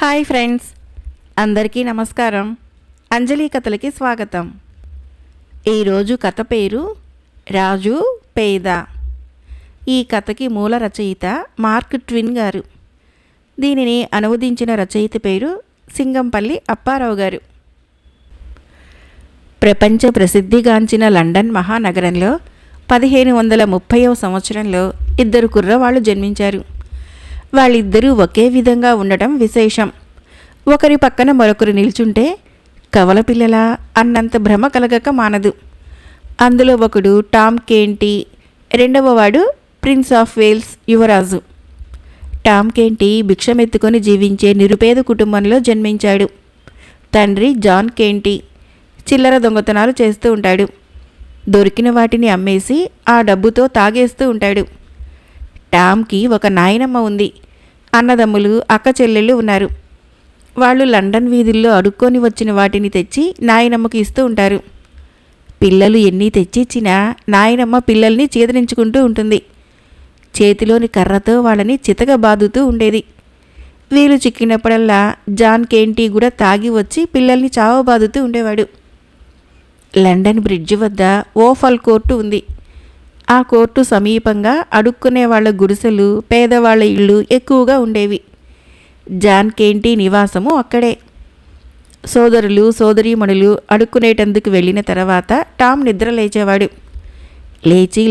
Hi friends, అందరికీ నమస్కారం. అంజలి కథలకి స్వాగతం. ఈరోజు కథ పేరు రాజు పేద. ఈ కథకి మూల రచయిత మార్క్ ట్విన్ గారు. దీనిని అనువదించిన రచయిత పేరు సింగంపల్లి అప్పారావు గారు. ప్రపంచ ప్రసిద్ధిగాంచిన లండన్ మహానగరంలో 1530వ సంవత్సరంలో ఇద్దరు కుర్రవాళ్ళు జన్మించారు. వాళ్ళిద్దరూ ఒకే విధంగా ఉండటం విశేషం. ఒకరి పక్కన మరొకరు నిల్చుంటే కవల పిల్లలా అన్నంత భ్రమ కలగక మానదు. అందులో ఒకడు టామ్ కేంటీ, రెండవవాడు ప్రిన్స్ ఆఫ్ వేల్స్ యువరాజు. టామ్ కేంటీ భిక్షమెత్తుకొని జీవించే నిరుపేద కుటుంబంలో జన్మించాడు. తండ్రి జాన్ కేంటీ చిల్లర దొంగతనాలు చేస్తూ ఉంటాడు. దొరికిన వాటిని అమ్మేసి ఆ డబ్బుతో తాగేస్తూ ఉంటాడు. టామ్కి ఒక నాయనమ్మ ఉంది. అన్నదమ్ములు, అక్క చెల్లెళ్ళు ఉన్నారు. వాళ్ళు లండన్ వీధుల్లో అడుక్కొని వచ్చిన వాటిని తెచ్చి నాయనమ్మకి ఇస్తూ ఉంటారు. పిల్లలు ఎన్ని తెచ్చిచ్చినా నాయనమ్మ పిల్లల్ని చేదరించుకుంటూ ఉంటుంది. చేతిలోని కర్రతో వాళ్ళని చితక బాదుతూ ఉండేది. వీలు చిక్కినప్పుడల్లా జాన్ కేంటీ కూడా తాగి వచ్చి పిల్లల్ని చావబాదుతూ ఉండేవాడు. లండన్ బ్రిడ్జి వద్ద ఓఫల్ కోర్టు ఉంది. ఆ కోర్టు సమీపంగా అడుక్కునే వాళ్ళ గుడిసెలు, పేదవాళ్ల ఇళ్ళు ఎక్కువగా ఉండేవి. జాన్ కేంటీ నివాసము అక్కడే. సోదరులు, సోదరీమణులు అడుక్కునేటందుకు వెళ్ళిన తర్వాత టామ్ నిద్ర లేచేవాడు.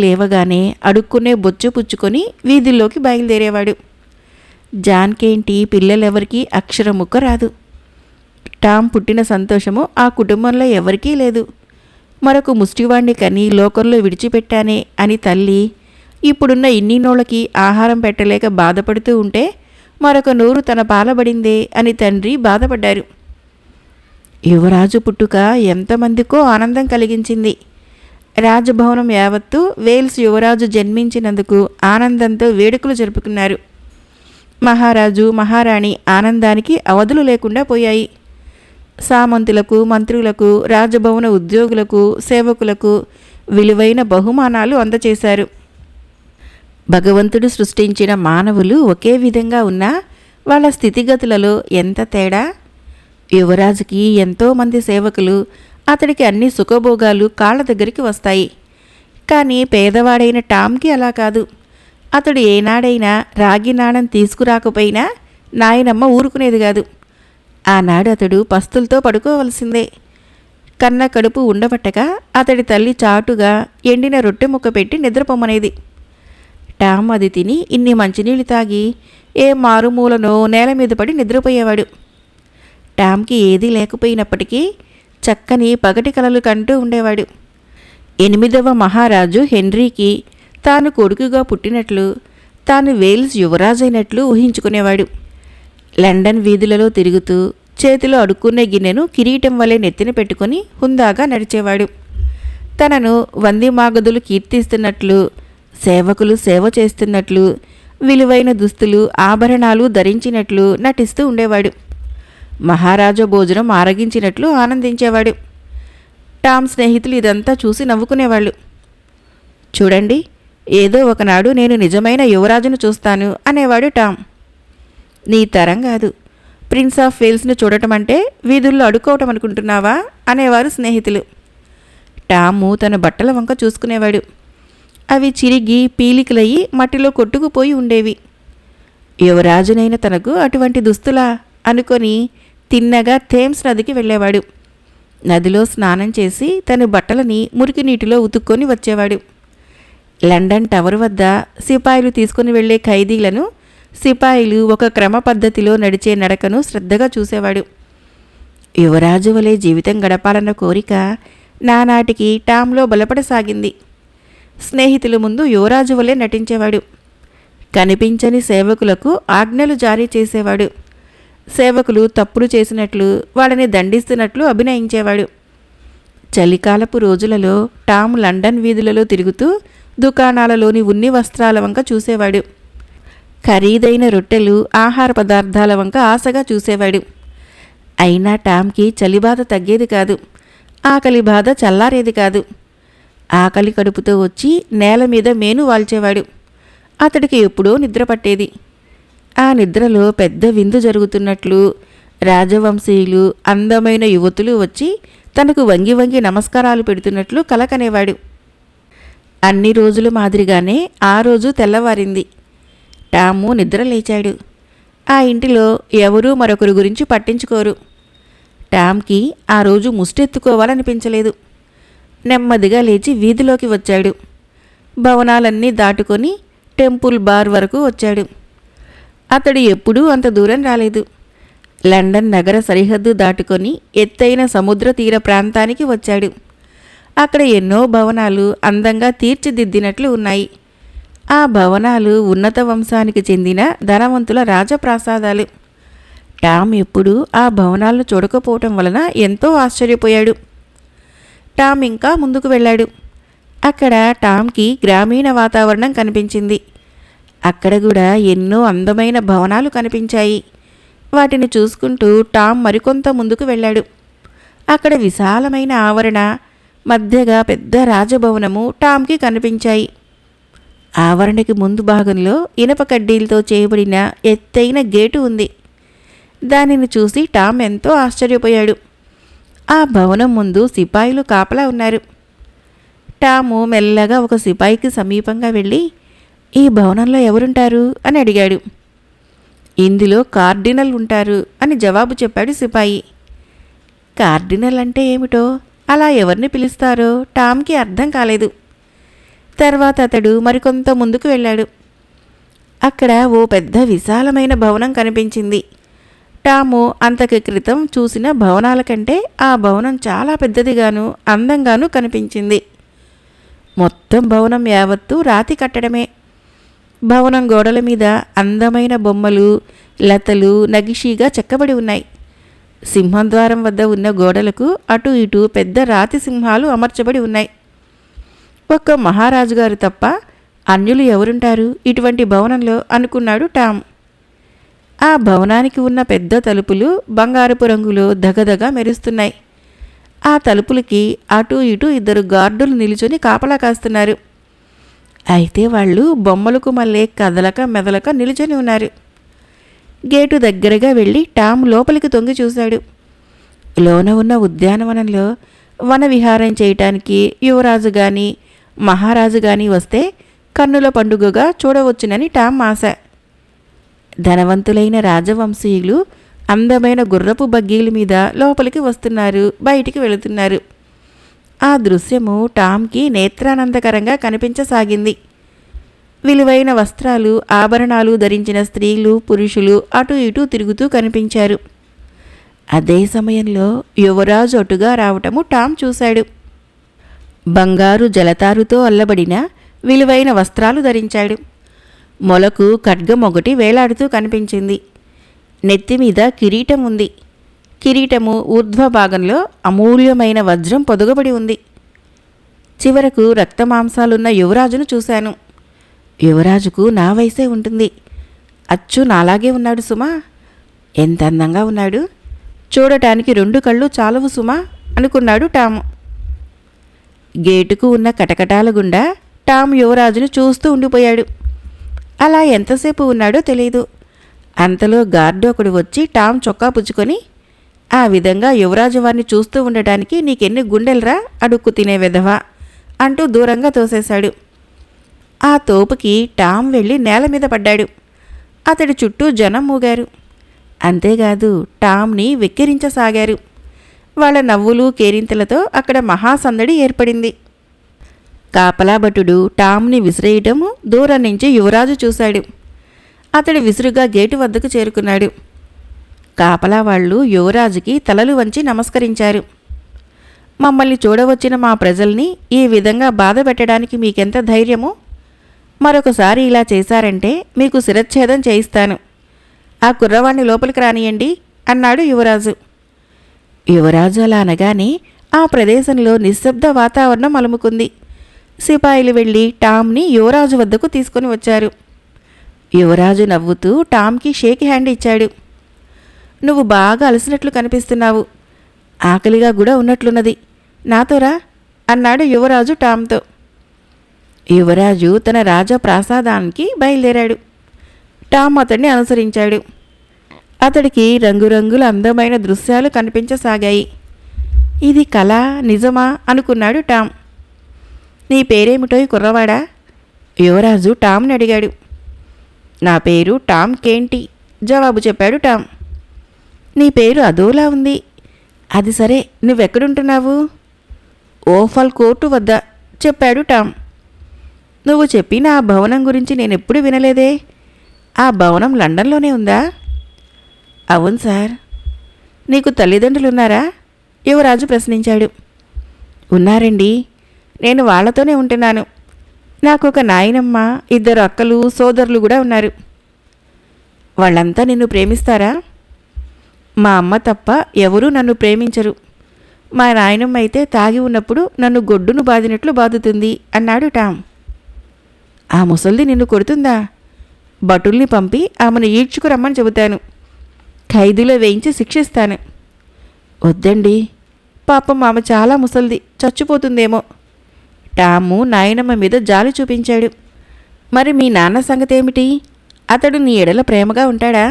లేవగానే అడుక్కునే బొచ్చు పుచ్చుకొని వీధుల్లోకి బయలుదేరేవాడు. జాన్ కేంటీ పిల్లలెవరికీ అక్షరం ముక్క రాదు. టామ్ పుట్టిన సంతోషము ఆ కుటుంబంలో ఎవరికీ లేదు. మరొక ముష్టివాణ్ణి కని లోకంలో విడిచిపెట్టానే అని తల్లి ఇప్పుడున్న ఇన్ని నోళ్ళకి ఆహారం పెట్టలేక బాధపడుతూ ఉంటే మరొక నోరు తన పాలబడిందే అని తండ్రి బాధపడ్డారు. యువరాజు పుట్టుక ఎంతమందికో ఆనందం కలిగించింది. రాజభవనం యావత్తు వేల్స్ యువరాజు జన్మించినందుకు ఆనందంతో వేడుకలు జరుపుకున్నారు. మహారాజు, మహారాణి ఆనందానికి అవధులు లేకుండా పోయాయి. సామంతులకు, మంత్రులకు, రాజభవన ఉద్యోగులకు, సేవకులకు విలువైన బహుమానాలు అందచేశారు. భగవంతుడు సృష్టించిన మానవులు ఒకే విధంగా ఉన్నా వాళ్ళ స్థితిగతులలో ఎంత తేడా! యువరాజుకి ఎంతోమంది సేవకులు, అతడికి అన్ని సుఖభోగాలు కాళ్ళ దగ్గరికి వస్తాయి. కానీ పేదవాడైన టామ్కి అలా కాదు. అతడు ఏనాడైనా రాగి నాణం తీసుకురాకపోయినా నాయనమ్మ ఊరుకునేది కాదు. ఆనాడు అతడు పస్తులతో పడుకోవలసిందే. కన్న కడుపు ఉండబట్టక అతడి తల్లి చాటుగా ఎండిన రొట్టె ముక్క పెట్టి నిద్రపోమనేది. టామ్ అది తిని ఇన్ని మంచినీళ్ళు తాగి ఏ మారుమూలనో నేల మీద పడి నిద్రపోయేవాడు. టామ్కి ఏదీ లేకపోయినప్పటికీ చక్కని పగటి కలలు కంటూ ఉండేవాడు. 8వ మహారాజు హెన్రీకి తాను కొడుకుగా పుట్టినట్లు, తాను వేల్స్ యువరాజైనట్లు ఊహించుకునేవాడు. లండన్ వీధులలో తిరుగుతూ చేతిలో అడుక్కునే గిన్నెను కిరీటం వలె నెత్తిన పెట్టుకుని హుందాగా నడిచేవాడు. తనను వందిమాగదులు కీర్తిస్తున్నట్లు, సేవకులు సేవ చేస్తున్నట్లు, విలువైన దుస్తులు, ఆభరణాలు ధరించినట్లు నటిస్తూ ఉండేవాడు. మహారాజా భోజనం ఆరగించినట్లు ఆనందించేవాడు. టామ్ స్నేహితులు ఇదంతా చూసి నవ్వుకునేవాళ్ళు. చూడండి, ఏదో ఒకనాడు నేను నిజమైన యువరాజును చూస్తాను అనేవాడు టామ్. నీ తరం కాదు. ప్రిన్స్ ఆఫ్ వేల్స్ను చూడటం అంటే వీధుల్లో అడుక్కోవటం అనుకుంటున్నావా అనేవారు స్నేహితులు. టాము తన బట్టల వంక చూసుకునేవాడు. అవి చిరిగి పీలికలయ్యి మట్టిలో కొట్టుకుపోయి ఉండేవి. యువరాజునైన తనకు అటువంటి దుస్తులా అనుకొని తిన్నగా థేమ్స్ నదికి వెళ్ళేవాడు. నదిలో స్నానం చేసి తన బట్టలని మురికి నీటిలో ఉతుక్కొని వచ్చేవాడు. లండన్ టవర్ వద్ద సిపాయిలు తీసుకుని వెళ్లే ఖైదీలను సిపాయిలు ఒక క్రమ పద్ధతిలో నడిచే నడకను శ్రద్ధగా చూసేవాడు. యువరాజు వలె జీవితం గడపాలన్న కోరిక నానాటికి టామ్లో బలపడసాగింది. స్నేహితుల ముందు యువరాజు వలె నటించేవాడు. కనిపించని సేవకులకు ఆజ్ఞలు జారీ చేసేవాడు. సేవకులు తప్పులు చేసినట్లు, వాళ్ళని దండిస్తున్నట్లు అభినయించేవాడు. చలికాలపు రోజులలో టామ్ లండన్ వీధులలో తిరుగుతూ దుకాణాలలోని ఉన్ని వస్త్రాల వంక చూసేవాడు. ఖరీదైన రొట్టెలు, ఆహార పదార్థాల వంక ఆశగా చూసేవాడు. అయినా టామ్కి చలిబాధ తగ్గేది కాదు. ఆకలి బాధ చల్లారేది కాదు. ఆకలి కడుపుతో వచ్చి నేల మీద మేను వాల్చేవాడు. అతడికి ఎప్పుడో నిద్ర పట్టేది. ఆ నిద్రలో పెద్ద విందు జరుగుతున్నట్లు, రాజవంశీయులు, అందమైన యువతులు వచ్చి తనకు వంగి వంగి నమస్కారాలు పెడుతున్నట్లు కలకనేవాడు. అన్ని రోజుల మాదిరిగానే ఆ రోజు తెల్లవారింది. టాము నిద్ర లేచాడు. ఆ ఇంటిలో ఎవరూ మరొకరి గురించి పట్టించుకోరు. టామ్కి ఆ రోజు ముష్టెత్తుకోవాలనిపించలేదు. నెమ్మదిగా లేచి వీధిలోకి వచ్చాడు. భవనాలన్నీ దాటుకొని టెంపుల్ బార్ వరకు వచ్చాడు. అతడు ఎప్పుడూ అంత దూరం రాలేదు. లండన్ నగర సరిహద్దు దాటుకొని ఎత్తైన సముద్ర తీర ప్రాంతానికి వచ్చాడు. అక్కడ ఎన్నో భవనాలు అందంగా తీర్చిదిద్దినట్లు ఉన్నాయి. ఆ భవనాలు ఉన్నత వంశానికి చెందిన ధనవంతుల రాజప్రాసాదాలు. టామ్ ఎప్పుడూ ఆ భవనాలను చూడకపోవటం వలన ఎంతో ఆశ్చర్యపోయాడు. టామ్ ఇంకా ముందుకు వెళ్ళాడు. అక్కడ టామ్కి గ్రామీణ వాతావరణం కనిపించింది. అక్కడ కూడా ఎన్నో అందమైన భవనాలు కనిపించాయి. వాటిని చూసుకుంటూ టామ్ మరికొంత ముందుకు వెళ్ళాడు. అక్కడ విశాలమైన ఆవరణ, మధ్యగా పెద్ద రాజభవనము టామ్కి కనిపించాయి. ఆవరణకి ముందు భాగంలో ఇనప కడ్డీలతో చేయబడిన ఎత్తైన గేటు ఉంది. దానిని చూసి టామ్ ఎంతో ఆశ్చర్యపోయాడు. ఆ భవనం ముందు సిపాయిలు కాపలా ఉన్నారు. టాము మెల్లగా ఒక సిపాయికి సమీపంగా వెళ్ళి, ఈ భవనంలో ఎవరుంటారు అని అడిగాడు. ఇందులో కార్డినల్ ఉంటారు అని జవాబు చెప్పాడు సిపాయి. కార్డినల్ అంటే ఏమిటో, అలా ఎవరిని పిలుస్తారో టామ్కి అర్థం కాలేదు. తర్వాత అతడు మరికొంత ముందుకు వెళ్ళాడు. అక్కడ ఓ పెద్ద విశాలమైన భవనం కనిపించింది. టాము అంతకు క్రితం చూసిన భవనాల కంటే ఆ భవనం చాలా పెద్దదిగాను అందంగానూ కనిపించింది. మొత్తం భవనం యావత్తూ రాతి కట్టడమే. భవనం గోడల మీద అందమైన బొమ్మలు, లతలు నగిషీగా చెక్కబడి ఉన్నాయి. సింహద్వారం వద్ద ఉన్న గోడలకు అటు ఇటు పెద్ద రాతి సింహాలు అమర్చబడి ఉన్నాయి. ఒక్క మహారాజు గారు తప్ప అన్యులు ఎవరుంటారు ఇటువంటి భవనంలో అనుకున్నాడు టామ్. ఆ భవనానికి ఉన్న పెద్ద తలుపులు బంగారపు రంగులో దగదగా మెరుస్తున్నాయి. ఆ తలుపులకి అటు ఇటు 2 గార్డులు నిలుచొని కాపలా కాస్తున్నారు. అయితే వాళ్ళు బొమ్మలకు మళ్ళీ కదలక మెదలక నిలుచొని ఉన్నారు. గేటు దగ్గరగా వెళ్ళి టామ్ లోపలికి తొంగి చూశాడు. లోన ఉన్న ఉద్యానవనంలో వన విహారం చేయటానికి యువరాజు గాని మహారాజు గాని వస్తే కన్నుల పండుగగా చూడవచ్చునని టామ్ ఆశ. ధనవంతులైన రాజవంశీయులు అందమైన గుర్రపు బగ్గీల మీద లోపలికి వస్తున్నారు, బయటికి వెళుతున్నారు. ఆ దృశ్యము టామ్కి నేత్రానందకరంగా కనిపించసాగింది. విలువైన వస్త్రాలు, ఆభరణాలు ధరించిన స్త్రీలు, పురుషులు అటు ఇటు తిరుగుతూ కనిపించారు. అదే సమయంలో యువరాజు అటుగా రావటము టామ్ చూశాడు. బంగారు జలతారుతో అల్లబడిన విలువైన వస్త్రాలు ధరించాడు. మొలకు ఖడ్గం ఒకటి వేలాడుతూ కనిపించింది. నెత్తిమీద కిరీటం ఉంది. కిరీటము ఊర్ధ్వ భాగంలో అమూల్యమైన వజ్రం పొదగబడి ఉంది. చివరకు రక్తమాంసాలున్న యువరాజును చూశాను. యువరాజుకు నా వయసే ఉంటుంది. అచ్చు నాలాగే ఉన్నాడు సుమా. ఎంత అందంగా ఉన్నాడు. చూడటానికి 2 కళ్ళు చాలవు సుమా అనుకున్నాడు టాము. గేటుకు ఉన్న కటకటాల గుండా టామ్ యువరాజును చూస్తూ ఉండిపోయాడు. అలా ఎంతసేపు ఉన్నాడో తెలియదు. అంతలో గార్డు ఒకడు వచ్చి టామ్ చొక్కా పుచ్చుకొని, ఆ విధంగా యువరాజు వారిని చూస్తూ ఉండటానికి నీకెన్ని గుండెలరా అడుక్కు తినే వెధవా అంటూ దూరంగా తోసేశాడు. ఆ తోపుకి టామ్ వెళ్ళి నేల మీద పడ్డాడు. అతడి చుట్టూ జనం మూగారు. అంతేకాదు టామ్ని వెక్కిరించసాగారు. వాళ్ళ నవ్వులు కేరింతలతో అక్కడ మహాసందడి ఏర్పడింది. కాపలాభటుడు టామ్ని విసిరేయటము దూరం నుంచి యువరాజు చూశాడు. అతడు విసురుగా గేటు వద్దకు చేరుకున్నాడు. కాపలా వాళ్ళు యువరాజుకి తలలు వంచి నమస్కరించారు. మమ్మల్ని చూడవచ్చిన మా ప్రజల్ని ఈ విధంగా బాధ పెట్టడానికి మీకెంత ధైర్యము? మరొకసారి ఇలా చేశారంటే మీకు శిరచ్ఛేదం చేయిస్తాను. ఆ కుర్రవాణ్ణి లోపలికి రానియండి అన్నాడు యువరాజు. యువరాజు అలా అనగానే ఆ ప్రదేశంలో నిశ్శబ్ద వాతావరణం అలుముకుంది. సిపాయిలు వెళ్ళి టామ్ని యువరాజు వద్దకు తీసుకొని వచ్చారు. యువరాజు నవ్వుతూ టామ్కి షేక్ హ్యాండ్ ఇచ్చాడు. నువ్వు బాగా అలసినట్లు కనిపిస్తున్నావు. ఆకలిగా కూడా ఉన్నట్లున్నది. నాతోరా అన్నాడు యువరాజు టామ్తో. యువరాజు తన రాజప్రాసాదానికి బయలుదేరాడు. టామ్ అతడిని అనుసరించాడు. అతడికి రంగురంగుల అందమైన దృశ్యాలు కనిపించసాగాయి. ఇది కళ నిజమా అనుకున్నాడు టామ్. నీ పేరేమిటో కుర్రవాడా? యువరాజు టామ్ని అడిగాడు. నా పేరు టామ్ కేంటి జవాబు చెప్పాడు టామ్. నీ పేరు అదోలా ఉంది. అది సరే, నువ్వెక్కడుంటున్నావు? ఓఫల్ కోర్టు వద్ద చెప్పాడు టామ్. నువ్వు చెప్పిన ఆ భవనం గురించి నేనెప్పుడు వినలేదే. ఆ భవనం లండన్లోనే ఉందా? అవును సార్. నీకు తల్లిదండ్రులున్నారా? యువరాజు ప్రశ్నించాడు. ఉన్నారండి. నేను వాళ్లతోనే ఉంటున్నాను. నాకు ఒక నాయనమ్మ, 2 అక్కలు, సోదరులు కూడా ఉన్నారు. వాళ్ళంతా నిన్ను ప్రేమిస్తారా? మా అమ్మ తప్ప ఎవరూ నన్ను ప్రేమించరు. మా నాయనమ్మ అయితే తాగి ఉన్నప్పుడు నన్ను గొడ్డును బాదినట్లు బాదుతుంది అన్నాడు టామ్. ఆ ముసల్ది నిన్ను కొడుతుందా? భటుల్ని పంపి ఆమెను ఈడ్చుకురమ్మని చెబుతాను. ఖైదీలో వేయించి శిక్షిస్తాను. వద్దండి, పాపం ఆమె చాలా ముసల్ది, చచ్చిపోతుందేమో. టాము నాయనమ్మ మీద జాలి చూపించాడు. మరి మీ నాన్న సంగతేమిటి? అతడు నీ ఎడల ప్రేమగా ఉంటాడా?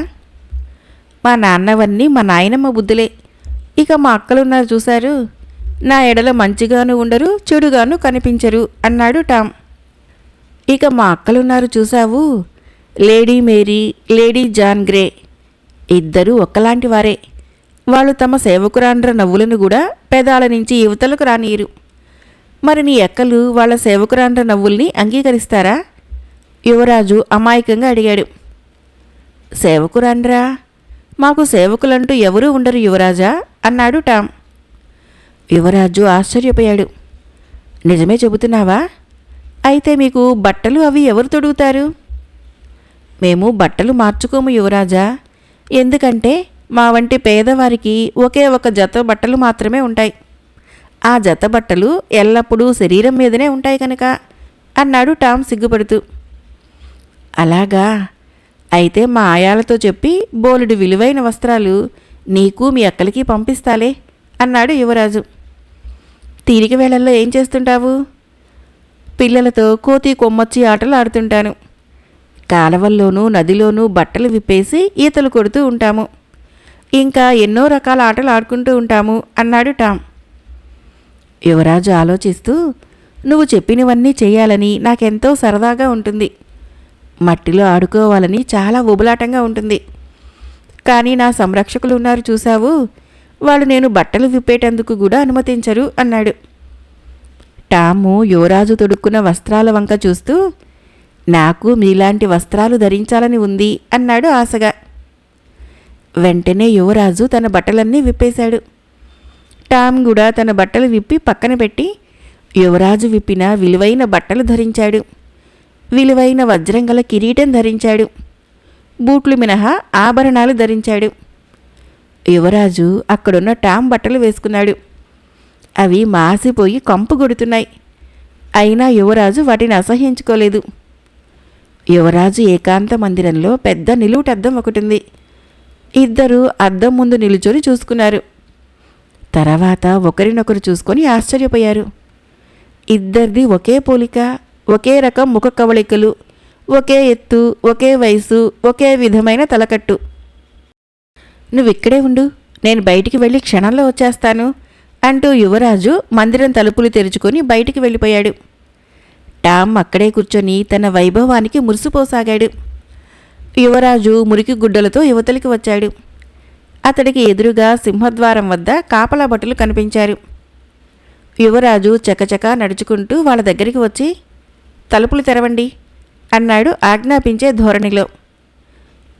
మా నాన్నవన్నీ మా నాయనమ్మ బుద్ధులే. ఇక మా అక్కలున్నారు చూశారు, నా ఎడల మంచిగాను ఉండరు, చెడుగాను కనిపించరు అన్నాడు టామ్. ఇక మా అక్కలున్నారు చూశావు, Lady Mary, Lady John Grey. 2 ఒక్కలాంటి వారే. వాళ్ళు తమ సేవకురాండ్ర నవ్వులను కూడా పెదాల నుంచి యువతలకు రానీయరు. మరి నీ అక్కలు వాళ్ళ సేవకురాండ్ర నవ్వుల్ని అంగీకరిస్తారా? యువరాజు అమాయకంగా అడిగాడు. సేవకురాండ్రా? మాకు సేవకులంటూ ఎవరూ ఉండరు యువరాజా అన్నాడు టామ్. యువరాజు ఆశ్చర్యపోయాడు. నిజమే చెబుతున్నావా? అయితే మీకు బట్టలు అవి ఎవరు తొడుగుతారు? మేము బట్టలు మార్చుకోము యువరాజా. ఎందుకంటే మా వంటి పేదవారికి ఒకే ఒక జత బట్టలు మాత్రమే ఉంటాయి. ఆ జత బట్టలు ఎల్లప్పుడూ శరీరం మీదనే ఉంటాయి కనుక అన్నాడు టామ్ సిగ్గుపడుతూ. అలాగా? అయితే మా ఆయాలతో చెప్పి బోలెడు విలువైన వస్త్రాలు నీకు మీ అక్కలకి పంపిస్తాలే అన్నాడు యువరాజు. తీరిక వేళల్లో ఏం చేస్తుంటావు? పిల్లలతో కోతి కొమ్మచ్చి ఆటలు ఆడుతుంటాను. కాలవల్లోనూ నదిలోనూ బట్టలు విప్పేసి ఈతలు కొడుతూ ఉంటాము. ఇంకా ఎన్నో రకాల ఆటలు ఆడుకుంటూ ఉంటాము అన్నాడు టామ్. యువరాజు ఆలోచిస్తూ, నువ్వు చెప్పినవన్నీ చేయాలని నాకెంతో సరదాగా ఉంటుంది. మట్టిలో ఆడుకోవాలని చాలా ఉబలాటంగా ఉంటుంది. కానీ నా సంరక్షకులు ఉన్నారు చూశావు, వాళ్ళు నేను బట్టలు విప్పేటందుకు కూడా అనుమతించరు అన్నాడు. టాము యువరాజు తొడుక్కున్న వస్త్రాల వంక చూస్తూ, నాకు మీలాంటి వస్త్రాలు ధరించాలని ఉంది అన్నాడు ఆశగా. వెంటనే యువరాజు తన బట్టలన్నీ విప్పేశాడు. టామ్ కూడా తన బట్టలు విప్పి పక్కన పెట్టి యువరాజు విప్పిన విలువైన బట్టలు ధరించాడు. విలువైన వజ్రంగల కిరీటం ధరించాడు. బూట్లు మినహా ఆభరణాలు ధరించాడు. యువరాజు అక్కడున్న టామ్ బట్టలు వేసుకున్నాడు. అవి మాసిపోయి కంపు కొడుతున్నాయి. అయినా యువరాజు వాటిని అసహ్యించుకోలేదు. యువరాజు ఏకాంత మందిరంలో పెద్ద నిలువుటద్దం ఒకటుంది. 2 అద్దం ముందు నిలుచొని చూసుకున్నారు. తర్వాత ఒకరినొకరు చూసుకొని ఆశ్చర్యపోయారు. 2 ఒకే పోలిక, ఒకే రకం ముఖ కవళికలు, ఒకే ఎత్తు, ఒకే వయసు, ఒకే విధమైన తలకట్టు. నువ్విక్కడే ఉండు, నేను బయటికి వెళ్ళి క్షణంలో వచ్చేస్తాను అంటూ యువరాజు మందిరం తలుపులు తెరుచుకొని బయటికి వెళ్ళిపోయాడు. టామ్ అక్కడే కూర్చొని తన వైభవానికి మురిసిపోసాగాడు. యువరాజు మురికి గుడ్డలతో యువతలికి వచ్చాడు. అతడికి ఎదురుగా సింహద్వారం వద్ద కాపలా భటులు కనిపించారు. యువరాజు చకచకా నడుచుకుంటూ వాళ్ళ దగ్గరికి వచ్చి, తలుపులు తెరవండి అన్నాడు ఆజ్ఞాపించే ధోరణిలో.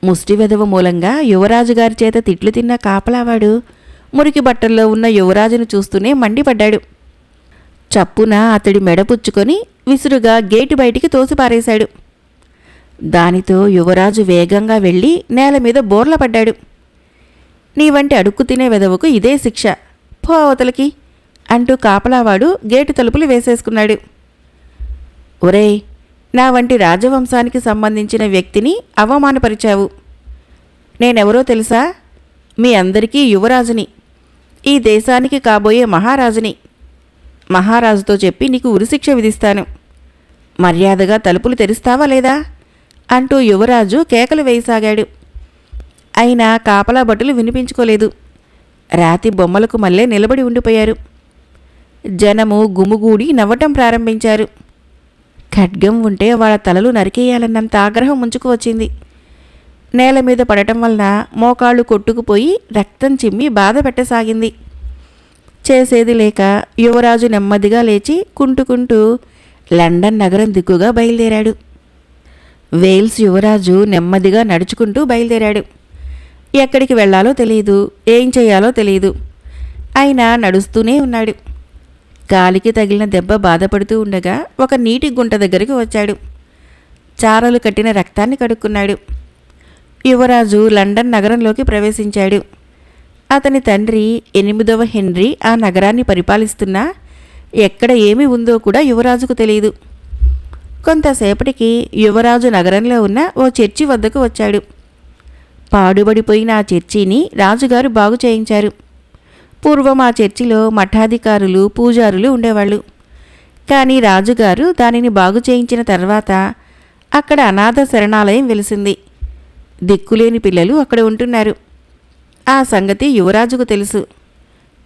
ముష్టి వెధవ మూలంగా యువరాజు గారి చేత తిట్లు తిన్న కాపలావాడు మురికి బట్టల్లో ఉన్న యువరాజును చూస్తూనే మండిపడ్డాడు. చప్పున అతడి మెడపుచ్చుకొని విసురుగా గేటు బయటికి తోసిపారేశాడు. దానితో యువరాజు వేగంగా వెళ్ళి నేల మీద బోర్లపడ్డాడు. నీ వంటి అడుక్కు తినే వెధవకు ఇదే శిక్ష, పో అవతలకి అంటూ కాపలావాడు గేటు తలుపులు వేసేసుకున్నాడు. ఒరేయ్, నా వంటి రాజవంశానికి సంబంధించిన వ్యక్తిని అవమానపరిచావు. నేనెవరో తెలుసా? మీ అందరికీ యువరాజుని, ఈ దేశానికి కాబోయే మహారాజుని. మహారాజుతో చెప్పి నీకు ఉరిశిక్ష విధిస్తాను. మర్యాదగా తలుపులు తెరుస్తావా లేదా అంటూ యువరాజు కేకలు వేయసాగాడు. అయినా కాపలా భటులు వినిపించుకోలేదు. రాతి బొమ్మలకు మళ్ళీ నిలబడి ఉండిపోయారు. జనము గుమిగూడి నవ్వటం ప్రారంభించారు. ఖడ్గం ఉంటే వాళ్ళ తలలు నరికేయాలన్నంత ఆగ్రహం ముంచుకు వచ్చింది. నేల మీద పడటం వలన మోకాళ్ళు కొట్టుకుపోయి రక్తం చిమ్మి బాధ పెట్టసాగింది. చేసేది లేక యువరాజు నెమ్మదిగా లేచి కుంటుకుంటూ లండన్ నగరం దిక్కుగా బయలుదేరాడు. వేల్స్ యువరాజు నెమ్మదిగా నడుచుకుంటూ బయలుదేరాడు. ఎక్కడికి వెళ్లాలో తెలియదు, ఏం చేయాలో తెలియదు. అయినా నడుస్తూనే ఉన్నాడు. కాలికి తగిలిన దెబ్బ బాధపడుతూ ఉండగా ఒక నీటి గుంట దగ్గరికి వచ్చాడు. చారలు కట్టిన రక్తాన్ని కడుక్కున్నాడు. యువరాజు లండన్ నగరంలోకి ప్రవేశించాడు. అతని తండ్రి 8వ హెన్రీ ఆ నగరాన్ని పరిపాలిస్తున్నా ఎక్కడ ఏమి ఉందో కూడా యువరాజుకు తెలియదు. కొంతసేపటికి యువరాజు నగరంలో ఉన్న ఓ చర్చి వద్దకు వచ్చాడు. పాడుబడిపోయిన ఆ చర్చిని రాజుగారు బాగు చేయించారు. పూర్వం ఆ చర్చిలో మఠాధికారులు, పూజారులు ఉండేవాళ్ళు. కానీ రాజుగారు దానిని బాగు చేయించిన తర్వాత అక్కడ అనాథ శరణాలయం వెలిసింది. దిక్కులేని పిల్లలు అక్కడ ఉంటున్నారు. ఆ సంగతి యువరాజుకు తెలుసు.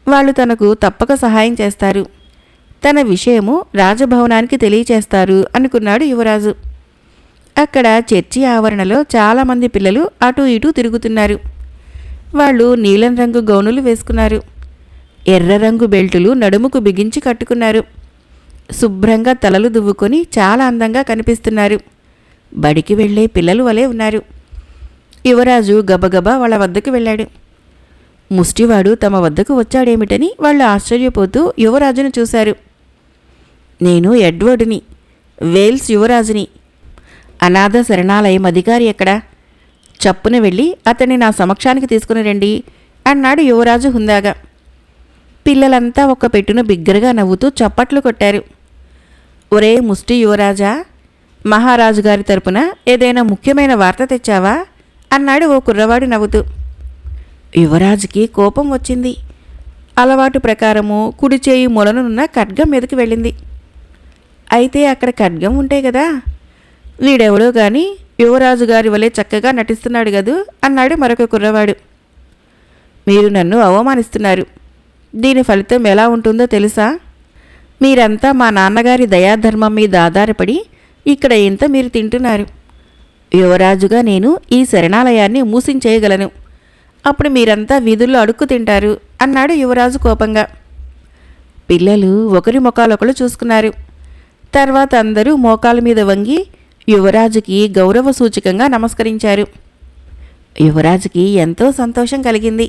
వాళ్ళు తనకు తప్పక సహాయం చేస్తారు. తన విషయము రాజభవనానికి తెలియచేస్తారు అనుకున్నాడు యువరాజు. అక్కడ చర్చి ఆవరణలో చాలామంది పిల్లలు అటూ ఇటూ తిరుగుతున్నారు. వాళ్ళు నీలం రంగు గౌనులు వేసుకున్నారు. ఎర్ర రంగు బెల్టులు నడుముకు బిగించి కట్టుకున్నారు. శుభ్రంగా తలలు దువ్వుకొని చాలా అందంగా కనిపిస్తున్నారు. బడికి వెళ్లే పిల్లలు వలె ఉన్నారు. యువరాజు గబగబా వాళ్ళ వద్దకు వెళ్ళాడు. ముష్టివాడు తమ వద్దకు వచ్చాడేమిటని వాళ్ళు ఆశ్చర్యపోతూ యువరాజును చూశారు. నేను ఎడ్వర్డ్ని, వేల్స్ యువరాజుని. అనాథ శరణాలయం అధికారి ఎక్కడా? చప్పున వెళ్ళి అతన్ని నా సమక్షానికి తీసుకుని రండి అన్నాడు యువరాజు హుందాగా. పిల్లలంతా ఒక పెట్టున బిగ్గరగా నవ్వుతూ చప్పట్లు కొట్టారు. ఒరే ముష్టి యువరాజా, మహారాజు గారి తరపున ఏదైనా ముఖ్యమైన వార్త తెచ్చావా అన్నాడు ఓ కుర్రవాడు నవ్వుతూ. యువరాజుకి కోపం వచ్చింది. అలవాటు ప్రకారము కుడి చేయి మొలనున్న ఖడ్గం మీదకి వెళ్ళింది. అయితే అక్కడ ఖడ్గం ఉంటే కదా. వీడెవడో గాని యువరాజు గారి వలె చక్కగా నటిస్తున్నాడు గదు అన్నాడు మరొక కుర్రవాడు. మీరు నన్ను అవమానిస్తున్నారు. దీని ఫలితం ఎలా ఉంటుందో తెలుసా? మీరంతా మా నాన్నగారి దయాధర్మం మీద ఆధారపడి ఇక్కడ ఇంత మీరు తింటున్నారు. యువరాజుగా నేను ఈ శరణాలయాన్ని మూసించేయగలను. అప్పుడు మీరంతా వీధుల్లో అడుక్కు తింటారు అన్నాడు యువరాజు కోపంగా. పిల్లలు ఒకరి ముఖాలొకరు చూసుకున్నారు. తర్వాత అందరూ మోకాల మీద వంగి యువరాజుకి గౌరవ సూచకంగా నమస్కరించారు. యువరాజుకి ఎంతో సంతోషం కలిగింది.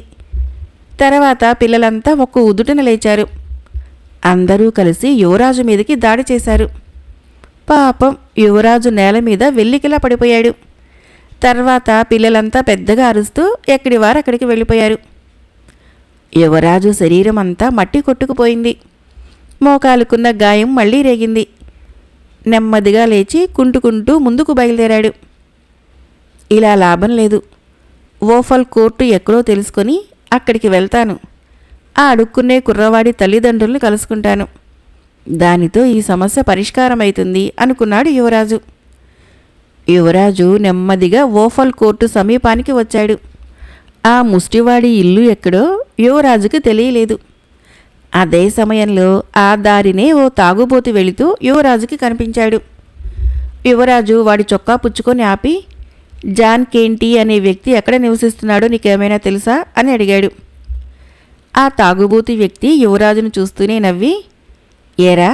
తర్వాత పిల్లలంతా ఒక్క ఉదుటన లేచారు. అందరూ కలిసి యువరాజు మీదకి దాడి చేశారు. పాపం యువరాజు నేల మీద వెల్లికిలా పడిపోయాడు. తర్వాత పిల్లలంతా పెద్దగా అరుస్తూ ఎక్కడి వారు అక్కడికి వెళ్ళిపోయారు. యువరాజు శరీరం అంతా మట్టి కొట్టుకుపోయింది. మోకాలుకున్న గాయం మళ్లీ రేగింది. నెమ్మదిగా లేచి కుంటుకుంటూ ముందుకు బయలుదేరాడు. ఇలా లాభం లేదు. ఓఫల్ కోర్టు ఎక్కడో తెలుసుకొని అక్కడికి వెళ్తాను. ఆ అడుక్కునే కుర్రవాడి తల్లిదండ్రులను కలుసుకుంటాను. దానితో ఈ సమస్య పరిష్కారమవుతుంది అనుకున్నాడు యువరాజు. యువరాజు నెమ్మదిగా ఓఫల్ కోర్టు సమీపానికి వచ్చాడు. ఆ ముష్టివాడి ఇల్లు ఎక్కడో యువరాజుకి తెలియలేదు. అదే సమయంలో ఆ దారినే ఓ తాగుబోతు వెళుతూ యువరాజుకి కనిపించాడు. యువరాజు వాడి చొక్కా పుచ్చుకొని ఆపి, జాన్ కేంటీ అనే వ్యక్తి ఎక్కడ నివసిస్తున్నాడో నీకేమైనా తెలుసా అని అడిగాడు. ఆ తాగుబోతు వ్యక్తి యువరాజును చూస్తూనే నవ్వి, ఏరా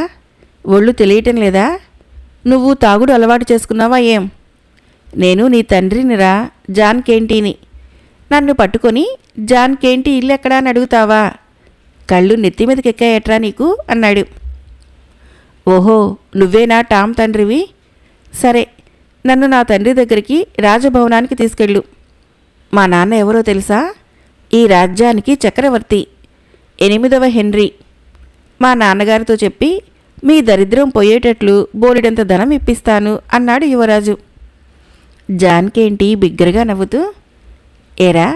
ఒళ్ళు తెలియటం లేదా? నువ్వు తాగుడు అలవాటు చేసుకున్నావా ఏం? నేను నీ తండ్రినిరా, జాన్ కేంటీని. నన్ను పట్టుకొని జాన్ కేంటీ ఇల్లు ఎక్కడా అని అడుగుతావా? కళ్ళు నెత్తి మీదకెక్కాయట్రా నీకు అన్నాడు. ఓహో, నువ్వేనా టామ్ తండ్రివి? సరే, నన్ను నా తండ్రి దగ్గరికి రాజభవనానికి తీసుకెళ్ళు. మా నాన్న ఎవరో తెలుసా? ఈ రాజ్యానికి చక్రవర్తి, 8వ హెన్రీ. మా నాన్నగారితో చెప్పి మీ దరిద్రం పోయేటట్లు బోలెడంత ధనం ఇప్పిస్తాను అన్నాడు యువరాజు. జాన్కేంటి బిగ్గరగా నవ్వుతూ, ఏరా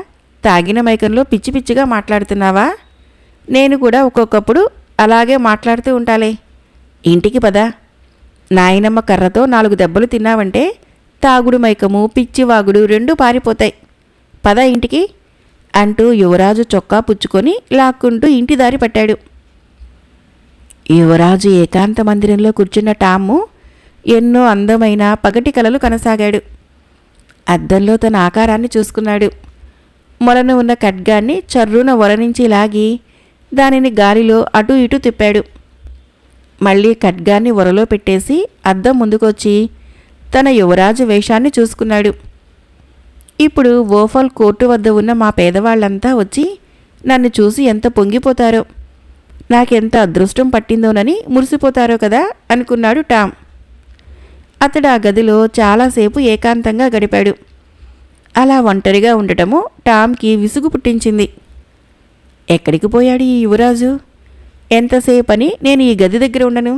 తాగిన మైకంలో పిచ్చి పిచ్చిగా మాట్లాడుతున్నావా? నేను కూడా ఒక్కొక్కప్పుడు అలాగే మాట్లాడుతూ ఉంటాలే. ఇంటికి పద. నాయనమ్మ కర్రతో 4 దెబ్బలు తిన్నావంటే తాగుడు మైకము పిచ్చివాగుడు రెండూ పారిపోతాయి. పద ఇంటికి అంటూ యువరాజు చొక్కా పుచ్చుకొని లాక్కుంటూ ఇంటి దారి పట్టాడు. యువరాజు ఏకాంత మందిరంలో కూర్చున్న టాము ఎన్నో అందమైన పగటి కలలు కనసాగాడు. అద్దంలో తన ఆకారాన్ని చూసుకున్నాడు. మొలన ఉన్న ఖడ్గాన్ని చర్రున వరనించి లాగి దానిని గాలిలో అటూ ఇటూ తిప్పాడు. మళ్ళీ ఖడ్గాన్ని వరలో పెట్టేసి అద్దం ముందుకొచ్చి తన యువరాజు వేషాన్ని చూసుకున్నాడు. ఇప్పుడు ఓఫల్ కోర్టు వద్ద ఉన్న మా పేదవాళ్లంతా వచ్చి నన్ను చూసి ఎంత పొంగిపోతారో, నాకెంత అదృష్టం పట్టిందోనని మురిసిపోతారో కదా అనుకున్నాడు టామ్. అతడు ఆ గదిలో చాలాసేపు ఏకాంతంగా గడిపాడు. అలా ఒంటరిగా ఉండటము టామ్కి విసుగు పుట్టించింది. ఎక్కడికి పోయాడు ఈ యువరాజు? ఎంతసేపని నేను ఈ గది దగ్గర ఉండను?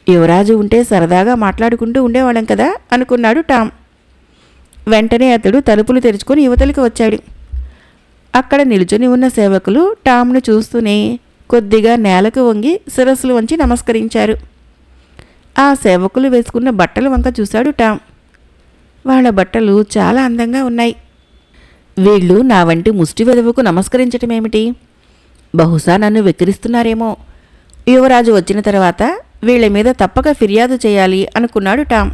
యువరాజు ఉంటే సరదాగా మాట్లాడుకుంటూ ఉండేవాళ్ళం కదా అనుకున్నాడు టామ్. వెంటనే అతడు తలుపులు తెరుచుకొని యువతలికి వచ్చాడు. అక్కడ నిలుచుని ఉన్న సేవకులు టామ్ను చూస్తూనే కొద్దిగా నేలకు వంగి శిరస్సులు వంచి నమస్కరించారు. ఆ సేవకులు వేసుకున్న బట్టల వంక చూశాడు టామ్. వాళ్ళ బట్టలు చాలా అందంగా ఉన్నాయి. వీళ్ళు నా వంటి ముష్టి వెదవుకు నమస్కరించటమేమిటి? బహుశా నన్ను వెక్కిరిస్తున్నారేమో. యువరాజు వచ్చిన తర్వాత వీళ్ల మీద తప్పక ఫిర్యాదు చేయాలి అనుకున్నాడు టామ్.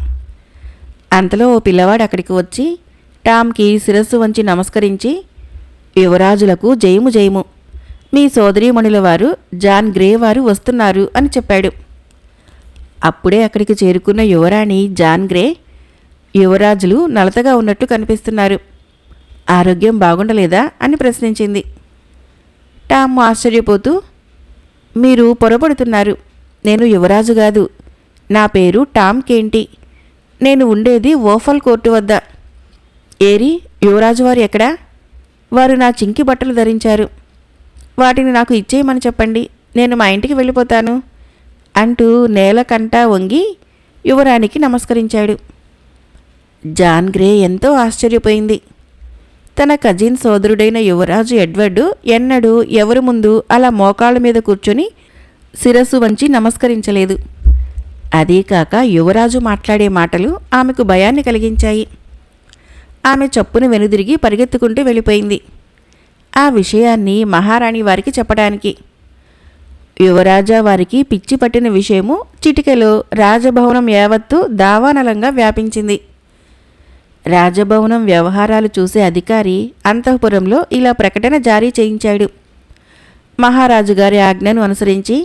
అంతలో ఓ పిల్లవాడు అక్కడికి వచ్చి టామ్కి శిరస్సు వంచి నమస్కరించి, యువరాజులకు జయము జయము, మీ సోదరీమణుల వారు జాన్ గ్రే వారు వస్తున్నారు అని చెప్పాడు. అప్పుడే అక్కడికి చేరుకున్న యువరాణి జాన్ గ్రే, యువరాజులు నలతగా ఉన్నట్టు కనిపిస్తున్నారు, ఆరోగ్యం బాగుండలేదా అని ప్రశ్నించింది. టామ్ ఆశ్చర్యపోతూ, మీరు పొరపడుతున్నారు, నేను యువరాజు కాదు, నా పేరు టామ్ కేంటి, నేను ఉండేది ఓఫల్ కోర్టు వద్ద. ఏరి యువరాజు వారు ఎక్కడా? వారు నా చింకి బట్టలు ధరించారు, వాటిని నాకు ఇచ్చేయమని చెప్పండి, నేను మా ఇంటికి వెళ్ళిపోతాను అంటూ నేలకంటా వంగి యువరానికి నమస్కరించాడు. జాన్ గ్రే ఎంతో ఆశ్చర్యపోయింది. తన కజిన్ సోదరుడైన యువరాజు ఎడ్వర్డు ఎన్నడూ ఎవరి ముందు అలా మోకాళ్ళ మీద కూర్చొని శిరస్సు వంచి నమస్కరించలేదు. అదీకాక యువరాజు మాట్లాడే మాటలు ఆమెకు భయాన్ని కలిగించాయి. ఆమె చప్పున వెనుదిరిగి పరిగెత్తుకుంటూ వెళ్ళిపోయింది, ఆ విషయాన్ని మహారాణి వారికి చెప్పడానికి. యువరాజా వారికి పిచ్చి పట్టిన విషయము చిటికెలో రాజభవనం యావత్తు దావానలంగా వ్యాపించింది. రాజభవనం వ్యవహారాలు చూసే అధికారి అంతఃపురంలో ఇలా ప్రకటన జారీ చేయించాడు. మహారాజు గారి ఆజ్ఞను అనుసరించి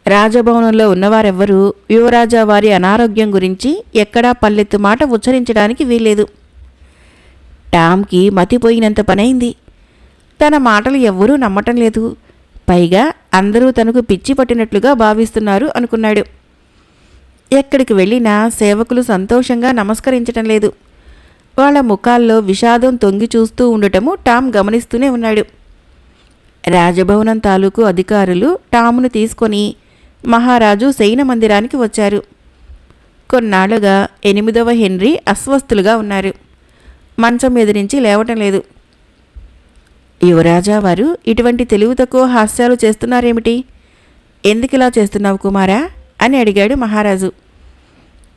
రాజభవనంలో ఉన్నవారెవ్వరూ యువరాజా వారి అనారోగ్యం గురించి ఎక్కడా పల్లెత్తు మాట ఉచ్చరించడానికి వీల్లేదు. టామ్కి మతిపోయినంత పనైంది. తన మాటలు ఎవ్వరూ నమ్మటం లేదు, పైగా అందరూ తనకు పిచ్చి పట్టినట్లుగా భావిస్తున్నారు అనుకున్నాడు. ఎక్కడికి వెళ్ళినా సేవకులు సంతోషంగా నమస్కరించటం లేదు. వాళ్ళ ముఖాల్లో విషాదం తొంగి చూస్తూ ఉండటము టామ్ గమనిస్తూనే ఉన్నాడు. రాజభవనం తాలూకు అధికారులు టామును తీసుకొని మహారాజు శయన మందిరానికి వచ్చారు. కొన్నాళ్లుగా 8వ హెన్రీ అస్వస్థులుగా ఉన్నారు. మంచం మీద నుంచి లేవటం లేదు. యువరాజా వారు ఇటువంటి తెలివి తక్కువ హాస్యాలు చేస్తున్నారేమిటి? ఎందుకిలా చేస్తున్నావు కుమారా అని అడిగాడు మహారాజు.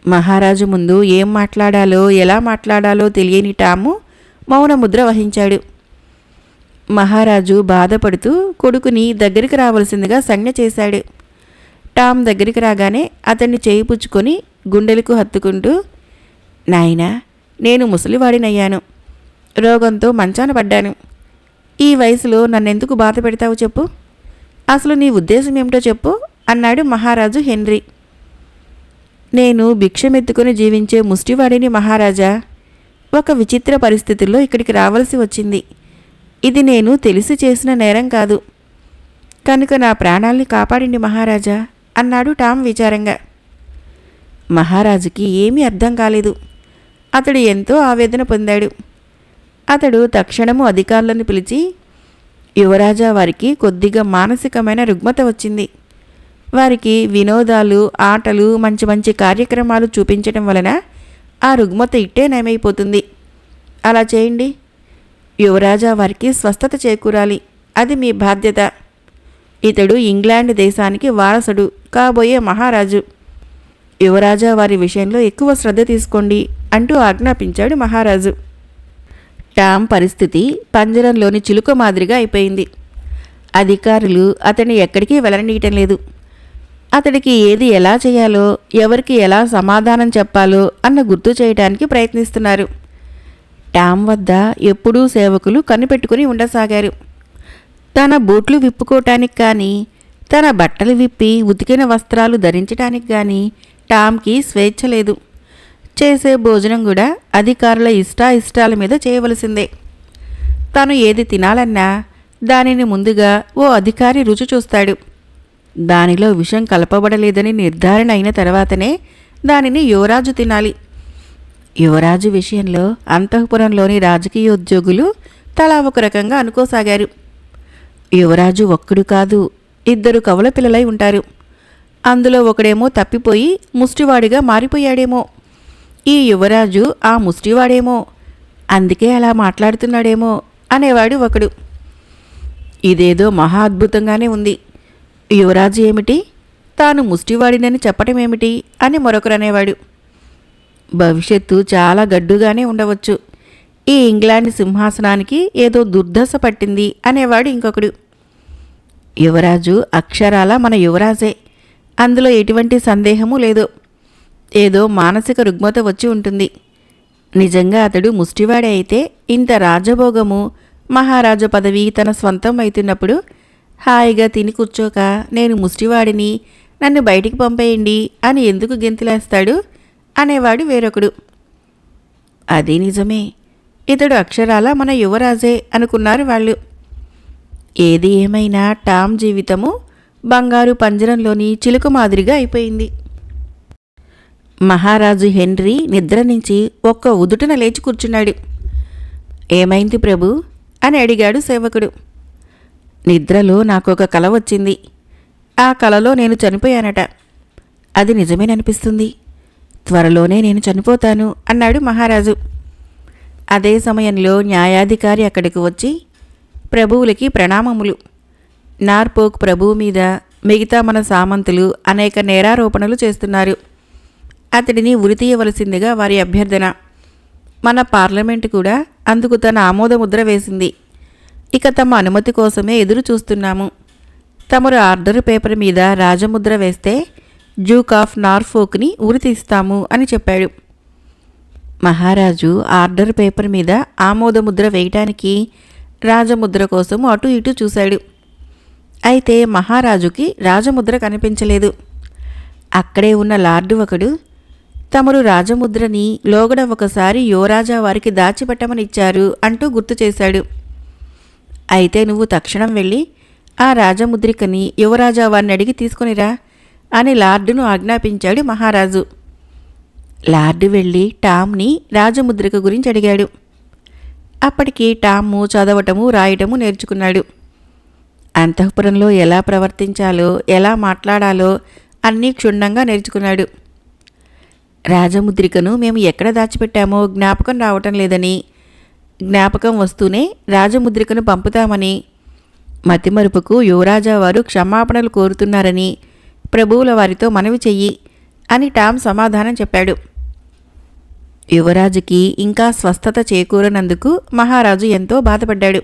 మహారాజు ముందు ఏం మాట్లాడాలో ఎలా మాట్లాడాలో తెలియని టాము మౌనముద్ర వహించాడు. మహారాజు బాధపడుతూ కొడుకుని దగ్గరికి రావలసిందిగా సంజ్ఞ చేశాడు. టామ్ దగ్గరికి రాగానే అతన్ని చేయి పుచ్చుకొని గుండెలకు హత్తుకుంటూ, నాయనా, నేను ముసలివాడినయ్యాను, రోగంతో మంచాన పడ్డాను. ఈ వయసులో నన్నెందుకు బాధ పెడతావు చెప్పు, అసలు నీ ఉద్దేశం ఏమిటో చెప్పు అన్నాడు మహారాజు హెన్రీ. నేను భిక్షమెత్తుకుని జీవించే ముష్టివాడిని మహారాజా. ఒక విచిత్ర పరిస్థితుల్లో ఇక్కడికి రావాల్సి వచ్చింది. ఇది నేను తెలిసి చేసిన నేరం కాదు, కనుక నా ప్రాణాల్ని కాపాడింది మహారాజా అన్నాడు టామ్ విచారంగా. మహారాజుకి ఏమీ అర్థం కాలేదు. అతడు ఎంతో ఆవేదన పొందాడు. అతడు తక్షణము అధికారులను పిలిచి, యువరాజా వారికి కొద్దిగా మానసికమైన రుగ్మత వచ్చింది. వారికి వినోదాలు, ఆటలు, మంచి మంచి కార్యక్రమాలు చూపించడం వలన ఆ రుగ్మత ఇట్టే నయమైపోతుంది. అలా చేయండి. యువరాజా వారికి స్వస్థత చేకూరాలి, అది మీ బాధ్యత. ఇతడు ఇంగ్లాండ్ దేశానికి వారసుడు కాబోయే మహారాజు. యువరాజా వారి విషయంలో ఎక్కువ శ్రద్ధ తీసుకోండి అంటూ ఆజ్ఞాపించాడు మహారాజు. టామ్ పరిస్థితి పంజరంలోని చిలుక మాదిరిగా అయిపోయింది. అధికారులు అతన్ని ఎక్కడికి వెళ్ళనీయటం లేదు. అతడికి ఏది ఎలా చేయాలో, ఎవరికి ఎలా సమాధానం చెప్పాలో అన్న గుర్తు చేయడానికి ప్రయత్నిస్తున్నారు. టామ్ వద్ద ఎప్పుడూ సేవకులు కనిపెట్టుకుని ఉండసాగారు. తన బూట్లు విప్పుకోవటానికి కానీ, తన బట్టలు విప్పి ఉతికిన వస్త్రాలు ధరించటానికి కానీ టామ్కి స్వేచ్ఛ లేదు. చేసే భోజనం కూడా అధికారుల ఇష్టాయిష్టాల మీద చేయవలసిందే. తను ఏది తినాలన్నా దానిని ముందుగా ఓ అధికారి రుచి చూస్తాడు. దానిలో విషం కలపబడలేదని నిర్ధారణ అయిన తర్వాతనే దానిని యువరాజు తినాలి. యువరాజు విషయంలో అంతఃపురంలోని రాజకీయోద్యోగులు తలా ఒక రకంగా అనుకోసాగారు. యువరాజు ఒక్కడు కాదు, 2 కవల పిల్లలై ఉంటారు. అందులో ఒకడేమో తప్పిపోయి ముష్టివాడిగా మారిపోయాడేమో. ఈ యువరాజు ఆ ముష్టివాడేమో, అందుకే అలా మాట్లాడుతున్నాడేమో అనేవాడు ఒకడు. ఇదేదో మహా అద్భుతంగానే ఉంది. యువరాజు ఏమిటి, తాను ముష్టివాడినని చెప్పటమేమిటి అని మరొకరు అనేవాడు. భవిష్యత్తు చాలా గడ్డుగానే ఉండవచ్చు. ఈ ఇంగ్లాండ్ సింహాసనానికి ఏదో దుర్దశ పట్టింది అనేవాడు ఇంకొకడు. యువరాజు అక్షరాల మన యువరాజే, అందులో ఎటువంటి సందేహమూ లేదు. ఏదో మానసిక రుగ్మత వచ్చి ఉంటుంది. నిజంగా అతడు ముష్టివాడే అయితే ఇంత రాజభోగము, మహారాజు పదవి తన స్వంతం అవుతున్నప్పుడు హాయిగా తిని కూర్చోక నేను ముష్టివాడిని, నన్ను బయటికి పంపేయండి అని ఎందుకు గెంతులేస్తాడు అనేవాడు వేరొకడు. అది నిజమే, ఇతడు అక్షరాల మన యువరాజే అనుకున్నారు వాళ్ళు. ఏది ఏమైనా టామ్ జీవితము బంగారు పంజరంలోని చిలుక మాదిరిగా అయిపోయింది. మహారాజు హెన్రీ నిద్ర నుంచి ఒక్క ఉదుటన లేచి కూర్చున్నాడు. ఏమైంది ప్రభు అని అడిగాడు సేవకుడు. నిద్రలో నాకొక కల వచ్చింది. ఆ కలలో నేను చనిపోయానట. అది నిజమేననిపిస్తుంది. త్వరలోనే నేను చనిపోతాను అన్నాడు మహారాజు. అదే సమయంలో న్యాయాధికారి అక్కడికి వచ్చి, ప్రభువులకి ప్రణామములు. నార్పోక్ ప్రభువు మీద మిగతా మన సామంతులు అనేక నేరారోపణలు చేస్తున్నారు. అతడిని ఉరితీయవలసిందిగా వారి అభ్యర్థన. మన పార్లమెంటు కూడా అందుకు తన ఆమోదముద్ర వేసింది. ఇక తమ అనుమతి కోసమే ఎదురు చూస్తున్నాము. తమరు ఆర్డర్ పేపర్ మీద రాజముద్ర వేస్తే డ్యూక్ ఆఫ్ నార్ఫోక్ని ఉరితీస్తాము అని చెప్పాడు. మహారాజు ఆర్డర్ పేపర్ మీద ఆమోదముద్ర వేయటానికి రాజముద్ర కోసం అటు ఇటు చూశాడు. అయితే మహారాజుకి రాజముద్ర కనిపించలేదు. అక్కడే ఉన్న లార్డు ఒకడు, తమరు రాజముద్రని లోగడ ఒకసారి యువరాజా వారికి దాచిపెట్టమనిచ్చారు అంటూ గుర్తు చేశాడు. అయితే నువ్వు తక్షణం వెళ్ళి ఆ రాజముద్రికని యువరాజా వారిని అడిగి తీసుకునిరా అని లార్డును ఆజ్ఞాపించాడు మహారాజు. లార్డు వెళ్ళి టామ్ని రాజముద్రిక గురించి అడిగాడు. అప్పటికి టాము చదవటము రాయటము నేర్చుకున్నాడు. అంతఃపురంలో ఎలా ప్రవర్తించాలో, ఎలా మాట్లాడాలో అన్నీ క్షుణ్ణంగా నేర్చుకున్నాడు. రాజముద్రికను మేము ఎక్కడ దాచిపెట్టామో జ్ఞాపకం రావటం లేదని, జ్ఞాపకం వస్తూనే రాజముద్రికను పంపుతామని, మతిమరుపుకు యువరాజా వారు క్షమాపణలు కోరుతున్నారని ప్రభువుల వారితో మనవి చెయ్యి అని టామ్ సమాధానం చెప్పాడు. యువరాజుకి ఇంకా స్వస్థత చేకూరనందుకు మహారాజు ఎంతో బాధపడ్డాడు.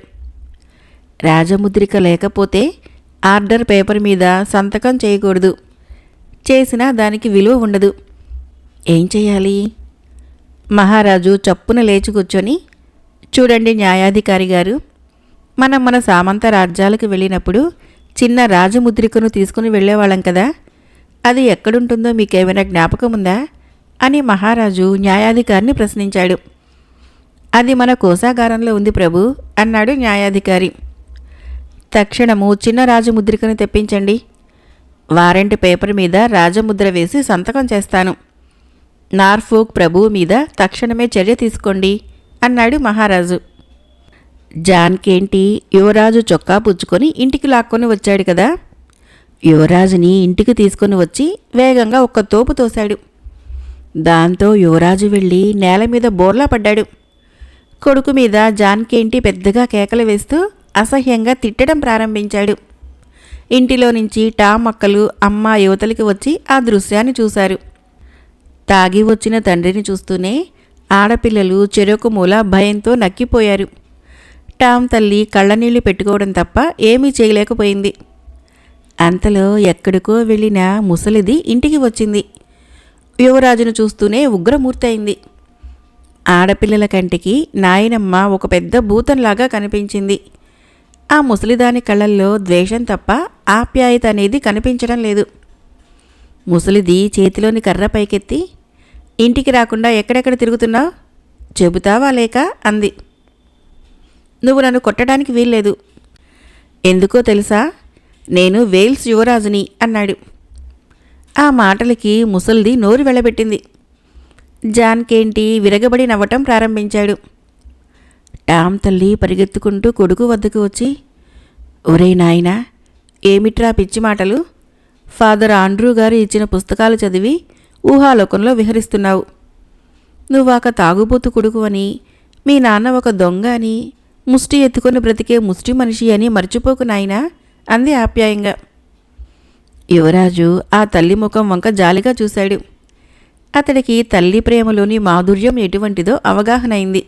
రాజముద్రిక లేకపోతే ఆర్డర్ పేపర్ మీద సంతకం చేయకూడదు. చేసినా దానికి విలువ ఉండదు. ఏం చేయాలి? మహారాజు చప్పున లేచి కూర్చొని, చూడండి న్యాయాధికారి గారు, మనం మన సామంత రాజ్యాలకు వెళ్ళినప్పుడు చిన్న రాజముద్రికను తీసుకుని వెళ్ళేవాళ్ళం కదా, అది ఎక్కడుంటుందో మీకేమైనా జ్ఞాపకం ఉందా అని మహారాజు న్యాయాధికారిని ప్రశ్నించాడు. అది మన కోశాగారంలో ఉంది ప్రభు అన్నాడు న్యాయాధికారి. తక్షణము చిన్న రాజముద్రికను తెప్పించండి. వారెంట్ పేపర్ మీద రాజముద్ర వేసి సంతకం చేస్తాను. నార్ఫోక్ ప్రభువు మీద తక్షణమే చర్య తీసుకోండి అన్నాడు మహారాజు. జాన్కేంటి యువరాజు చొక్కా పుచ్చుకొని ఇంటికి లాక్కొని వచ్చాడు కదా. యువరాజుని ఇంటికి తీసుకొని వచ్చి వేగంగా ఒక్క తోపు తోశాడు. దాంతో యువరాజు వెళ్ళి నేల మీద బోర్లా పడ్డాడు. కొడుకు మీద జాన్కేంటి పెద్దగా కేకలు వేస్తూ అసహ్యంగా తిట్టడం ప్రారంభించాడు. ఇంటిలో నుంచి టామ్ అక్కలు అమ్మ యువతలకి వచ్చి ఆ దృశ్యాన్ని చూశారు. తాగి వచ్చిన తండ్రిని చూస్తూనే ఆడపిల్లలు చెరొక మూల భయంతో నక్కిపోయారు. టామ్ తల్లి కళ్ళనీళ్లు పెట్టుకోవడం తప్ప ఏమీ చేయలేకపోయింది. అంతలో ఎక్కడికో వెళ్ళిన ముసలిది ఇంటికి వచ్చింది. యువరాజును చూస్తూనే ఉగ్రమూర్తి అయింది. ఆడపిల్లల కంటికి నాయనమ్మ ఒక పెద్ద భూతంలాగా కనిపించింది. ఆ ముసలిదాని కళ్ళల్లో ద్వేషం తప్ప ఆప్యాయత అనేది కనిపించడం లేదు. ముసలిది చేతిలోని కర్ర పైకెత్తి, ఇంటికి రాకుండా ఎక్కడెక్కడ తిరుగుతున్నావు చెబుతావా లేక అంది. నువ్వు నన్ను కొట్టడానికి వీల్లేదు. ఎందుకో తెలుసా, నేను వేల్స్ యువరాజుని అన్నాడు. ఆ మాటలకి ముసలిది నోరు వెళ్ళబెట్టింది. జాన్కేంటి విరగబడి నవ్వటం ప్రారంభించాడు. టామ్ తల్లి పరిగెత్తుకుంటూ కొడుకు వద్దకు వచ్చి, ఒరే నాయనా, ఏమిట్రా పిచ్చి మాటలు? ఫాదర్ ఆండ్రూ గారు ఇచ్చిన పుస్తకాలు చదివి ఊహాలోకంలో విహరిస్తున్నావు. నువ్వాక తాగుబోతు కొడుకు అని, మీ నాన్న ఒక దొంగ అని, ముష్టి ఎత్తుకొని బ్రతికే ముష్టి మనిషి అని మర్చిపోకు నాయనా అంది ఆప్యాయంగా. యువరాజు ఆ తల్లి ముఖం వంక జాలిగా చూశాడు. అతడికి తల్లి ప్రేమలోని మాధుర్యం ఎటువంటిదో అవగాహన అయింది.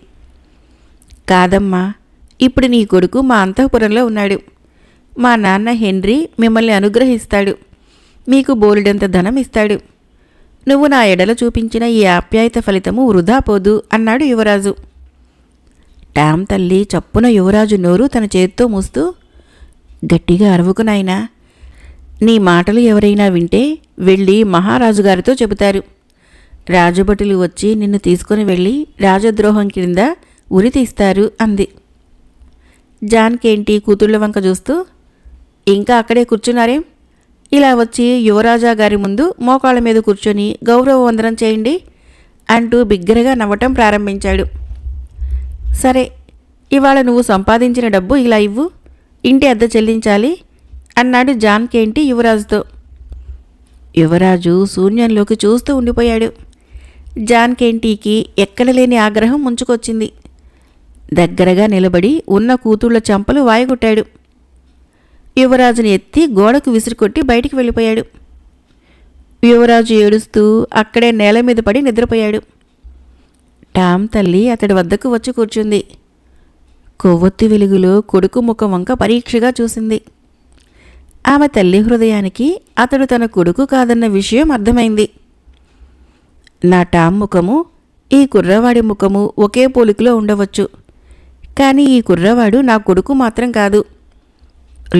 కాదమ్మా, ఇప్పుడు నీ కొడుకు మా అంతఃపురంలో ఉన్నాడు. మా నాన్న హెన్రీ మిమ్మల్ని అనుగ్రహిస్తాడు. మీకు బోలెడంత ధనం ఇస్తాడు. నువ్వు నా ఎడల చూపించిన ఈ ఆప్యాయత ఫలితము వృధా పోదు అన్నాడు యువరాజు. టామ్ తల్లి చప్పున యువరాజు నోరు తన చేత్తో మూస్తూ, గట్టిగా అరవకు నాయనా. నీ మాటలు ఎవరైనా వింటే వెళ్ళి మహారాజు గారితో చెబుతారు. రాజభటులు వచ్చి నిన్ను తీసుకుని వెళ్ళి రాజద్రోహం కింద ఉరి తీస్తారు అంది. జాన్కేంటి కూతుళ్ళ వంక చూస్తూ, ఇంకా అక్కడే కూర్చున్నారేం? ఇలా వచ్చి యువరాజా గారి ముందు మోకాళ్ళ మీద కూర్చొని గౌరవ వందనం చేయండి అంటూ బిగ్గరగా నవ్వటం ప్రారంభించాడు. సరే, ఇవాళ నువ్వు సంపాదించిన డబ్బు ఇలా ఇవ్వు, ఇంటి అద్దె చెల్లించాలి అన్నాడు జాన్కేంటి యువరాజుతో. యువరాజు శూన్యంలోకి చూస్తూ ఉండిపోయాడు. జాన్కేంటీకి ఎక్కడలేని ఆగ్రహం ముంచుకొచ్చింది. దగ్గరగా నిలబడి ఉన్న కూతుళ్ల చంపలు వాయగొట్టాడు. యువరాజుని ఎత్తి గోడకు విసిరికొట్టి బయటికి వెళ్ళిపోయాడు. యువరాజు ఏడుస్తూ అక్కడే నేల మీద పడి నిద్రపోయాడు. టామ్ తల్లి అతడి వద్దకు వచ్చి కూర్చుంది. కొవ్వొత్తి వెలుగులో కొడుకు ముఖం వంక పరీక్షగా చూసింది. ఆమె తల్లి హృదయానికి అతడు తన కొడుకు కాదన్న విషయం అర్థమైంది. నా టామ్ ముఖము, ఈ కుర్రవాడి ముఖము ఒకే పోలికలో ఉండవచ్చు, కానీ ఈ కుర్రవాడు నా కొడుకు మాత్రం కాదు.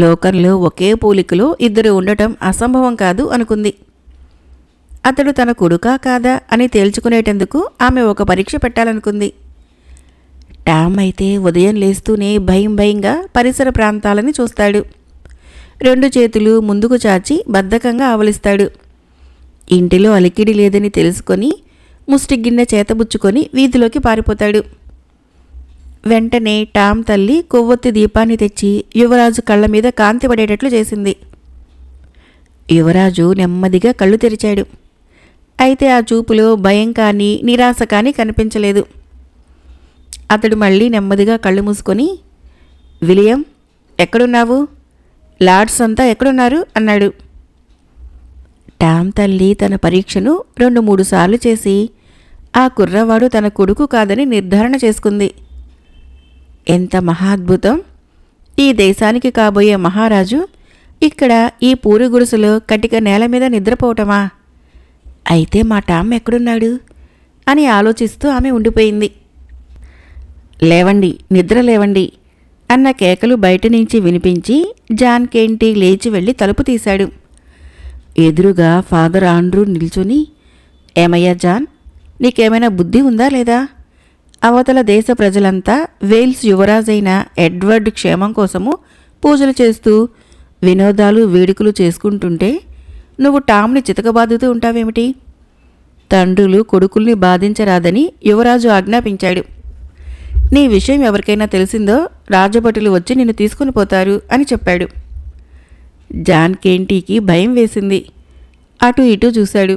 లోకంలో ఒకే పోలికలో ఇద్దరు ఉండటం అసంభవం కాదు అనుకుంది. అతడు తన కొడుకా కాదా అని తేల్చుకునేటందుకు ఆమె ఒక పరీక్ష పెట్టాలనుకుంది. టామ్ అయితే ఉదయం లేస్తూనే భయంగా పరిసర ప్రాంతాలని చూస్తాడు. 2 చేతులు ముందుకు చాచి బద్ధకంగా ఆవలిస్తాడు. ఇంటిలో అలికిడి లేదని తెలుసుకొని ముష్టిగిన్నె చేతబుచ్చుకొని వీధిలోకి పారిపోతాడు. వెంటనే టామ్ తల్లి కొవ్వొత్తి దీపాన్ని తెచ్చి యువరాజు కళ్ళ మీద కాంతి పడేటట్లు చేసింది. యువరాజు నెమ్మదిగా కళ్ళు తెరిచాడు. అయితే ఆ చూపులో భయం కానీ నిరాశ కానీ కనిపించలేదు. అతడు మళ్ళీ నెమ్మదిగా కళ్ళు మూసుకొని, విలియం, ఎక్కడున్నావు? లార్డ్స్ అంతా ఎక్కడున్నారు అన్నాడు. టామ్ తల్లి తన పరీక్షను 2-3 సార్లు చేసి ఆ కుర్రవాడు తన కొడుకు కాదని నిర్ధారణ చేసుకుంది. ఎంత మహాద్భుతం! ఈ దేశానికి కాబోయే మహారాజు ఇక్కడ ఈ పూరి గుడిసెలో కటిక నేల మీద నిద్రపోవటమా? అయితే మా టామ్ ఎక్కడున్నాడు అని ఆలోచిస్తూ ఆమె ఉండిపోయింది. లేవండి, నిద్ర లేవండి అన్న కేకలు బయట నుంచి వినిపించి జాన్కేంటి లేచి వెళ్ళి తలుపు తీశాడు. ఎదురుగా ఫాదర్ ఆండ్రూ నిల్చుని, ఏమయ్యా జాన్, నీకేమైనా బుద్ధి ఉందా లేదా? అవతల దేశ ప్రజలంతా వేల్స్ యువరాజైన ఎడ్వర్డ్ క్షేమం కోసము పూజలు చేస్తూ వినోదాలు వేడుకలు చేసుకుంటుంటే నువ్వు టామ్ని చితకబాదుతూ ఉంటావేమిటి? తండ్రులు కొడుకుల్ని బాధించరాదని యువరాజు ఆజ్ఞాపించాడు. నీ విషయం ఎవరికైనా తెలిసిందో రాజభటులు వచ్చి నిన్ను తీసుకుని పోతారు అని చెప్పాడు. జాన్కేంటీకి భయం వేసింది. అటు ఇటు చూశాడు.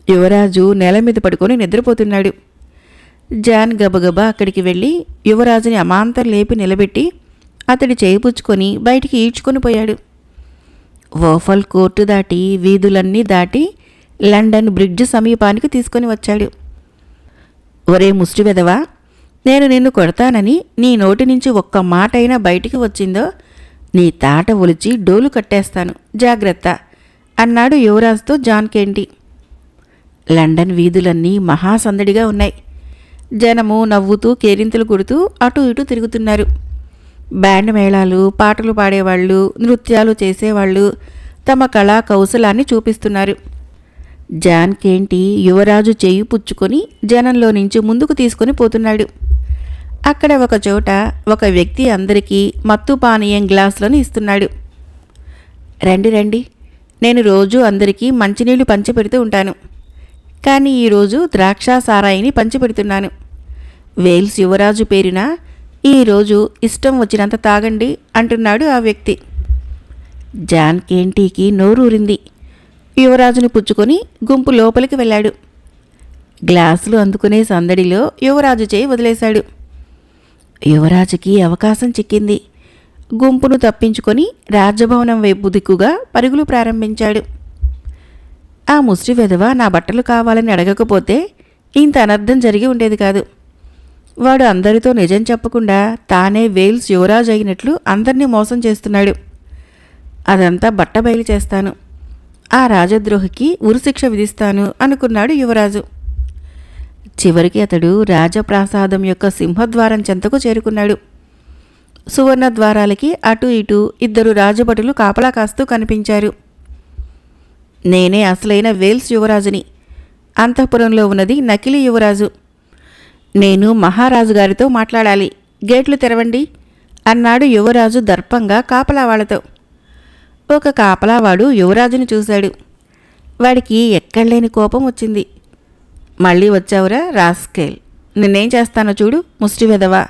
యువరాజు నేల మీద పడుకొని నిద్రపోతున్నాడు. జాన్ గబగబా అక్కడికి వెళ్ళి యువరాజుని అమాంతం లేపి నిలబెట్టి అతడి చేయిపుచ్చుకొని బయటికి ఈడ్చుకొని పోయాడు. వోఫల్ కోర్టు దాటి వీధులన్నీ దాటి లండన్ బ్రిడ్జ్ సమీపానికి తీసుకొని వచ్చాడు. ఒరే ముష్టివెదవా, నేను నిన్ను కొడతానని నీ నోటి నుంచి ఒక్క మాటైనా బయటికి వచ్చిందో నీ తాట ఒలిచి డోలు కట్టేస్తాను, జాగ్రత్త అన్నాడు యువరాజుతో జాన్ కేంటి. లండన్ వీధులన్నీ మహాసందడిగా ఉన్నాయి. జనము నవ్వుతూ కేరింతలు కొడుతూ అటూ ఇటూ తిరుగుతున్నారు. బ్యాండ్ మేళాలు, పాటలు పాడేవాళ్ళు, నృత్యాలు చేసేవాళ్ళు తమ కళా కౌశలాన్ని చూపిస్తున్నారు. జాన్ కేంటి యువరాజు చేయి పుచ్చుకొని జనంలో నుంచి ముందుకు తీసుకొని పోతున్నాడు. అక్కడ ఒక చోట ఒక వ్యక్తి అందరికీ మత్తు పానీయం గ్లాసులను ఇస్తున్నాడు. రండి రండి, నేను రోజు అందరికీ మంచినీళ్లు పంచిపెడుతూ ఉంటాను, కానీ ఈరోజు ద్రాక్ష సారాయిని పంచిపెడుతున్నాను. వేల్స్ యువరాజు పేరున ఈరోజు ఇష్టం వచ్చినంత తాగండి అంటున్నాడు ఆ వ్యక్తి. జాన్ కేంటీకి నోరూరింది. యువరాజును పుచ్చుకొని గుంపు లోపలికి వెళ్ళాడు. గ్లాసులు అందుకునే సందడిలో యువరాజు చేయి వదిలేశాడు. యువరాజుకి అవకాశం చిక్కింది. గుంపును తప్పించుకొని రాజభవనం వైపు దిక్కుగా పరుగులు ప్రారంభించాడు. ఆ ముష్టి వెధవ నా బట్టలు కావాలని అడగకపోతే ఇంత అనర్థం జరిగి ఉండేది కాదు. వాడు అందరితో నిజం చెప్పకుండా తానే వేల్స్ యువరాజు అయినట్లు అందరినీ మోసం చేస్తున్నాడు. అదంతా బట్టబయలు చేస్తాను, ఆ రాజద్రోహికి ఉరిశిక్ష విధిస్తాను అనుకున్నాడు యువరాజు. చివరికి అతడు రాజప్రాసాదం యొక్క సింహద్వారం చెంతకు చేరుకున్నాడు. సువర్ణ ద్వారాలకి అటూ ఇటూ 2 రాజభటులు కాపలా కాస్తూ కనిపించారు. నేనే అసలైన వేల్స్ యువరాజుని, అంతఃపురంలో ఉన్నది నకిలీ యువరాజు. నేను మహారాజు గారితో మాట్లాడాలి, గేట్లు తెరవండి అన్నాడు యువరాజు దర్పంగా కాపలావాళ్లతో. ఒక కాపలావాడు యువరాజుని చూశాడు. వాడికి ఎక్కడలేని కోపం వచ్చింది. మళ్ళీ వచ్చావురా రాస్కేల్, నిన్నేం చేస్తానో చూడు ముష్టివెదవా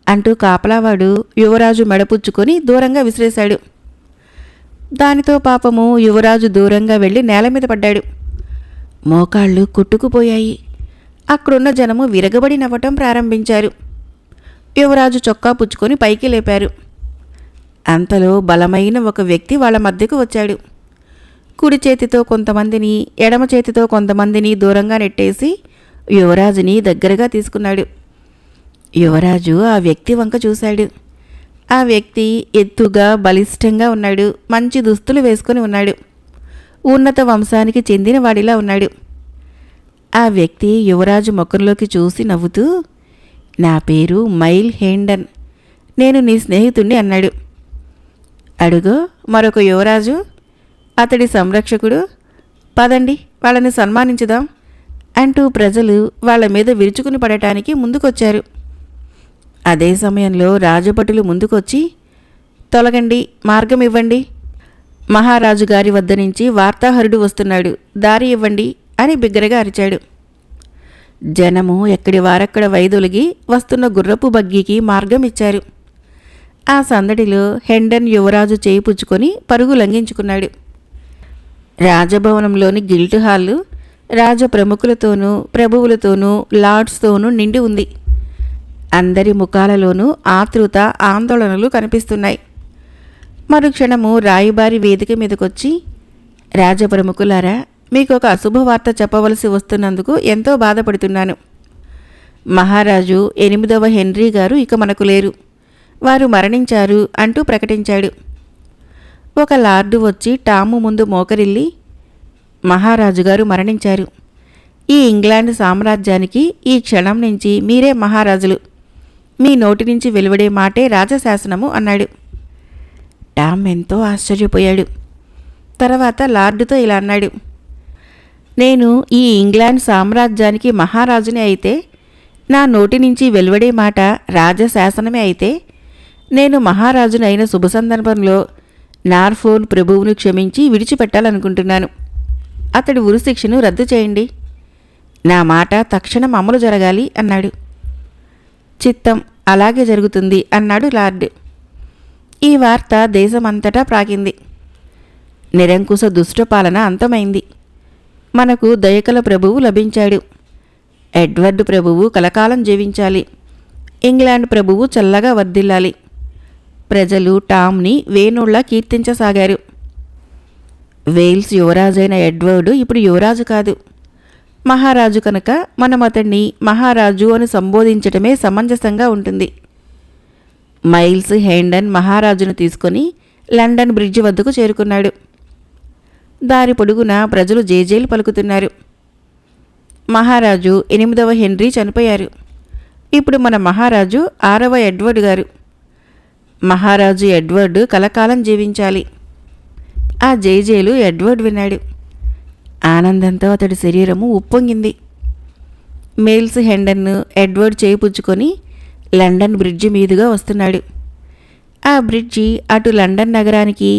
అంటూ కాపలావాడు యువరాజు మెడపుచ్చుకొని దూరంగా విసిరేశాడు. దానితో పాపము యువరాజు దూరంగా వెళ్ళి నేల మీద పడ్డాడు. మోకాళ్ళు కొట్టుకుపోయాయి. అక్కడున్న జనము విరగబడి నవ్వటం ప్రారంభించారు. యువరాజు చొక్కా పుచ్చుకొని పైకి లేపారు. అంతలో బలమైన ఒక వ్యక్తి వాళ్ళ మధ్యకు వచ్చాడు. కుడి చేతితో కొంతమందిని, ఎడమ చేతితో కొంతమందిని దూరంగా నెట్టేసి యువరాజుని దగ్గరగా తీసుకున్నాడు. యువరాజు ఆ వ్యక్తి వంక చూశాడు. ఆ వ్యక్తి ఎత్తుగా బలిష్టంగా ఉన్నాడు. మంచి దుస్తులు వేసుకొని ఉన్నాడు. ఉన్నత వంశానికి చెందిన వాడిలా ఉన్నాడు. ఆ వ్యక్తి యువరాజు ముఖంలోకి చూసి నవ్వుతూ, నా పేరు మైల్ హేండన్, నేను నీ స్నేహితుణ్ణి అన్నాడు. అడుగో మరొక యువరాజు, అతడి సంరక్షకుడు, పదండి వాళ్ళని సన్మానించుదాం అంటూ ప్రజలు వాళ్ళ మీద విరుచుకుని పడటానికి ముందుకొచ్చారు. అదే సమయంలో రాజభటులు ముందుకొచ్చి, తొలగండి, మార్గం ఇవ్వండి, మహారాజు గారి వద్ద నుంచి వార్తాహరుడు వస్తున్నాడు, దారి ఇవ్వండి అని బిగ్గరగా అరిచాడు. జనము ఎక్కడి వారక్కడ వైదొలిగి వస్తున్న గుర్రపు బగ్గీకి మార్గం ఇచ్చారు. ఆ సందడిలో హెండన్ యువరాజు చేయి పుచ్చుకొని పరుగు లంఘించుకున్నాడు. రాజభవనంలోని గిల్ట్ హాలు రాజప్రముఖులతోనూ ప్రభువులతోనూ లార్డ్స్తోనూ నిండి ఉంది. అందరి ముఖాలలోనూ ఆతృత, ఆందోళనలు కనిపిస్తున్నాయి. మరుక్షణము రాయబారి వేదిక మీదకొచ్చి, రాజప్రముఖులారా, మీకు ఒక అశుభవార్త చెప్పవలసి వస్తున్నందుకు ఎంతో బాధపడుతున్నాను. మహారాజు 8వ హెన్రీ గారు ఇక మనకు లేరు, వారు మరణించారు అంటూ ప్రకటించాడు. ఒక లార్డు వచ్చి టాము ముందు మోకరిల్లి, మహారాజు గారు మరణించారు, ఈ ఇంగ్లాండ్ సామ్రాజ్యానికి ఈ క్షణం నుంచి మీరే మహారాజులు, మీ నోటి నుంచి వెలువడే మాటే రాజశాసనము అన్నాడు. టామ్ ఎంతో ఆశ్చర్యపోయాడు. తర్వాత లార్డుతో ఇలా అన్నాడు, నేను ఈ ఇంగ్లాండ్ సామ్రాజ్యానికి మహారాజుని అయితే, నా నోటి నుంచి వెలువడే మాట రాజశాసనమే అయితే, నేను మహారాజుని అయిన శుభ సందర్భంలో నార్ఫోన్ ప్రభువును క్షమించి విడిచిపెట్టాలనుకుంటున్నాను. అతడి ఉరిశిక్షను రద్దు చేయండి. నా మాట తక్షణం అమలు జరగాలి అన్నాడు. చిత్తం, అలాగే జరుగుతుంది అన్నాడు లార్డ్. ఈ వార్త దేశమంతటా ప్రాకింది. నిరంకుశ దుష్టపాలన అంతమైంది. మనకు దయకల ప్రభువు లభించాడు. ఎడ్వర్డ్ ప్రభువు కలకాలం జీవించాలి. ఇంగ్లాండ్ ప్రభువు చల్లగా వర్ధిల్లాలి. ప్రజలు టామ్ని వేణుళ్లా కీర్తించసాగారు. వేల్స్ యువరాజైన ఎడ్వర్డు ఇప్పుడు యువరాజు కాదు, మహారాజు కనుక మనం అతన్ని మహారాజు అని సంబోధించటమే సమంజసంగా ఉంటుంది. మైల్స్ హెండన్ మహారాజును తీసుకొని లండన్ బ్రిడ్జి వద్దకు చేరుకున్నాడు. దారి పొడుగునా ప్రజలు జేజేలు పలుకుతున్నారు. మహారాజు 8వ హెన్రీ చనిపోయారు. ఇప్పుడు మన మహారాజు 6వ ఎడ్వర్డ్ గారు. మహారాజు ఎడ్వర్డ్ కలకాలం జీవించాలి. ఆ జేజేలు ఎడ్వర్డ్ విన్నాడు. ఆనందంతో అతడి శరీరము ఉప్పొంగింది. మైల్స్ హెండన్ను ఎడ్వర్డ్ చేయిపుచ్చుకొని లండన్ బ్రిడ్జి మీదుగా వస్తున్నాడు. ఆ బ్రిడ్జి అటు లండన్ నగరానికి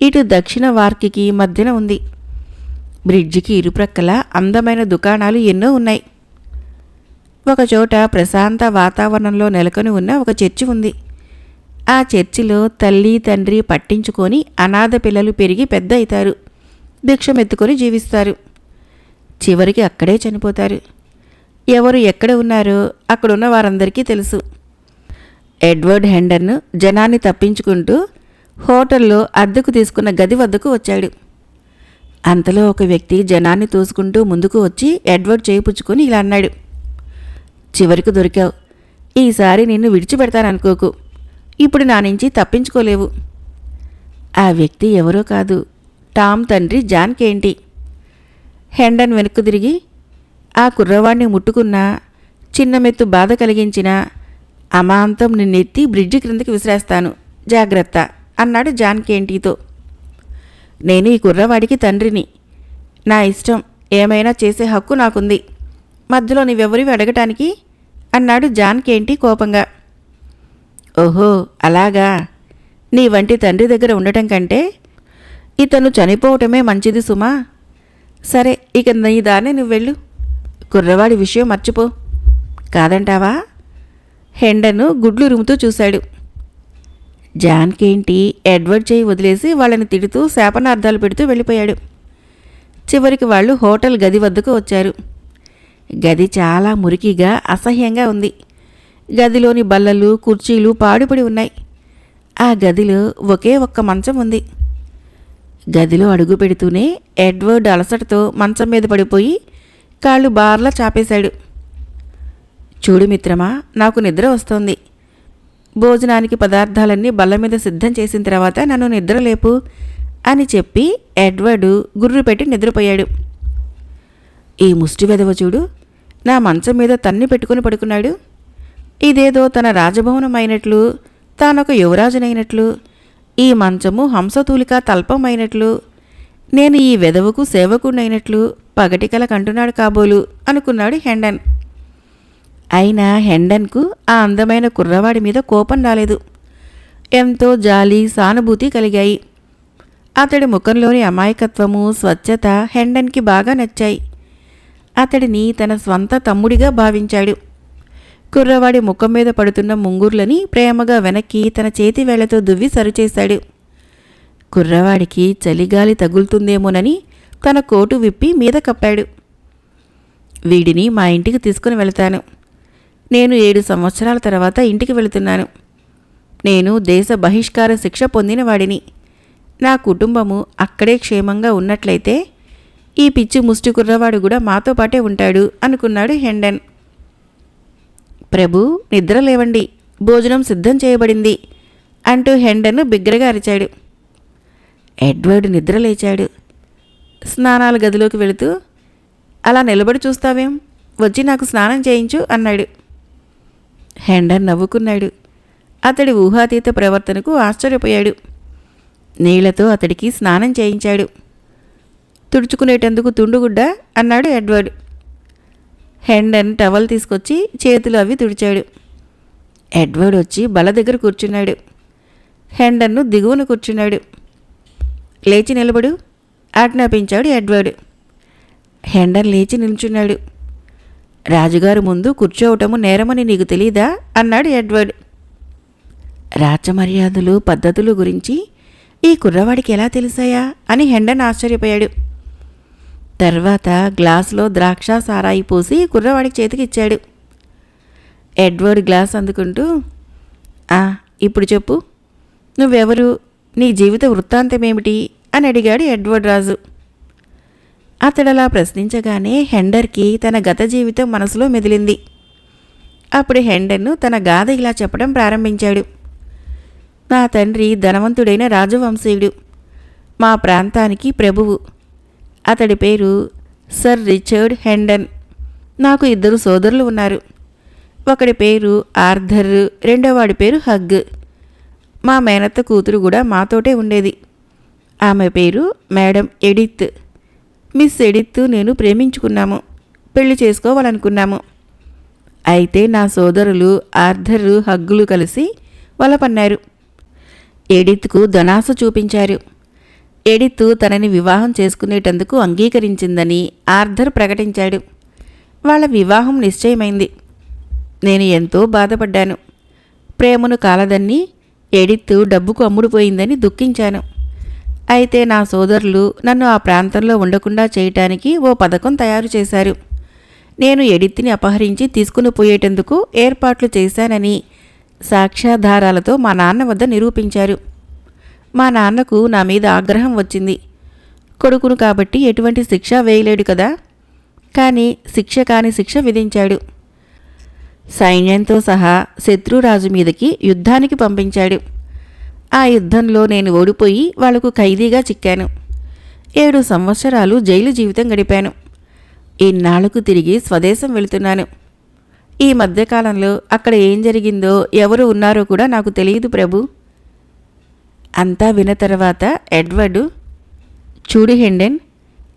ఇటు దక్షిణ వార్కికి మధ్యన ఉంది. బ్రిడ్జికి ఇరుప్రక్కల అందమైన దుకాణాలు ఎన్నో ఉన్నాయి. ఒకచోట ప్రశాంత వాతావరణంలో నెలకొని ఉన్న ఒక చర్చి ఉంది. ఆ చర్చిలో తల్లి తండ్రి పట్టించుకొని అనాథ పిల్లలు పెరిగి పెద్ద అవుతారు, భిక్షమెత్తుకొని జీవిస్తారు. చివరికి అక్కడే చనిపోతారు. ఎవరు ఎక్కడ ఉన్నారో అక్కడున్న వారందరికీ తెలుసు. ఎడ్వర్డ్ హెండన్ జనాన్ని తప్పించుకుంటూ హోటల్లో అద్దెకు తీసుకున్న గది వద్దకు వచ్చాడు. అంతలో ఒక వ్యక్తి జనాన్ని తోసుకుంటూ ముందుకు వచ్చి ఎడ్వర్డ్ చేయిపుచ్చుకొని ఇలా అన్నాడు, చివరికి దొరికావు. ఈసారి నిన్ను విడిచిపెడతాననుకోకు. ఇప్పుడు నా నుంచి తప్పించుకోలేవు. ఆ వ్యక్తి ఎవరో కాదు, టామ్ తండ్రి జాన్ కేంటీ. హెండన్ వెనక్కు తిరిగి, ఆ కుర్రవాణ్ణి ముట్టుకున్నా, చిన్న మెత్తు బాధ కలిగించినా అమాంతం నిన్నెత్తి బ్రిడ్జి క్రిందకి విసిరేస్తాను, జాగ్రత్త అన్నాడు జాన్ కేంటీతో. నేను ఈ కుర్రవాడికి తండ్రిని. నా ఇష్టం, ఏమైనా చేసే హక్కు నాకుంది. మధ్యలో నీవెవరివి అడగటానికి అన్నాడు జాన్ కేంటీ కోపంగా. ఓహో అలాగా, నీ వంటి తండ్రి దగ్గర ఉండటం కంటే ఇతను చనిపోవటమే మంచిది సుమా. సరే, ఇక నీ దాన్నే నువ్వు వెళ్ళు. కుర్రవాడి విషయం మర్చిపో. కాదంటావా? హెండను గుడ్లు రుముతూ చూశాడు. జాన్ కేంటీ ఎడ్వర్డ్ చేయి వదిలేసి వాళ్ళని తిడుతూ శాపనార్థాలు పెడుతూ వెళ్ళిపోయాడు. చివరికి వాళ్ళు హోటల్ గది వద్దకు వచ్చారు. గది చాలా మురికిగా అసహ్యంగా ఉంది. గదిలోని బల్లలు కుర్చీలు పాడుపడి ఉన్నాయి. ఆ గదిలో ఒకే ఒక్క మంచం ఉంది. గదిలో అడుగు పెడుతూనే ఎడ్వర్డ్ అలసటతో మంచం మీద పడిపోయి కాళ్ళు బార్లా చాపేశాడు. చూడు మిత్రమా, నాకు నిద్ర వస్తోంది. భోజనానికి పదార్థాలన్నీ బల్ల మీద సిద్ధం చేసిన తర్వాత నన్ను నిద్రలేపు అని చెప్పి ఎడ్వర్డు గుర్రు పెట్టి నిద్రపోయాడు. ఈ ముష్టి వెధవ చూడు, నా మంచం మీద తన్ని పెట్టుకుని పడుకున్నాడు. ఇదేదో తన రాజభవనం అయినట్లు, తానొక యువరాజునైనట్లు, ఈ మంచము హంసతూలిక తల్పం అయినట్లు, నేను ఈ వెధవకు సేవకుడినైనట్లు పగటికల కంటున్నాడు కాబోలు అనుకున్నాడు హెండన్. అయినా హెండన్కు ఆ అందమైన కుర్రవాడి మీద కోపం రాలేదు. ఎంతో జాలి సానుభూతి కలిగాయి. అతడి ముఖంలోని అమాయకత్వము స్వచ్ఛత హెండన్కి బాగా నచ్చాయి. అతడిని తన స్వంత తమ్ముడిగా భావించాడు. కుర్రవాడి ముఖం మీద పడుతున్న ముంగుర్లని ప్రేమగా వెనక్కి తన చేతి వేళ్లతో దువ్వి సరిచేశాడు. కుర్రవాడికి చలిగాలి తగులుతుందేమోనని తన కోటు విప్పి మీద కప్పాడు. వీడిని మా ఇంటికి తీసుకుని వెళతాను. నేను 7 సంవత్సరాల తర్వాత ఇంటికి వెళుతున్నాను. నేను దేశ బహిష్కార శిక్ష పొందిన వాడిని. నా కుటుంబము అక్కడే క్షేమంగా ఉన్నట్లయితే ఈ పిచ్చి ముష్టి కుర్రవాడు కూడా మాతో పాటే ఉంటాడు అనుకున్నాడు హెండన్. ప్రభు, నిద్ర లేవండి, భోజనం సిద్ధం చేయబడింది అంటూ హెండన్ బిగ్గరగా అరిచాడు. ఎడ్వర్డ్ నిద్ర లేచాడు. స్నానాల గదిలోకి వెళుతూ, అలా నిలబడి చూస్తావేం, వచ్చి నాకు స్నానం చేయించు అన్నాడు. హెండన్ నవ్వుకున్నాడు. అతడి ఊహాతీత ప్రవర్తనకు ఆశ్చర్యపోయాడు. నీళ్లతో అతడికి స్నానం చేయించాడు. తుడుచుకునేటందుకు తుండుగుడ్డ అన్నాడు ఎడ్వర్డ్. హెండన్ టవల్ తీసుకొచ్చి చేతులు అవి తుడిచాడు. ఎడ్వర్డ్ వచ్చి బల దగ్గర కూర్చున్నాడు. హెండన్ను దిగువన కూర్చున్నాడు. లేచి నిలబడు ఆజ్ఞాపించాడు ఎడ్వర్డ్. హెండన్ లేచి నిల్చున్నాడు. రాజుగారు ముందు కూర్చోవటము నేరమని నీకు తెలీదా అన్నాడు ఎడ్వర్డ్. రాచమర్యాదలు పద్ధతులు గురించి ఈ కుర్రవాడికి ఎలా తెలిసాయా అని హెండన్ ఆశ్చర్యపోయాడు. తర్వాత గ్లాసులో ద్రాక్ష సారాయి పోసి కుర్రవాడికి చేతికిచ్చాడు. ఎడ్వర్డ్ గ్లాస్ అందుకుంటూ, ఇప్పుడు చెప్పు, నువ్వెవరు, నీ జీవిత వృత్తాంతమేమిటి అని అడిగాడు ఎడ్వర్డ్ రాజు. అతడలా ప్రశ్నించగానే హెండర్కి తన గత జీవితం మనసులో మెదిలింది. అప్పుడు హెండెన్ను తన గాథ ఇలా చెప్పడం ప్రారంభించాడు. నా తండ్రి ధనవంతుడైన రాజవంశీయుడు, మా ప్రాంతానికి ప్రభువు. అతడి పేరు సర్ రిచర్డ్ హెండన్. నాకు 2 సోదరులు ఉన్నారు. ఒకడి పేరు ఆర్థర్, రెండోవాడి పేరు హగ్. మా మేనత్త కూతురు కూడా మాతోటే ఉండేది. ఆమె పేరు మేడం ఎడిత్. మిస్ ఎడిత్ నేను ప్రేమించుకున్నాము, పెళ్లి చేసుకోవాలనుకున్నాము. అయితే నా సోదరులు ఆర్థర్, హగ్గులు కలిసి వలపన్నారు. ఎడిత్కు ధనాస చూపించారు. ఎడిత్ తనని వివాహం చేసుకునేటందుకు అంగీకరించిందని ఆర్థర్ ప్రకటించాడు. వాళ్ళ వివాహం నిశ్చయమైంది. నేను ఎంతో బాధపడ్డాను. ప్రేమను కాలదన్ని ఎడిత్ డబ్బుకు అమ్ముడుపోయిందని దుఃఖించాను. అయితే నా సోదరులు నన్ను ఆ ప్రాంతంలో ఉండకుండా చేయటానికి ఓ పథకం తయారు చేశారు. నేను ఎడిత్ని అపహరించి తీసుకుని పోయేటందుకు ఏర్పాట్లు చేశానని సాక్ష్యాధారాలతో మా నాన్న వద్ద నిరూపించారు. మా నాన్నకు నా మీద ఆగ్రహం వచ్చింది. కొడుకును కాబట్టి ఎటువంటి శిక్ష వేయలేడు కదా, కానీ శిక్ష కాని శిక్ష విధించాడు. సైన్యంతో సహా శత్రురాజు మీదకి యుద్ధానికి పంపించాడు. ఆ యుద్ధంలో నేను ఓడిపోయి వాళ్లకు ఖైదీగా చిక్కాను. 7 సంవత్సరాలు జైలు జీవితం గడిపాను. ఇన్నాళ్లకు తిరిగి స్వదేశం వెళుతున్నాను. ఈ మధ్యకాలంలో అక్కడ ఏం జరిగిందో, ఎవరు ఉన్నారో కూడా నాకు తెలియదు ప్రభు. అంతా విన్న తర్వాత ఎడ్వర్డు, చూడు హెండెన్,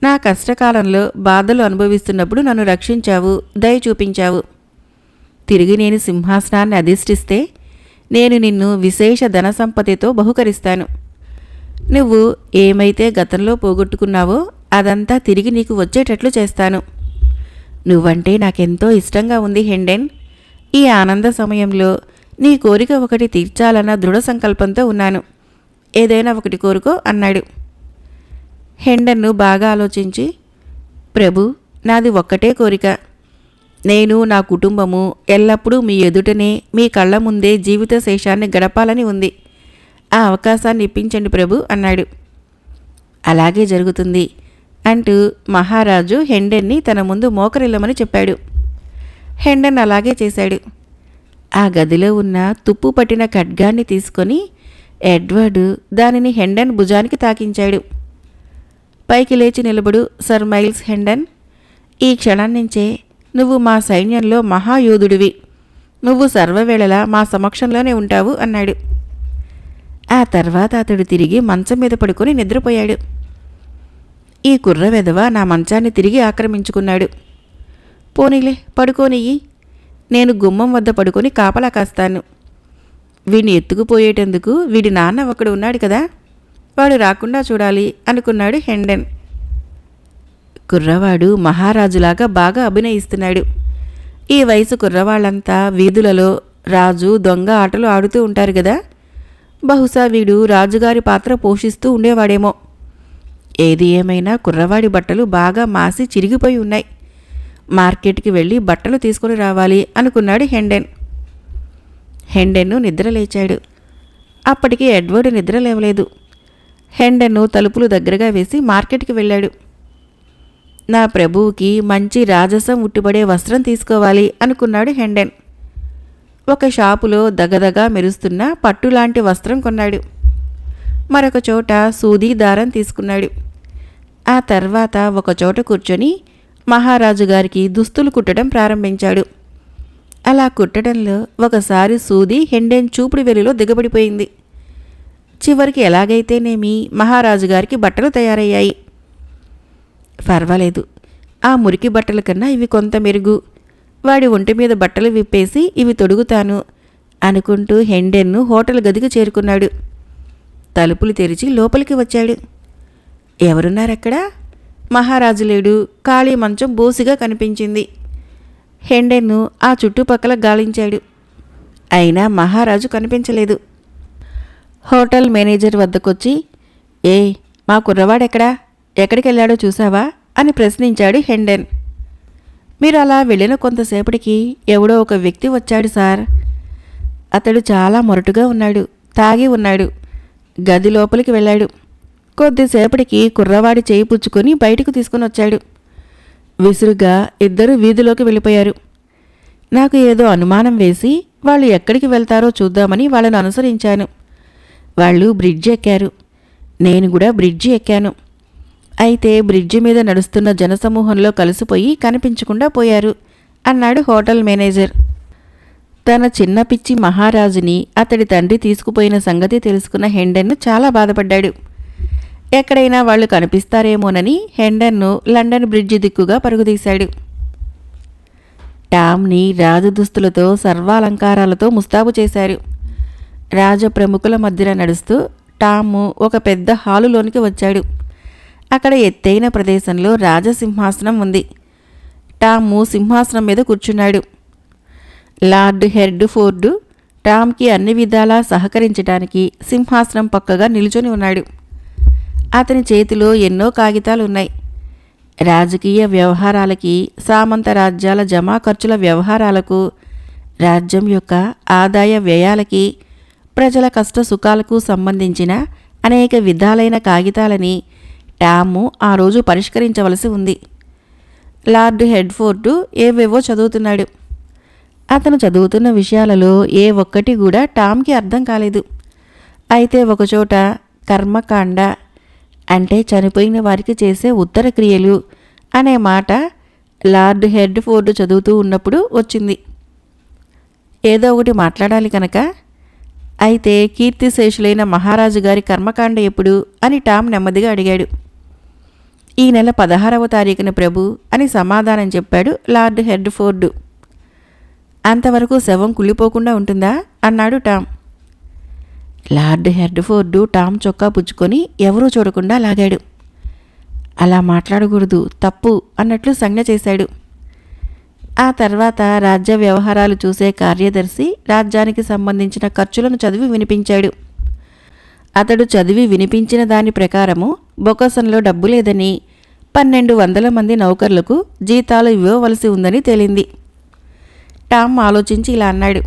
నా కష్టకాలంలో బాధలు అనుభవిస్తున్నప్పుడు నన్ను రక్షించావు, దయ చూపించావు. తిరిగి నేను సింహాసనాన్ని అధిష్ఠిస్తే నేను నిన్ను విశేష ధన సంపత్తితో బహుకరిస్తాను. నువ్వు ఏమైతే గతంలో పోగొట్టుకున్నావో అదంతా తిరిగి నీకు వచ్చేటట్లు చేస్తాను. నువ్వంటే నాకెంతో ఇష్టంగా ఉంది హెండెన్. ఈ ఆనంద సమయంలో నీ కోరిక ఒకటి తీర్చాలన్న దృఢ సంకల్పంతో ఉన్నాను. ఏదైనా ఒకటి కోరుకో అన్నాడు. హెండన్ను బాగా ఆలోచించి, ప్రభు, నాది ఒక్కటే కోరిక. నేను, నా కుటుంబము ఎల్లప్పుడూ మీ ఎదుటనే, మీ కళ్ళ ముందే జీవిత శేషాన్ని గడపాలని ఉంది. ఆ అవకాశాన్ని ఇప్పించండి ప్రభు అన్నాడు. అలాగే జరుగుతుంది అంటూ మహారాజు హెండెన్ని తన ముందు మోకరిల్లమని చెప్పాడు. హెండన్ అలాగే చేశాడు. ఆ గదిలో ఉన్న తుప్పు పట్టిన ఖడ్గాన్ని తీసుకొని ఎడ్వర్డ్ దానిని హెండన్ భుజానికి తాకించాడు. పైకి లేచి నిలబడు సర్ మైల్స్ హెండన్. ఈ క్షణం నుంచే నువ్వు మా సైన్యంలో మహాయోధుడివి. నువ్వు సర్వవేళలా మా సమక్షంలోనే ఉంటావు అన్నాడు. ఆ తర్వాత అతడు తిరిగి మంచం మీద పడుకొని నిద్రపోయాడు. ఈ కుర్ర వెధవ నా మంచాన్ని తిరిగి ఆక్రమించుకున్నాడు. పోనీలే, పడుకోనియ్యి. నేను గుమ్మం వద్ద పడుకొని కాపలా కాస్తాను. వీడిని ఎత్తుకుపోయేటందుకు వీడి నాన్న ఒకడు ఉన్నాడు కదా, వాడు రాకుండా చూడాలి అనుకున్నాడు హెండెన్. కుర్రవాడు మహారాజులాగా బాగా అభినయిస్తున్నాడు. ఈ వయసు కుర్రవాళ్లంతా వీధులలో రాజు దొంగ ఆటలు ఆడుతూ ఉంటారు కదా, బహుశా వీడు రాజుగారి పాత్ర పోషిస్తూ ఉండేవాడేమో. ఏది ఏమైనా కుర్రవాడి బట్టలు బాగా మాసి చిరిగిపోయి ఉన్నాయి. మార్కెట్కి వెళ్ళి బట్టలు తీసుకొని రావాలి అనుకున్నాడు హెండెన్. హెండెన్ను నిద్రలేచాడు. అప్పటికి ఎడ్వర్డ్ నిద్ర లేవలేదు. హెండెన్ను తలుపులు దగ్గరగా వేసి మార్కెట్కి వెళ్ళాడు. నా ప్రభువుకి మంచి రాజసం ఉట్టిపడే వస్త్రం తీసుకోవాలి అనుకున్నాడు హెండెన్. ఒక షాపులో దగదగా మెరుస్తున్న పట్టులాంటి వస్త్రం కొన్నాడు. మరొక చోట సూది దారం తీసుకున్నాడు. ఆ తర్వాత ఒకచోట కూర్చొని మహారాజు గారికి దుస్తులు కుట్టడం ప్రారంభించాడు. అలా కుట్టడంలో ఒకసారి సూది హెండెన్ చూపుడు వెలిలో దిగబడిపోయింది. చివరికి ఎలాగైతేనేమి మహారాజు గారికి బట్టలు తయారయ్యాయి. పర్వాలేదు, ఆ మురికి బట్టల కన్నా ఇవి కొంత మెరుగు. వాడి ఒంటి మీద బట్టలు విప్పేసి ఇవి తొడుగుతాను అనుకుంటూ హెండెన్ను హోటల్ గదికి చేరుకున్నాడు. తలుపులు తెరిచి లోపలికి వచ్చాడు. ఎవరున్నారక్కడ? మహారాజు లేడు. ఖాళీ మంచం బోసిగా కనిపించింది. హెండెన్ను ఆ చుట్టుపక్కల గాలించాడు. అయినా మహారాజు కనిపించలేదు. హోటల్ మేనేజర్ వద్దకొచ్చి, ఏ, మా కుర్రవాడెక్కడా? ఎక్కడికి వెళ్ళాడో చూసావా అని ప్రశ్నించాడు హెండెన్. మీరు అలా వెళ్ళిన కొంతసేపటికి ఎవడో ఒక వ్యక్తి వచ్చాడు సార్. అతడు చాలా మొరటుగా ఉన్నాడు, తాగి ఉన్నాడు. గది లోపలికి వెళ్ళాడు. కొద్దిసేపటికి కుర్రవాడి చేయి పుచ్చుకొని బయటకు తీసుకుని వచ్చాడు. విసురుగా ఇద్దరూ వీధిలోకి వెళ్ళిపోయారు. నాకు ఏదో అనుమానం వేసి వాళ్ళు ఎక్కడికి వెళ్తారో చూద్దామని వాళ్ళను అనుసరించాను. వాళ్ళు బ్రిడ్జి ఎక్కారు. నేను కూడా బ్రిడ్జి ఎక్కాను. అయితే బ్రిడ్జి మీద నడుస్తున్న జనసమూహంలో కలిసిపోయి కనిపించకుండా పోయారు అన్నాడు హోటల్ మేనేజర్. తన చిన్న పిచ్చి మహారాజుని అతడి తండ్రి తీసుకుపోయిన సంగతి తెలుసుకున్న హెండెన్ చాలా బాధపడ్డాడు. ఎక్కడైనా వాళ్ళు కనిపిస్తారేమోనని హెండన్ను లండన్ బ్రిడ్జి దిక్కుగా పరుగుదీశాడు. టామ్ని రాజదుస్తులతో సర్వాలంకారాలతో ముస్తాబు చేశారు. రాజప్రముఖుల మధ్యన నడుస్తూ టాము ఒక పెద్ద హాలులోనికి వచ్చాడు. అక్కడ ఎత్తైన ప్రదేశంలో రాజసింహాసనం ఉంది. టాము సింహాసనం మీద కూర్చున్నాడు. లార్డ్ హెర్డ్ఫోర్డ్ టామ్కి అన్ని విధాలా సహకరించడానికి సింహాసనం పక్కగా నిలుచొని ఉన్నాడు. అతని చేతిలో ఎన్నో కాగితాలున్నాయి. రాజకీయ వ్యవహారాలకి, సామంత రాజ్యాల జమా ఖర్చుల వ్యవహారాలకు, రాజ్యం యొక్క ఆదాయ వ్యయాలకి, ప్రజల కష్ట సుఖాలకు సంబంధించిన అనేక విధాలైన కాగితాలని టాము ఆ రోజు పరిష్కరించవలసి ఉంది. లార్డ్ హెడ్ఫోర్డ్ ఏవేవో చదువుతున్నాడు. అతను చదువుతున్న విషయాలలో ఏ ఒక్కటి కూడా టామ్కి అర్థం కాలేదు. అయితే ఒకచోట కర్మకాండ అంటే చనిపోయిన వారికి చేసే ఉత్తర క్రియలు అనే మాట లార్డ్ హెడ్ఫోర్డ్ చదువుతూ ఉన్నప్పుడు వచ్చింది. ఏదో ఒకటి మాట్లాడాలి కనుక, అయితే కీర్తిశేషులైన మహారాజు గారి కర్మకాండ ఎప్పుడు అని టామ్ నెమ్మదిగా అడిగాడు. ఈ నెల 16వ తారీఖున ప్రభు అని సమాధానం చెప్పాడు లార్డ్ హెడ్ఫోర్డ్. అంతవరకు శవం కుళ్ళిపోకుండా ఉంటుందా అన్నాడు టామ్. లార్డ్ హెడ్ఫోర్డు టామ్ చొక్కా పుచ్చుకొని ఎవరూ చూడకుండా లాగాడు. అలా మాట్లాడకూడదు, తప్పు అన్నట్లు సంజ్ఞ చేశాడు. ఆ తర్వాత రాజ్య వ్యవహారాలు చూసే కార్యదర్శి రాజ్యానికి సంబంధించిన ఖర్చులను చదివి వినిపించాడు. అతడు చదివి వినిపించిన దాని ప్రకారము బొకసంలో డబ్బు లేదని, 1200 మంది నౌకర్లకు జీతాలు ఇవ్వవలసి ఉందని తేలింది. టామ్ ఆలోచించి ఇలా అన్నాడు,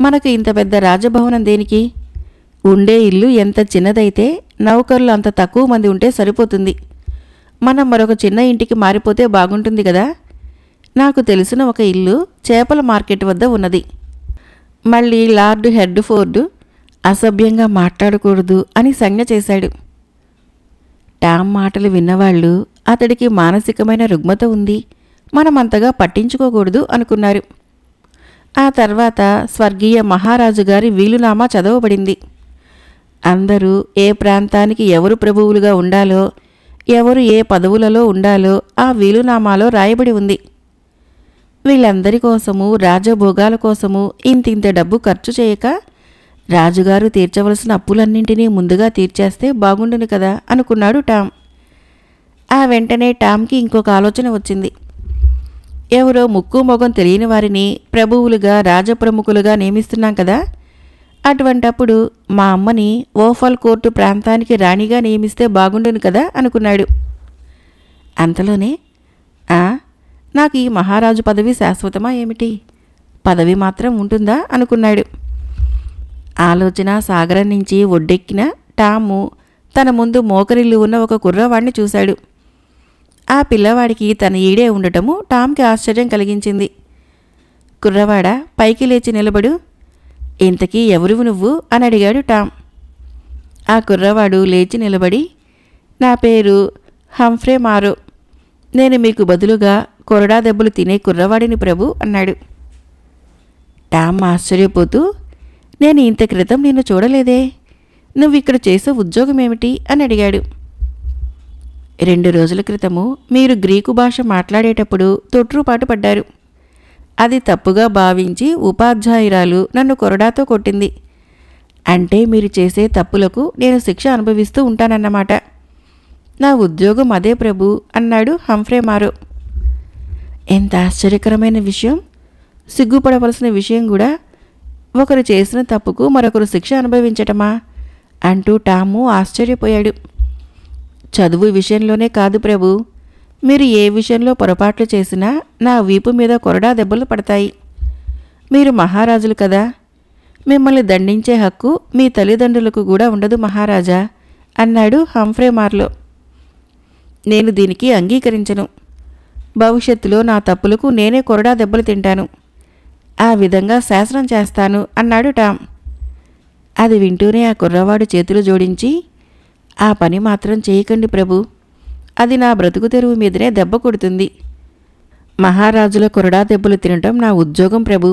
మనకు ఇంత పెద్ద రాజభవనం దేనికి? ఉండే ఇల్లు ఎంత చిన్నదైతే నౌకర్లు అంత తక్కువ మంది ఉంటే సరిపోతుంది. మనం మరొక చిన్న ఇంటికి మారిపోతే బాగుంటుంది కదా. నాకు తెలిసిన ఒక ఇల్లు చేపల మార్కెట్ వద్ద ఉన్నది. మళ్ళీ లార్డ్ హెడ్ఫోర్డ్ అసభ్యంగా మాట్లాడకూడదు అని సంజ్ఞ చేశాడు. టామ్ మాటలు విన్నవాళ్ళు అతడికి మానసికమైన రుగ్మత ఉంది, మనమంతగా పట్టించుకోకూడదు అనుకున్నారు. ఆ తర్వాత స్వర్గీయ మహారాజు గారి వీలునామా చదవబడింది. అందరూ ఏ ప్రాంతానికి ఎవరు ప్రభువులుగా ఉండాలో, ఎవరు ఏ పదవులలో ఉండాలో ఆ వీలునామాలో రాయబడి ఉంది. వీళ్ళందరి కోసము, రాజభోగాల కోసము ఇంతింత డబ్బు ఖర్చు చేయక రాజుగారు తీర్చవలసిన అప్పులన్నింటినీ ముందుగా తీర్చేస్తే బాగుండును కదా అనుకున్నాడు టామ్. ఆ వెంటనే టామ్కి ఇంకొక ఆలోచన వచ్చింది. ఎవరో ముక్కు మొగం తెలియని వారిని ప్రభువులుగా, రాజప్రముఖులుగా నియమిస్తున్నాం కదా, అటువంటప్పుడు మా అమ్మని ఓఫల్ కోర్టు ప్రాంతానికి రాణిగా నియమిస్తే బాగుండును కదా అనుకున్నాడు. అంతలోనే నాకు ఈ మహారాజు పదవి శాశ్వతమా ఏమిటి? పదవి మాత్రం ఉంటుందా అనుకున్నాడు. ఆలోచన సాగరం నుంచి ఒడ్డెక్కిన టాము తన ముందు మోకరిల్లు ఉన్న ఒక కుర్రవాడిని చూశాడు. ఆ పిల్లవాడికి తన ఈడే ఉండటము టామ్కి ఆశ్చర్యం కలిగించింది. కుర్రవాడా, పైకి లేచి నిలబడు. ఇంతకీ ఎవరువు నువ్వు అని అడిగాడు టామ్. ఆ కుర్రవాడు లేచి నిలబడి, నా పేరు హంఫ్రే మారో, నేను మీకు బదులుగా కొరడా దెబ్బలు తినే కుర్రవాడిని ప్రభు అన్నాడు. టామ్ ఆశ్చర్యపోతూ, నేను ఇంత క్రితం నిన్ను చూడలేదే, నువ్విక్కడ చేసే ఉద్యోగమేమిటి అని అడిగాడు. 2 రోజుల క్రితము మీరు గ్రీకు భాష మాట్లాడేటప్పుడు తొట్రుపాటు పడ్డారు. అది తప్పుగా భావించి ఉపాధ్యాయురాలు నన్ను కొరడాతో కొట్టింది. అంటే మీరు చేసే తప్పులకు నేను శిక్ష అనుభవిస్తూ ఉంటానన్నమాట. నా ఉద్యోగం అదే ప్రభు అన్నాడు హంఫ్రే మారో. ఎంత ఆశ్చర్యకరమైన విషయం! సిగ్గుపడవలసిన విషయం కూడా. ఒకరు చేసిన తప్పుకు మరొకరు శిక్ష అనుభవించటమా అంటూ టాము ఆశ్చర్యపోయాడు. చదువు విషయంలోనే కాదు ప్రభు, మీరు ఏ విషయంలో పొరపాట్లు చేసినా నా వీపు మీద కొరడా దెబ్బలు పడతాయి. మీరు మహారాజులు కదా, మిమ్మల్ని దండించే హక్కు మీ తల్లిదండ్రులకు కూడా ఉండదు మహారాజా అన్నాడు హంఫ్రే మార్లో. నేను దీనికి అంగీకరించను. భవిష్యత్తులో నా తప్పులకు నేనే కొరడా దెబ్బలు తింటాను. ఆ విధంగా శాసనం చేస్తాను అన్నాడు టామ్. అది వింటూనే ఆ కుర్రవాడు చేతులు జోడించి, ఆ పని మాత్రం చేయకండి ప్రభు. అది నా బ్రతుకు తెరువు మీదనే దెబ్బ కొడుతుంది. మహారాజుల కొరడా దెబ్బలు తినటం నా ఉద్యోగం ప్రభు.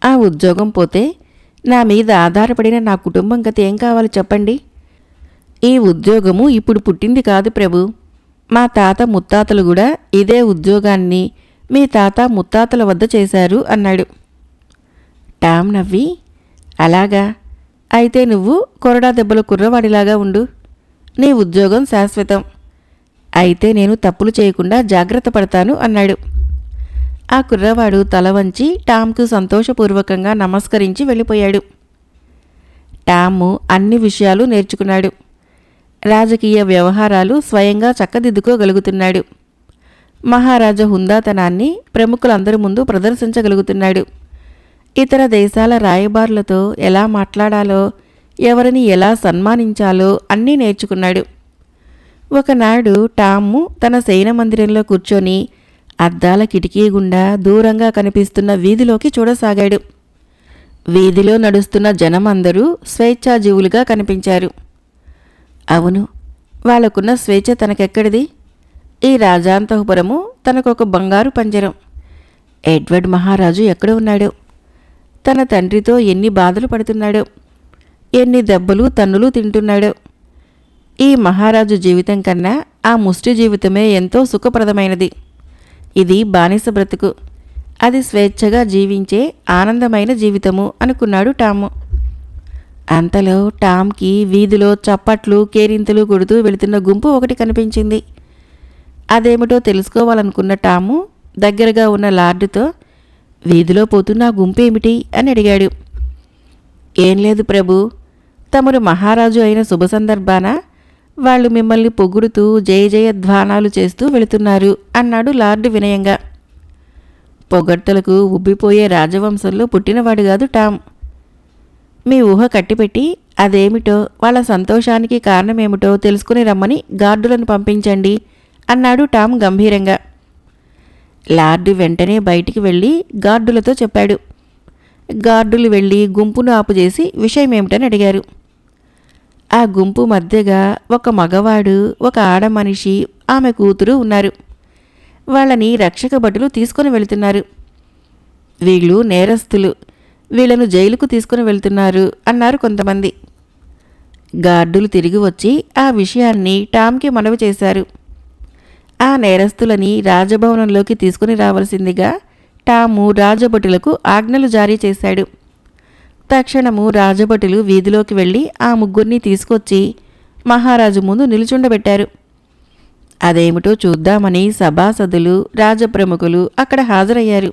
ఆ ఉద్యోగం పోతే నా మీద ఆధారపడిన నా కుటుంబం గత ఏం కావాలి చెప్పండి. ఈ ఉద్యోగము ఇప్పుడు పుట్టింది కాదు ప్రభు. మా తాత ముత్తాతలు కూడా ఇదే ఉద్యోగాన్ని మీ తాత ముత్తాతల వద్ద చేశారు అన్నాడు. టామ్ నవ్వి, అలాగా, అయితే నువ్వు కొరడా దెబ్బల కుర్రవాడిలాగా ఉండు. నీ ఉద్యోగం శాశ్వతం. అయితే నేను తప్పులు చేయకుండా జాగ్రత్త పడతాను అన్నాడు. ఆ కుర్రవాడు తల వంచి టామ్కు సంతోషపూర్వకంగా నమస్కరించి వెళ్ళిపోయాడు. టాము అన్ని విషయాలు నేర్చుకున్నాడు. రాజకీయ వ్యవహారాలు స్వయంగా చక్కదిద్దుకోగలుగుతున్నాడు. మహారాజా హుందాతనాన్ని ప్రముఖులందరి ముందు ప్రదర్శించగలుగుతున్నాడు. ఇతర దేశాల రాయబారులతో ఎలా మాట్లాడాలో, ఎవరిని ఎలా సన్మానించాలో అన్నీ నేర్చుకున్నాడు. ఒకనాడు టాము తన శయన మందిరంలో కూర్చొని అద్దాల కిటికీ గుండా దూరంగా కనిపిస్తున్న వీధిలోకి చూడసాగాడు. వీధిలో నడుస్తున్న జనమందరూ స్వేచ్ఛాజీవులుగా కనిపించారు. అవును, వాళ్లకున్న స్వేచ్ఛ తనకెక్కడిది? ఈ రాజాంతఃపురము తనకొక బంగారు పంజరం. ఎడ్వర్డ్ మహారాజు ఎక్కడ ఉన్నాడో, తన తండ్రితో ఎన్ని బాధలు పడుతున్నాడో, ఎన్ని దెబ్బలు తన్నులు తింటున్నాడో. ఈ మహారాజు జీవితం కన్నా ఆ ముష్టి జీవితమే ఎంతో సుఖప్రదమైనది. ఇది బానిస బ్రతుకు, అది స్వేచ్ఛగా జీవించే ఆనందమైన జీవితము అనుకున్నాడు టాము. అంతలో టామ్కి వీధిలో చప్పట్లు కేరింతలు కొడుతూ వెళుతున్న గుంపు ఒకటి కనిపించింది. అదేమిటో తెలుసుకోవాలనుకున్న టాము దగ్గరగా ఉన్న లార్డుతో, వీధిలో పోతున్న ఆ గుంపేమిటి అని అడిగాడు. ఏం లేదు ప్రభు, తమరు మహారాజు అయిన శుభ సందర్భాన వాళ్ళు మిమ్మల్ని పొగుడుతూ జయ జయధ్వానాలు చేస్తూ వెళుతున్నారు అన్నాడు లార్డు వినయంగా. పొగడ్తలకు ఉబ్బిపోయే రాజవంశంలో పుట్టినవాడు కాదు టామ్. మీ ఊహ కట్టిపెట్టి అదేమిటో, వాళ్ళ సంతోషానికి కారణమేమిటో తెలుసుకుని రమ్మని గార్డులను పంపించండి అన్నాడు టామ్ గంభీరంగా. లార్డు వెంటనే బయటికి వెళ్ళి గార్డులతో చెప్పాడు. గార్డులు వెళ్ళి గుంపును ఆపుచేసి విషయమేమిటని అడిగారు. ఆ గుంపు మధ్యగా ఒక మగవాడు, ఒక ఆడమనిషి, ఆమె కూతురు ఉన్నారు. వాళ్ళని రక్షక భటులు తీసుకొని వెళుతున్నారు. వీళ్ళు నేరస్తులు, వీళ్ళను జైలుకు తీసుకుని వెళ్తున్నారు అన్నారు కొంతమంది. గార్డులు తిరిగి వచ్చి ఆ విషయాన్ని టామ్కి మనవి చేశారు. ఆ నేరస్తులని రాజభవనంలోకి తీసుకుని రావాల్సిందిగా టాము రాజభటులకు ఆజ్ఞలు జారీ చేశాడు. తక్షణము రాజభటులు వీధిలోకి వెళ్ళి ఆ ముగ్గురిని తీసుకొచ్చి మహారాజు ముందు నిలుచుండబెట్టారు. అదేమిటో చూద్దామని సభాసదులు, రాజప్రముఖులు అక్కడ హాజరయ్యారు.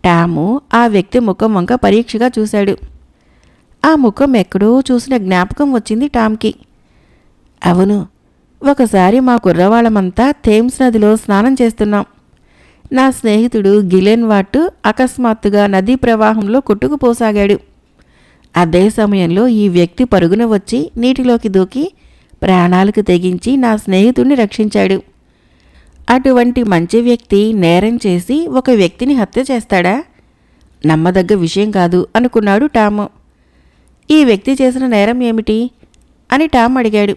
టాము ఆ వ్యక్తి ముఖం వంక పరీక్షగా చూశాడు. ఆ ముఖం ఎక్కడో చూసిన జ్ఞాపకం వచ్చింది టామ్కి. అవును, ఒకసారి మా కుర్రవాళ్ళమంతా థేమ్స్ నదిలో స్నానం చేస్తున్నాం. నా స్నేహితుడు గిలెన్ వాట్ అకస్మాత్తుగా నదీ ప్రవాహంలో కొట్టుకుపోసాగాడు. అదే సమయంలో ఈ వ్యక్తి పరుగున వచ్చి నీటిలోకి దూకి ప్రాణాలకు తెగించి నా స్నేహితుడిని రక్షించాడు. అటువంటి మంచి వ్యక్తి నేరం చేసి ఒక వ్యక్తిని హత్య చేస్తాడా? నమ్మదగ్గ విషయం కాదు అనుకున్నాడు టాము. ఈ వ్యక్తి చేసిన నేరం ఏమిటి అని టామ్ అడిగాడు.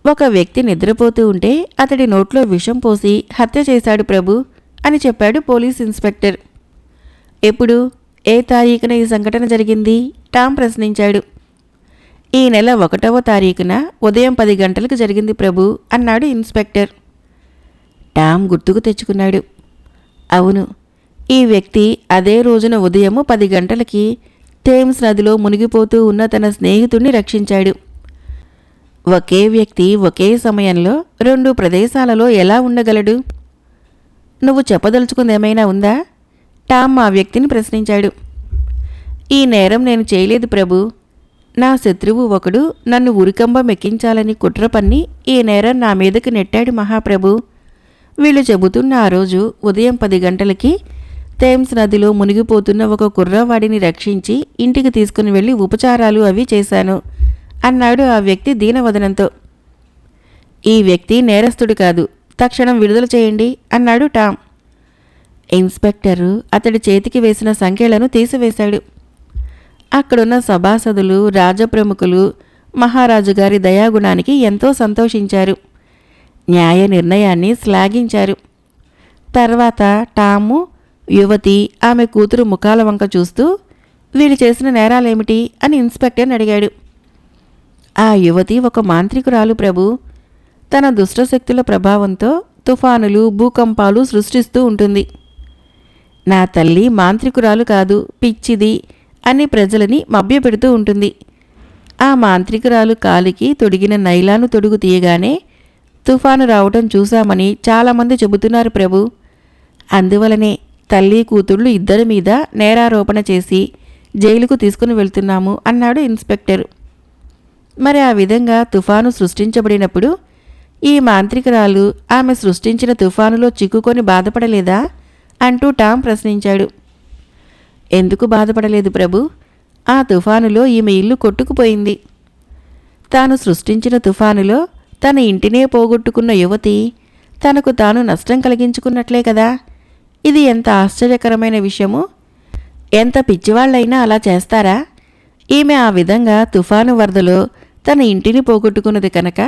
ఒక వ్యక్తి నిద్రపోతూ ఉంటే అతడి నోట్లో విషం పోసి హత్య చేశాడు ప్రభు అని చెప్పాడు పోలీస్ ఇన్స్పెక్టర్. ఎప్పుడు, ఏ తారీఖున ఈ సంఘటన జరిగింది? టామ్ ప్రశ్నించాడు. ఈ నెల 1వ తారీఖున ఉదయం 10 గంటలకు జరిగింది ప్రభు అన్నాడు ఇన్స్పెక్టర్. టామ్ గుర్తుకు తెచ్చుకున్నాడు. అవును, ఈ వ్యక్తి అదే రోజున ఉదయం 10 గంటలకి థేమ్స్ నదిలో మునిగిపోతూ ఉన్న తన స్నేహితుడిని రక్షించాడు. ఒకే వ్యక్తి ఒకే సమయంలో 2 ప్రదేశాలలో ఎలా ఉండగలడు? నువ్వు చెప్పదలుచుకుందేమైనా ఉందా? టామ్ ఆ వ్యక్తిని ప్రశ్నించాడు. ఈ నేరం నేను చేయలేదు ప్రభు. నా శత్రువు ఒకడు నన్ను ఉరికంబం ఎక్కించాలని కుట్ర పన్ని ఈ నేరం నా మీదకి నెట్టాడు మహాప్రభు. వీళ్ళు చెబుతున్న ఆ రోజు ఉదయం 10 గంటలకి థేమ్స్ నదిలో మునిగిపోతున్న ఒక కుర్రవాడిని రక్షించి ఇంటికి తీసుకుని వెళ్ళి ఉపచారాలు అవి చేశాను అన్నాడు ఆ వ్యక్తి దీనవదనంతో. ఈ వ్యక్తి నేరస్తుడు కాదు, తక్షణం విడుదల చేయండి అన్నాడు టామ్. ఇన్స్పెక్టరు అతడి చేతికి వేసిన సంఖ్యలను తీసివేశాడు. అక్కడున్న సభాసదులు, రాజప్రముఖులు మహారాజు గారి దయాగుణానికి ఎంతో సంతోషించారు. న్యాయ నిర్ణయాన్ని శ్లాఘించారు. తర్వాత టాము, యువతి, ఆమె కూతురు ముఖాల వంక చూస్తూ వీరు చేసిన నేరాలేమిటి అని ఇన్స్పెక్టర్ని అడిగాడు. ఆ యువతి ఒక మాంత్రికురాలు ప్రభు. తన దుష్టశక్తుల ప్రభావంతో తుఫానులు, భూకంపాలు సృష్టిస్తూ ఉంటుంది. నా తల్లి మాంత్రికురాలు కాదు, పిచ్చిది అని ప్రజలని మభ్యపెడుతూ ఉంటుంది. ఆ మాంత్రికురాలు కాలికి తొడిగిన నైలాను తొడుగు తీయగానే తుఫాను రావటం చూశామని చాలామంది చెబుతున్నారు ప్రభు. అందువలనే తల్లి కూతుళ్ళు ఇద్దరి మీద నేరారోపణ చేసి జైలుకు తీసుకుని వెళ్తున్నాము అన్నాడు ఇన్స్పెక్టర్. మరి ఆ విధంగా తుఫాను సృష్టించబడినప్పుడు ఈ మాంత్రికురాలు ఆమె సృష్టించిన తుఫానులో చిక్కుకొని బాధపడలేదా అంటూ టామ్ ప్రశ్నించాడు. ఎందుకు బాధపడలేదు ప్రభు? ఆ తుఫానులో ఈమె ఇల్లు కొట్టుకుపోయింది. తాను సృష్టించిన తుఫానులో తన ఇంటినే పోగొట్టుకున్న యువతి తనకు తాను నష్టం కలిగించుకున్నట్లే కదా. ఇది ఎంత ఆశ్చర్యకరమైన విషయము! ఎంత పిచ్చివాళ్లైనా అలా చేస్తారా? ఈమె ఆ విధంగా తుఫాను వరదలో తన ఇంటిని పోగొట్టుకున్నది కనుక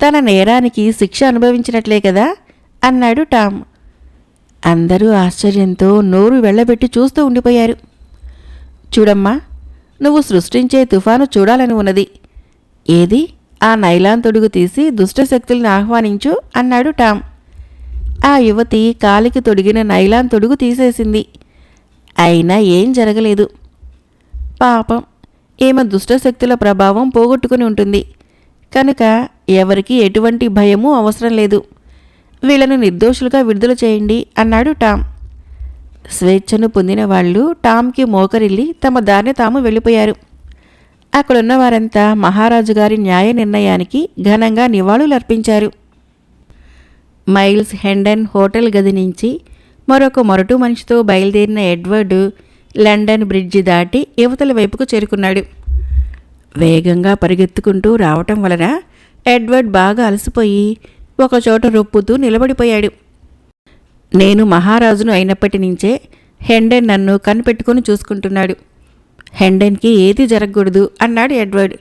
తన నేరానికి శిక్ష అనుభవించినట్లే కదా అన్నాడు టామ్. అందరూ ఆశ్చర్యంతో నోరు వెళ్ళబెట్టి చూస్తూ ఉండిపోయారు. చూడమ్మా, నువ్వు సృష్టించే తుఫాను చూడాలని ఉన్నది. ఏది? ఆ నైలాన్ తొడుగు తీసి దుష్టశక్తుల్ని ఆహ్వానించు అన్నాడు టామ్. ఆ యువతి కాలికి తొడిగిన నైలాన్ తొడుగు తీసేసింది. అయినా ఏం జరగలేదు. పాపం, ఈమె దుష్టశక్తుల ప్రభావం పోగొట్టుకుని ఉంటుంది కనుక ఎవరికీ ఎటువంటి భయమూ అవసరం లేదు. వీళ్లను నిర్దోషులుగా విడుదల చేయండి అన్నాడు టామ్. స్వేచ్ఛను పొందిన వాళ్ళు టామ్కి మోకరిల్లి తమ దారిని తాము వెళ్ళిపోయారు. అక్కడున్న వారంతా మహారాజు గారి న్యాయ నిర్ణయానికి ఘనంగా నివాళులర్పించారు. మైల్స్ హెండన్ హోటల్ గది నుంచి మరొక మొరటు మనిషితో బయలుదేరిన ఎడ్వర్డ్ లండన్ బ్రిడ్జి దాటి యువతల వైపుకు చేరుకున్నాడు. వేగంగా పరిగెత్తుకుంటూ రావటం వలన ఎడ్వర్డ్ బాగా అలసిపోయి ఒకచోట రొప్పుతూ నిలబడిపోయాడు. నేను మహారాజును అయినప్పటి నుంచే హెండెన్ నన్ను కనిపెట్టుకుని చూసుకుంటున్నాడు. హెండెన్కి ఏది జరగకూడదు అన్నాడు ఎడ్వర్డ్.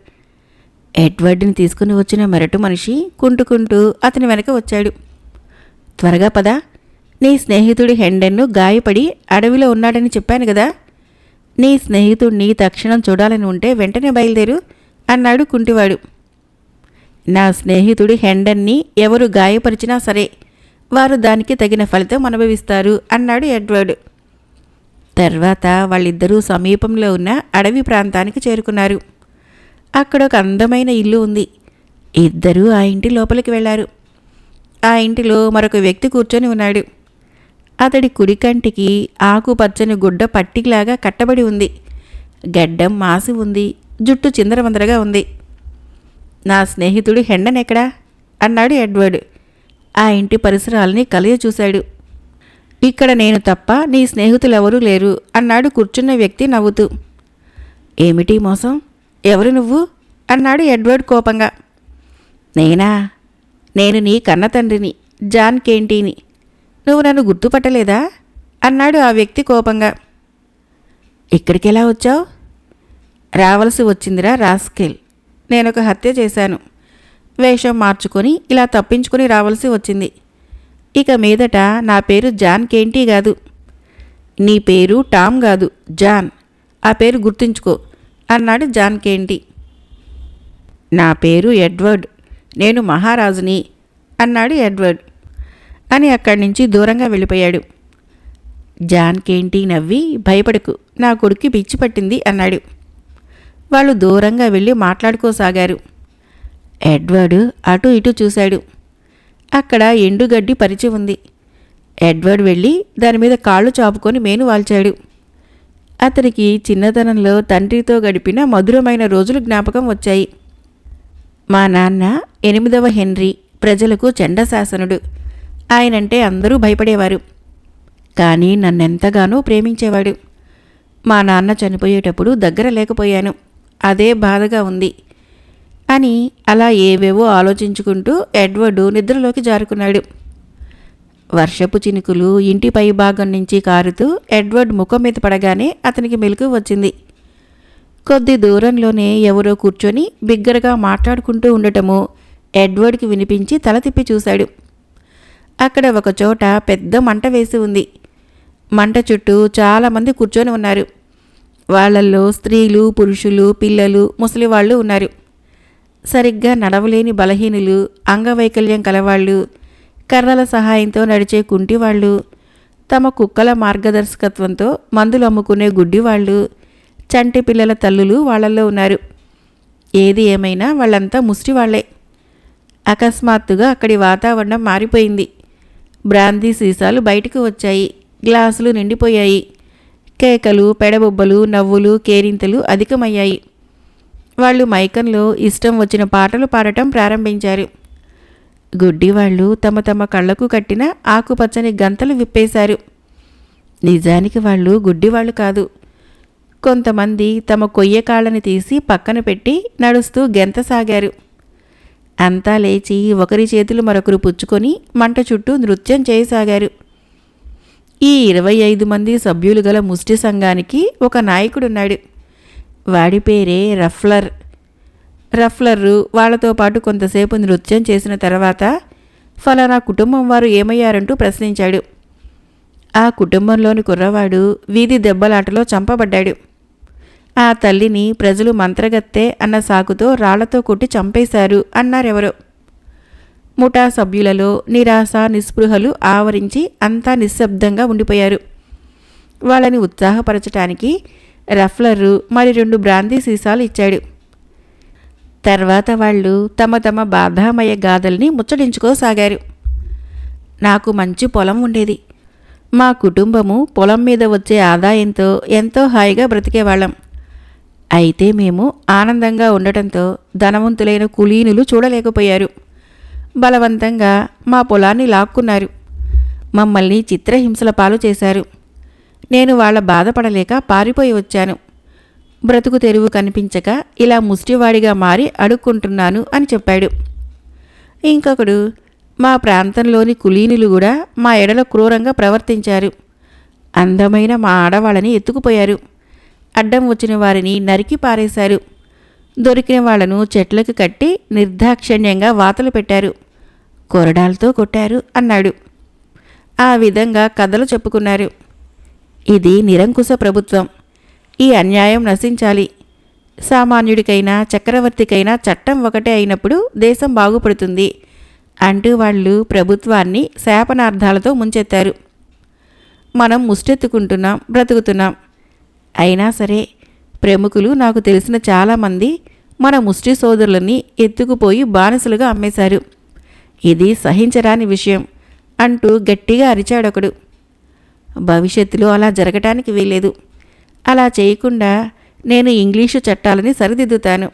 ఎడ్వర్డ్ని తీసుకుని వచ్చిన మొరటు మనిషి కుంటుకుంటూ అతని వెనక వచ్చాడు. త్వరగా పద, నీ స్నేహితుడి హెండెన్ను గాయపడి అడవిలో ఉన్నాడని చెప్పాను కదా. నీ స్నేహితుడిని తక్షణం చూడాలని ఉంటే వెంటనే బయలుదేరు అన్నాడు కుంటివాడు. నా స్నేహితుడి హెండన్ని ఎవరు గాయపరిచినా సరే వారు దానికి తగిన ఫలితం అనుభవిస్తారు అన్నాడు ఎడ్వర్డ్. తర్వాత వాళ్ళిద్దరూ సమీపంలో ఉన్న అడవి ప్రాంతానికి చేరుకున్నారు. అక్కడ ఒక అందమైన ఇల్లు ఉంది. ఇద్దరూ ఆ ఇంటి లోపలికి వెళ్లారు. ఆ ఇంటిలో మరొక వ్యక్తి కూర్చొని ఉన్నాడు. అతడి కుడి కంటికి ఆకుపచ్చని గుడ్డ పట్టిలాగా కట్టబడి ఉంది. గడ్డం మాసి ఉంది. జుట్టు చిందరవందరగా ఉంది. నా స్నేహితుడు హెండన్ ఎక్కడా అన్నాడు ఎడ్వర్డ్. ఆ ఇంటి పరిసరాల్ని కలయ చూశాడు. ఇక్కడ నేను తప్ప నీ స్నేహితులెవరూ లేరు అన్నాడు కూర్చున్న వ్యక్తి నవ్వుతూ. ఏమిటి మోసం? ఎవరు నువ్వు అన్నాడు ఎడ్వర్డ్ కోపంగా. నేనా? నేను నీ కన్న తండ్రిని, జాన్ కేంటీని. నువ్వు నన్ను గుర్తుపట్టలేదా అన్నాడు ఆ వ్యక్తి కోపంగా. ఇక్కడికెలా వచ్చావు? రావలసి వచ్చిందిరా రాస్కెల్. నేనొక హత్య చేశాను. వేషం మార్చుకొని ఇలా తప్పించుకొని రావాల్సి వచ్చింది. ఇక మీదట నా పేరు జాన్ కేంటీ కాదు. నీ పేరు టామ్ కాదు, జాన్. ఆ పేరు గుర్తుంచుకో అన్నాడు జాన్ కేంటీ. నా పేరు ఎడ్వర్డ్. నేను మహారాజుని అన్నాడు ఎడ్వర్డ్ అని అక్కడి నుంచి దూరంగా వెళ్ళిపోయాడు. జాన్ కేంటీ నవ్వి, భయపడకు, నా కొడుక్కి పిచ్చి పట్టింది అన్నాడు. వాళ్ళు దూరంగా వెళ్ళి మాట్లాడుకోసాగారు. ఎడ్వర్డ్ అటు ఇటు చూశాడు. అక్కడ ఎండుగడ్డి పరిచి ఉంది. ఎడ్వర్డ్ వెళ్ళి దానిమీద కాళ్ళు చాపుకొని మేను వాల్చాడు. అతనికి చిన్నతనంలో తండ్రితో గడిపిన మధురమైన రోజులు జ్ఞాపకం వచ్చాయి. మా నాన్న 8వ హెన్రీ ప్రజలకు చండశాసనుడు. ఆయనంటే అందరూ భయపడేవారు. కానీ నన్నెంతగానో ప్రేమించేవాడు. మా నాన్న చనిపోయేటప్పుడు దగ్గర లేకపోయాను. అదే బాధగా ఉంది. అని అలా ఏవేవో ఆలోచించుకుంటూ ఎడ్వర్డు నిద్రలోకి జారుకున్నాడు. వర్షపు చినుకులు ఇంటి పై భాగం నుంచి కారుతూ ఎడ్వర్డ్ ముఖం మీద పడగానే అతనికి మెలకువ వచ్చింది. కొద్ది దూరంలోనే ఎవరో కూర్చొని బిగ్గరగా మాట్లాడుకుంటూ ఉండటము ఎడ్వర్డ్కి వినిపించి తల తిప్పి చూశాడు. అక్కడ ఒకచోట పెద్ద మంట వేసి ఉంది. మంట చుట్టూ చాలామంది కూర్చొని ఉన్నారు. వాళ్ళల్లో స్త్రీలు, పురుషులు, పిల్లలు, ముసలివాళ్ళు ఉన్నారు. సరిగ్గా నడవలేని బలహీనులు, అంగవైకల్యం కలవాళ్ళు, కర్రల సహాయంతో నడిచే కుంటివాళ్ళు, తమ కుక్కల మార్గదర్శకత్వంతో మందులు అమ్ముకునే గుడ్డివాళ్ళు, చంటి పిల్లల తల్లులు వాళ్ళల్లో ఉన్నారు. ఏది ఏమైనా వాళ్ళంతా ముష్టివాళ్లే. అకస్మాత్తుగా అక్కడి వాతావరణం మారిపోయింది. బ్రాందీ సీసాలు బయటకు వచ్చాయి. గ్లాసులు నిండిపోయాయి. కేకలు, పెడబొబ్బలు, నవ్వులు, కేరింతలు అధికమయ్యాయి. వాళ్ళు మైకంలో ఇష్టం వచ్చిన పాటలు పాడటం ప్రారంభించారు. గుడ్డివాళ్ళు తమ తమ కళ్లకు కట్టిన ఆకుపచ్చని గంతలు విప్పేశారు. నిజానికి వాళ్ళు గుడ్డివాళ్ళు కాదు. కొంతమంది తమ కొయ్య కాళ్ళని తీసి పక్కన పెట్టి నడుస్తూ గెంతసాగారు. అంతా లేచి ఒకరి చేతులు మరొకరు పుచ్చుకొని మంట చుట్టూ నృత్యం చేయసాగారు. ఈ 25 మంది సభ్యులు గల ముష్టి సంఘానికి ఒక నాయకుడున్నాడు. వాడి పేరే రఫ్లర్. రఫ్లర్రు వాళ్లతో పాటు కొంతసేపు నృత్యం చేసిన తర్వాత ఫలానా కుటుంబం వారు ఏమయ్యారంటూ ప్రశ్నించాడు. ఆ కుటుంబంలోని కుర్రవాడు వీధి దెబ్బలాటలో చంపబడ్డాడు. ఆ తల్లిని ప్రజలు మంత్రగత్తె అన్న సాకుతో రాళ్లతో కొట్టి చంపేశారు అన్నారెవరో. ముఠా సభ్యులలో నిరాశ, నిస్పృహలు ఆవరించి అంతా నిశ్శబ్దంగా ఉండిపోయారు. వాళ్ళని ఉత్సాహపరచటానికి రఫ్లర్రు మరి 2 బ్రాందీ సీసాలు ఇచ్చాడు. తర్వాత వాళ్ళు తమ తమ బాధామయ గాథల్ని ముచ్చటించుకోసాగారు. నాకు మంచి పొలం ఉండేది. మా కుటుంబము పొలం మీద వచ్చే ఆదాయంతో ఎంతో హాయిగా బ్రతికేవాళ్ళం. అయితే మేము ఆనందంగా ఉండటంతో ధనవంతులైన కులీనులు చూడలేకపోయారు. బలవంతంగా మా పొలాన్ని లాక్కున్నారు. మమ్మల్ని చిత్రహింసల పాలు చేశారు. నేను వాళ్ళ బాధపడలేక పారిపోయి వచ్చాను. బ్రతుకు తెరువు కనిపించక ఇలా ముష్టివాడిగా మారి అడుక్కుంటున్నాను అని చెప్పాడు. ఇంకొకడు, మా ప్రాంతంలోని కులీనులు కూడా మా ఎడల క్రూరంగా ప్రవర్తించారు. అందమైన మా ఆడవాళ్ళని ఎత్తుకుపోయారు. అడ్డం వచ్చిన వారిని నరికి పారేశారు. దొరికిన వాళ్లను చెట్లకు కట్టి నిర్దాక్షిణ్యంగా వాతలు పెట్టారు. కొరడాలతో కొట్టారు అన్నాడు. ఆ విధంగా కథలు చెప్పుకున్నారు. ఇది నిరంకుశ ప్రభుత్వం. ఈ అన్యాయం నశించాలి. సామాన్యుడికైనా చక్రవర్తికైనా చట్టం ఒకటే అయినప్పుడు దేశం బాగుపడుతుంది అంటూ వాళ్ళు ప్రభుత్వాన్ని శాపనార్థాలతో ముంచెత్తారు. మనం ముష్టెత్తుకుంటున్నాం, బ్రతుకుతున్నాం. అయినా సరే ప్రముఖులు నాకు తెలిసిన చాలామంది మన ముష్టి సోదరులని ఎత్తుకుపోయి బానిసలుగా అమ్మేశారు. ఇది సహించరాని విషయం అంటూ గట్టిగా అరిచాడొకడు. భవిష్యత్తులో అలా జరగటానికి వీల్లేదు. అలా చేయకుండా నేను ఇంగ్లీషు చట్టాలని సరిదిద్దుతాను.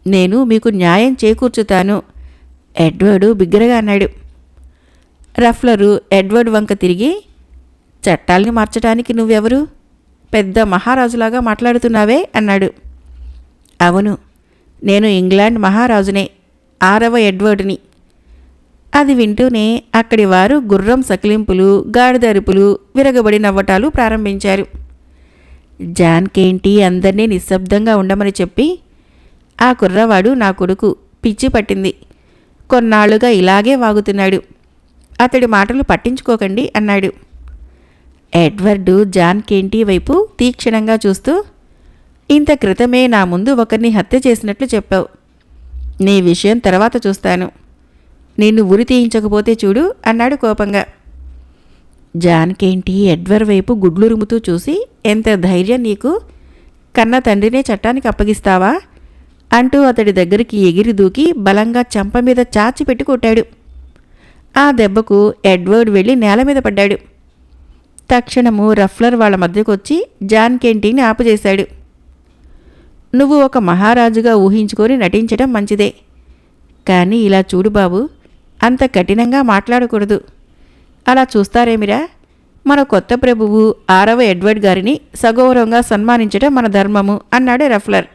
నేను మీకు న్యాయం చేకూర్చుతాను ఎడ్వర్డు బిగ్గరగా అన్నాడు. రఫ్లరు ఎడ్వర్డ్ వంక తిరిగి, చట్టాల్ని మార్చడానికి నువ్వెవరు? పెద్ద మహారాజులాగా మాట్లాడుతున్నావే అన్నాడు. అవును, నేను ఇంగ్లాండ్ మహారాజునే, 6వ ఎడ్వర్డ్ని. అది వింటూనే అక్కడి వారు గుర్రం సకిలింపులు, గాడిద అరుపులు, విరగబడి నవ్వటాలు ప్రారంభించారు. జాన్కేంటి అందర్నీ నిశ్శబ్దంగా ఉండమని చెప్పి, ఆ కుర్రవాడు నా కొడుకు, పిచ్చి పట్టింది, కొన్నాళ్లుగా ఇలాగే వాగుతున్నాడు, అతడి మాటలు పట్టించుకోకండి అన్నాడు. ఎడ్వర్డు జాన్కేంటి వైపు తీక్షణంగా చూస్తూ, ఇంత క్రితమే నా ముందు ఒకరిని హత్య చేసినట్లు చెప్పావు. నీ విషయం తర్వాత చూస్తాను. నిన్ను ఉరి తీయించకపోతే చూడు అన్నాడు కోపంగా. జాన్కేంటి ఎడ్వర్డ్ వైపు గుడ్లురుముతూ చూసి, ఎంత ధైర్యం నీకు? కన్న తండ్రినే చట్టానికి అప్పగిస్తావా అంటూ అతడి దగ్గరికి ఎగిరి దూకి బలంగా చెంప మీద చాచి పెట్టి కొట్టాడు. ఆ దెబ్బకు ఎడ్వర్డ్ వెళ్ళి నేల మీద పడ్డాడు. తక్షణము రఫ్లర్ వాళ్ళ మధ్యకొచ్చి జాన్కేంటిని ఆపుచేశాడు. నువ్వు ఒక మహారాజుగా ఊహించుకొని నటించడం మంచిదే, కానీ ఇలా చూడు బాబు, అంత కఠినంగా మాట్లాడకూడదు. అలా చూస్తారేమిరా? మన కొత్త ప్రభువు 6వ ఎడ్వర్డ్ గారిని సగౌరవంగా సన్మానించడం మన ధర్మము అన్నాడు రఫ్లర్.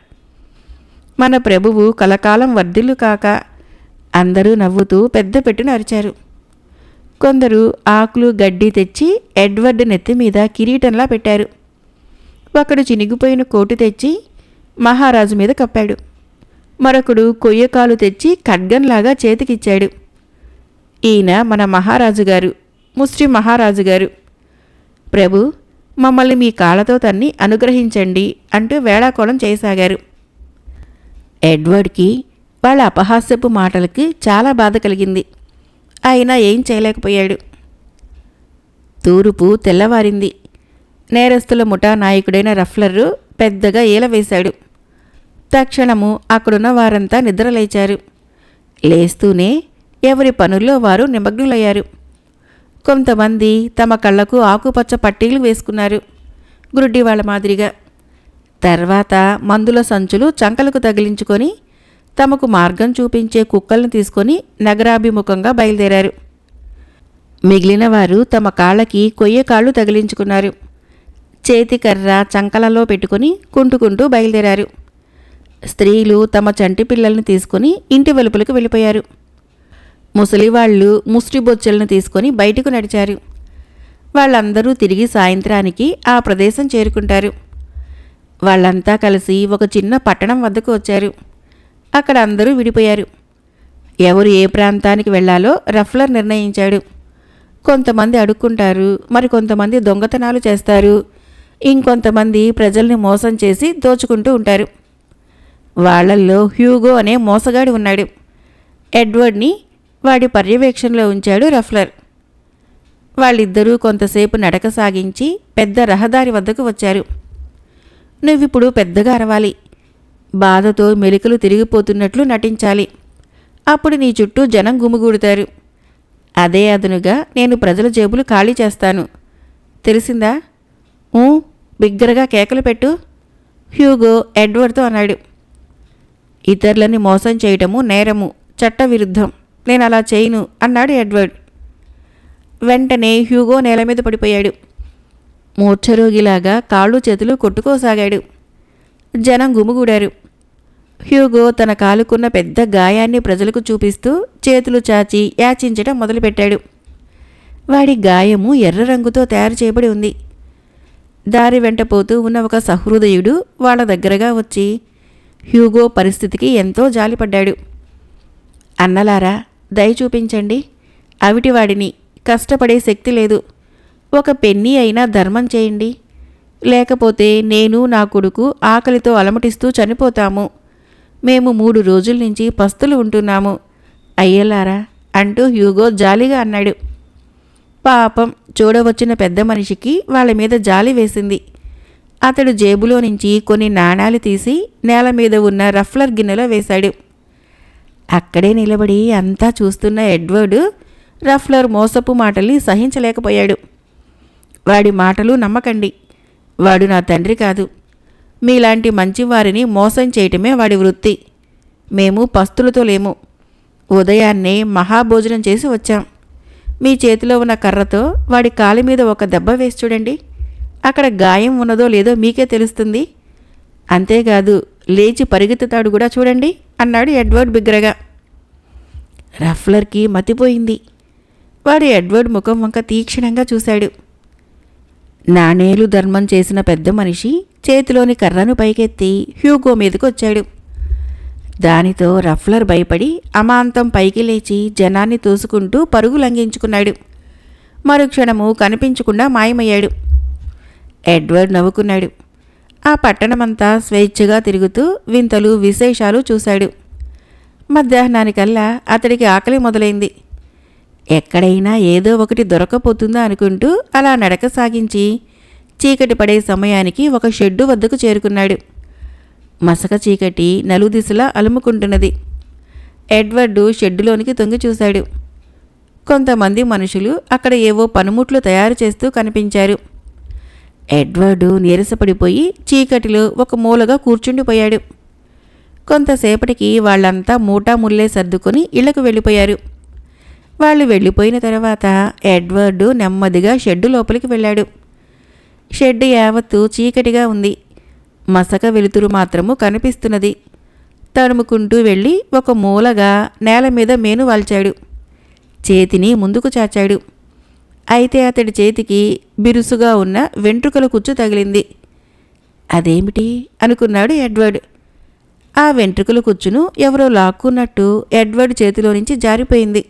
మన ప్రభువు కలకాలం వర్ధిల్లు కాక. అందరూ నవ్వుతూ పెద్ద పెట్టున అరిచారు. కొందరు ఆకులు గడ్డి తెచ్చి ఎడ్వర్డ్ నెత్తిమీద కిరీటంలా పెట్టారు. ఒకడు చినిగిపోయిన కోటు తెచ్చి మహారాజు మీద కప్పాడు. మరొకడు కొయ్యకాలు తెచ్చి ఖడ్గంలాగా చేతికిచ్చాడు. ఈయన మన మహారాజుగారు, ముస్లిం మహారాజుగారు. ప్రభు, మమ్మల్ని మీ కాళ్ళతో తన్ని అనుగ్రహించండి అంటూ వేళాకోళం చేయసాగారు. ఎడ్వర్డ్కి వాళ్ళ అపహాస్యపు మాటలకి చాలా బాధ కలిగింది. అయినా ఏం చేయలేకపోయాడు. తూర్పు తెల్లవారింది. నేరస్తుల ముఠా నాయకుడైన రఫ్లరు పెద్దగా ఈలవేశాడు. తక్షణము అక్కడున్న వారంతా నిద్రలేచారు. లేస్తూనే ఎవరి పనుల్లో వారు నిమగ్నులయ్యారు. కొంతమంది తమ కళ్లకు ఆకుపచ్చ పట్టీలు వేసుకున్నారు, గుడ్డి వాళ్ళ మాదిరిగా. తర్వాత మందుల సంచులు చంకలకు తగిలించుకొని తమకు మార్గం చూపించే కుక్కలను తీసుకొని నగరాభిముఖంగా బయలుదేరారు. మిగిలిన వారు తమ కాళ్ళకి కొయ్యకాళ్ళు తగిలించుకున్నారు. చేతికర్ర చంకలలో పెట్టుకుని కుంటుకుంటూ బయలుదేరారు. స్త్రీలు తమ చంటి పిల్లల్ని తీసుకుని ఇంటి వెలుపలకు వెళ్ళిపోయారు. ముసలివాళ్లు ముష్టిబొచ్చెలను తీసుకొని బయటకు నడిచారు. వాళ్ళందరూ తిరిగి సాయంత్రానికి ఆ ప్రదేశం చేరుకుంటారు. వాళ్ళంతా కలిసి ఒక చిన్న పట్టణం వద్దకు వచ్చారు. అక్కడ అందరూ విడిపోయారు. ఎవరు ఏ ప్రాంతానికి వెళ్లాలో రఫ్లర్ నిర్ణయించాడు. కొంతమంది అడుక్కుంటారు, మరికొంతమంది దొంగతనాలు చేస్తారు, ఇంకొంతమంది ప్రజల్ని మోసం చేసి దోచుకుంటూ ఉంటారు. వాళ్లల్లో హ్యూగో అనే మోసగాడి ఉన్నాడు. ఎడ్వర్డ్ని వాడి పర్యవేక్షణలో ఉంచాడు రఫ్లర్. వాళ్ళిద్దరూ కొంతసేపు నడక సాగించి పెద్ద రహదారి వద్దకు వచ్చారు. నువ్విప్పుడు పెద్దగా అరవాలి, బాధతో మెలికలు తిరిగిపోతున్నట్లు నటించాలి. అప్పుడు నీ చుట్టూ జనం గుమిగూడుతారు. అదే అదనుగా నేను ప్రజల జేబులు ఖాళీ చేస్తాను, తెలిసిందా? బిగ్గరగా కేకలు పెట్టు, హ్యూగో ఎడ్వర్డ్తో అన్నాడు. ఇతరులని మోసం చేయటము నేరము, చట్టవిరుద్ధం. నేను అలా చేయను అన్నాడు ఎడ్వర్డ్. వెంటనే హ్యూగో నేల మీద పడిపోయాడు. మూర్ఛరోగిలాగా కాళ్ళు చేతులు కొట్టుకోసాగాడు. జనం గుమిగూడారు. హ్యూగో తన కాలుకున్న పెద్ద గాయాన్ని ప్రజలకు చూపిస్తూ చేతులు చాచి యాచించడం మొదలుపెట్టాడు. వాడి గాయము ఎర్ర రంగుతో తయారు చేయబడి ఉంది. దారి వెంట పోతూ ఉన్న ఒక సహృదయుడు వాళ్ళ దగ్గరగా వచ్చి హ్యూగో పరిస్థితికి ఎంతో జాలిపడ్డాడు. అన్నలారా, దయ చూపించండి. అవిటివాడిని, కష్టపడే శక్తి లేదు. ఒక పెన్నీ అయినా ధర్మం చేయండి, లేకపోతే నేను నా కొడుకు ఆకలితో అలమటిస్తూ చనిపోతాము. మేము 3 రోజుల నుంచి పస్తులు ఉంటున్నాము, అయ్యలారా అంటూ హ్యూగో జాలిగా అన్నాడు. పాపం, చూడవచ్చిన పెద్ద మనిషికి వాళ్ళ మీద జాలి వేసింది. అతడు జేబులో నుంచి కొన్ని నాణాలు తీసి నేల మీద ఉన్న రఫ్లర్ గిన్నెలో వేశాడు. అక్కడే నిలబడి అంతా చూస్తున్న ఎడ్వర్డ్ రఫ్లర్ మోసపు మాటల్ని సహించలేకపోయాడు. వాడి మాటలు నమ్మకండి, వాడు నా తండ్రి కాదు. మీలాంటి మంచివారిని మోసం చేయటమే వాడి వృత్తి. మేము పస్తులతో లేము. ఉదయాన్నే మహాభోజనం చేసి వచ్చాం. మీ చేతిలో ఉన్న కర్రతో వాడి కాలి మీద ఒక దెబ్బ వేసి చూడండి. అక్కడ గాయం ఉన్నదో లేదో మీకే తెలుస్తుంది. అంతేకాదు, లేచి పరిగెత్తుతాడు కూడా చూడండి అన్నాడు ఎడ్వర్డ్ బిగ్గరగా. రఫ్లర్కి మతిపోయింది. వాడు ఎడ్వర్డ్ ముఖం వంక తీక్షణంగా చూశాడు. నాణేలు ధర్మం చేసిన పెద్ద మనిషి చేతిలోని కర్రను పైకెత్తి హ్యూగో మీదకు వచ్చాడు. దానితో రఫ్లర్ భయపడి అమాంతం పైకి లేచి జనాన్ని తోసుకుంటూ పరుగు లంఘించుకున్నాడు. మరుక్షణము కనిపించకుండా మాయమయ్యాడు. ఎడ్వర్డ్ నవ్వుకున్నాడు. ఆ పట్టణమంతా స్వేచ్ఛగా తిరుగుతూ వింతలు విశేషాలు చూశాడు. మధ్యాహ్నానికల్లా అతడికి ఆకలి మొదలైంది. ఎక్కడైనా ఏదో ఒకటి దొరకపోతుందా అనుకుంటూ అలా నడక సాగించి చీకటి పడే సమయానికి ఒక షెడ్డు వద్దకు చేరుకున్నాడు. మసక చీకటి నలుదిశలా అలుముకుంటున్నది. ఎడ్వర్డు షెడ్డులోనికి తొంగి చూశాడు. కొంతమంది మనుషులు అక్కడ ఏవో పనిముట్లు తయారు చేస్తూ కనిపించారు. ఎడ్వర్డు నీరసపడిపోయి చీకటిలో ఒక మూలగా కూర్చుండిపోయాడు. కొంతసేపటికి వాళ్ళంతా మూటాముల్లే సర్దుకొని ఇళ్లకు వెళ్ళిపోయారు. వాళ్ళు వెళ్ళిపోయిన తర్వాత ఎడ్వర్డు నెమ్మదిగా షెడ్డు లోపలికి వెళ్ళాడు. షెడ్డు యావత్తు చీకటిగా ఉంది. మసక వెలుతురు మాత్రము కనిపిస్తున్నది. తడుముకుంటూ వెళ్ళి ఒక మూలగా నేల మీద మేను వాల్చాడు. చేతిని ముందుకు చాచాడు. అయితే అతడి చేతికి బిరుసుగా ఉన్న వెంట్రుకల కుచ్చు తగిలింది. అదేమిటి అనుకున్నాడు ఎడ్వర్డ్. ఆ వెంట్రుకల కుచ్చును ఎవరో లాక్కున్నట్టు ఎడ్వర్డ్ చేతిలో నుంచి జారిపోయింది.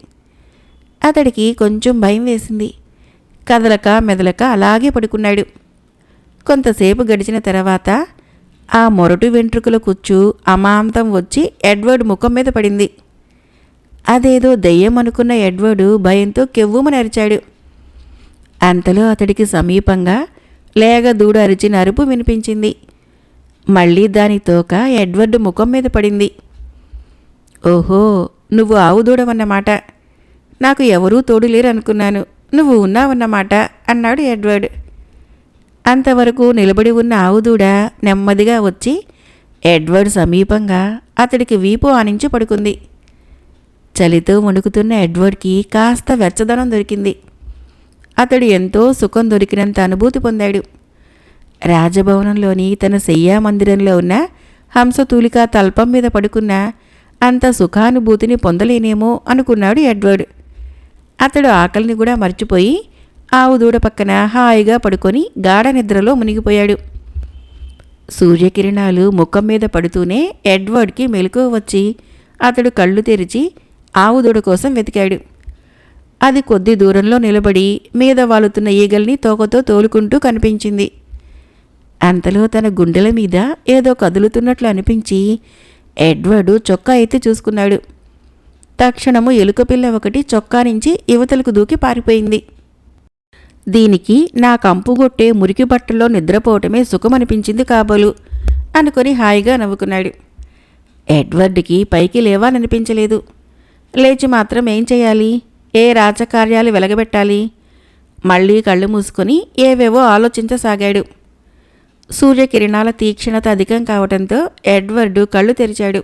అతడికి కొంచెం భయం వేసింది. కదలక మెదలక అలాగే పడుకున్నాడు. కొంతసేపు గడిచిన తర్వాత ఆ మొరటు వెంట్రుకల కుచ్చు అమాంతం వచ్చి ఎడ్వర్డ్ ముఖం మీద పడింది. అదేదో దెయ్యం అనుకున్న ఎడ్వర్డు భయంతో కెవ్వుమని అరిచాడు. అంతలో అతడికి సమీపంగా లేగ దూడ అరిచిన అరుపు వినిపించింది. మళ్ళీ దాని తోక ఎడ్వర్డ్ ముఖం మీద పడింది. ఓహో, నువ్వు ఆవు దూడవన్నమాట. నాకు ఎవరూ తోడులేరనుకున్నాను, నువ్వు ఉన్నావన్నమాట అన్నాడు ఎడ్వర్డ్. అంతవరకు నిలబడి ఉన్న ఆవుదూడ నెమ్మదిగా వచ్చి ఎడ్వర్డ్ సమీపంగా అతడికి వీపు ఆనించి పడుకుంది. చలితో వణుకుతున్న ఎడ్వర్డ్కి కాస్త వెచ్చదనం దొరికింది. అతడు ఎంతో సుఖం దొరికినంత అనుభూతి పొందాడు. రాజభవనంలోని తన శయ్యా మందిరంలో ఉన్న హంసతూలికా తల్పం మీద పడుకున్న అంత సుఖానుభూతిని పొందలేనేమో అనుకున్నాడు ఎడ్వర్డ్. అతడు ఆకలిని కూడా మర్చిపోయి ఆవు దూడ పక్కన హాయిగా పడుకొని గాఢ నిద్రలో మునిగిపోయాడు. సూర్యకిరణాలు ముఖం మీద పడుతూనే ఎడ్వర్డ్కి మెలకువ వచ్చి అతడు కళ్ళు తెరిచి ఆవు దూడ కోసం వెతికాడు. అది కొద్ది దూరంలో నిలబడి మీద వాలుతున్న ఈగల్ని తోకతో తోలుకుంటూ కనిపించింది. అంతలో తన గుండెల మీద ఏదో కదులుతున్నట్లు అనిపించి ఎడ్వర్డు చొక్కా ఎత్తి చూసుకున్నాడు. తక్షణము ఎలుకపిల్ల ఒకటి చొక్కా నుంచి యువతలకు దూకి పారిపోయింది. దీనికి నా కంపుగొట్టే మురికి బట్టల్లో నిద్రపోవటమే సుఖమనిపించింది కాబోలు అనుకొని హాయిగా నవ్వుకున్నాడు. ఎడ్వర్డ్కి పైకి లేవాలనిపించలేదు. లేచి మాత్రం ఏం చేయాలి, ఏ రాజకార్యాలు వెలగబెట్టాలి? మళ్ళీ కళ్ళు మూసుకొని ఏవేవో ఆలోచించసాగాడు. సూర్యకిరణాల తీక్షణత అధికం కావటంతో ఎడ్వర్డు కళ్ళు తెరిచాడు.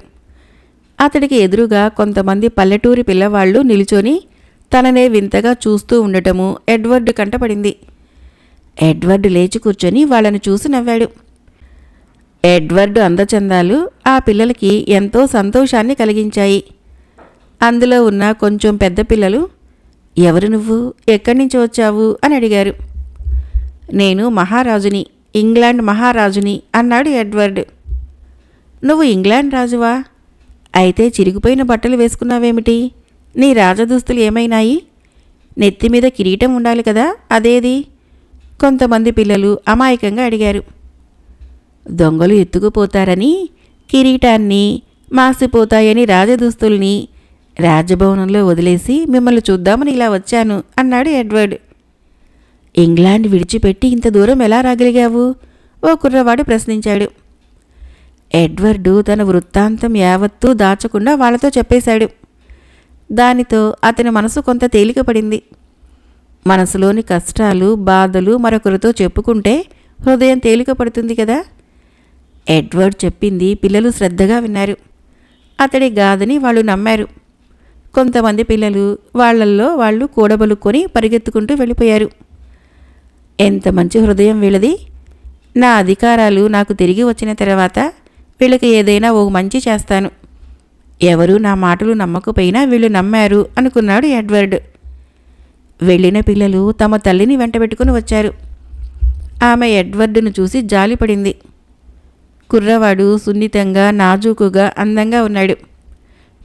అతడికి ఎదురుగా కొంతమంది పల్లెటూరి పిల్లవాళ్లు నిలుచొని తననే వింతగా చూస్తూ ఉండటము ఎడ్వర్డ్ కంటపడింది. ఎడ్వర్డ్ లేచి కూర్చొని వాళ్ళని చూసి నవ్వాడు. ఎడ్వర్డ్ అందచందాలు ఆ పిల్లలకి ఎంతో సంతోషాన్ని కలిగించాయి. అందులో ఉన్న కొంచెం పెద్ద పిల్లలు, ఎవరు నువ్వు, ఎక్కడి నుంచి వచ్చావు అని అడిగారు. నేను మహారాజుని, ఇంగ్లాండ్ మహారాజుని అన్నాడు ఎడ్వర్డ్. నువ్వు ఇంగ్లాండ్ రాజువా? అయితే చిరిగిపోయిన బట్టలు వేసుకున్నావేమిటి? నీ రాజదుస్తులు ఏమైనాయి? నెత్తిమీద కిరీటం ఉండాలి కదా, అదేది? కొంతమంది పిల్లలు అమాయకంగా అడిగారు. దొంగలు ఎత్తుకుపోతారని కిరీటాన్ని, మాసిపోతాయని రాజదుస్తుల్ని రాజభవనంలో వదిలేసి మిమ్మల్ని చూద్దామని ఇలా వచ్చాను అన్నాడు ఎడ్వర్డ్. ఇంగ్లాండ్ విడిచిపెట్టి ఇంత దూరం ఎలా రాగలిగావు? ఓ కుర్రవాడు ప్రశ్నించాడు. ఎడ్వర్డు తన వృత్తాంతం యావత్తూ దాచకుండా వాళ్లతో చెప్పేశాడు. దానితో అతని మనసు కొంత తేలికపడింది. మనసులోని కష్టాలు, బాధలు మరొకరితో చెప్పుకుంటే హృదయం తేలికపడుతుంది కదా. ఎడ్వర్డ్ చెప్పింది పిల్లలు శ్రద్ధగా విన్నారు. అతడి గాథని వాళ్ళు నమ్మారు. కొంతమంది పిల్లలు వాళ్లల్లో వాళ్ళు కూడబలుక్కొని పరిగెత్తుకుంటూ వెళ్ళిపోయారు. ఎంత మంచి హృదయం వీళ్ళది! నా అధికారాలు నాకు తిరిగి వచ్చిన తర్వాత వీళ్ళకి ఏదైనా ఓ మంచి చేస్తాను. ఎవరూ నా మాటలు నమ్మకపోయినా వీళ్ళు నమ్మారు అనుకున్నాడు ఎడ్వర్డ్. వెళ్ళిన పిల్లలు తమ తల్లిని వెంటబెట్టుకుని వచ్చారు. ఆమె ఎడ్వర్డ్ను చూసి జాలిపడింది. కుర్రవాడు సున్నితంగా, నాజూకుగా, అందంగా ఉన్నాడు.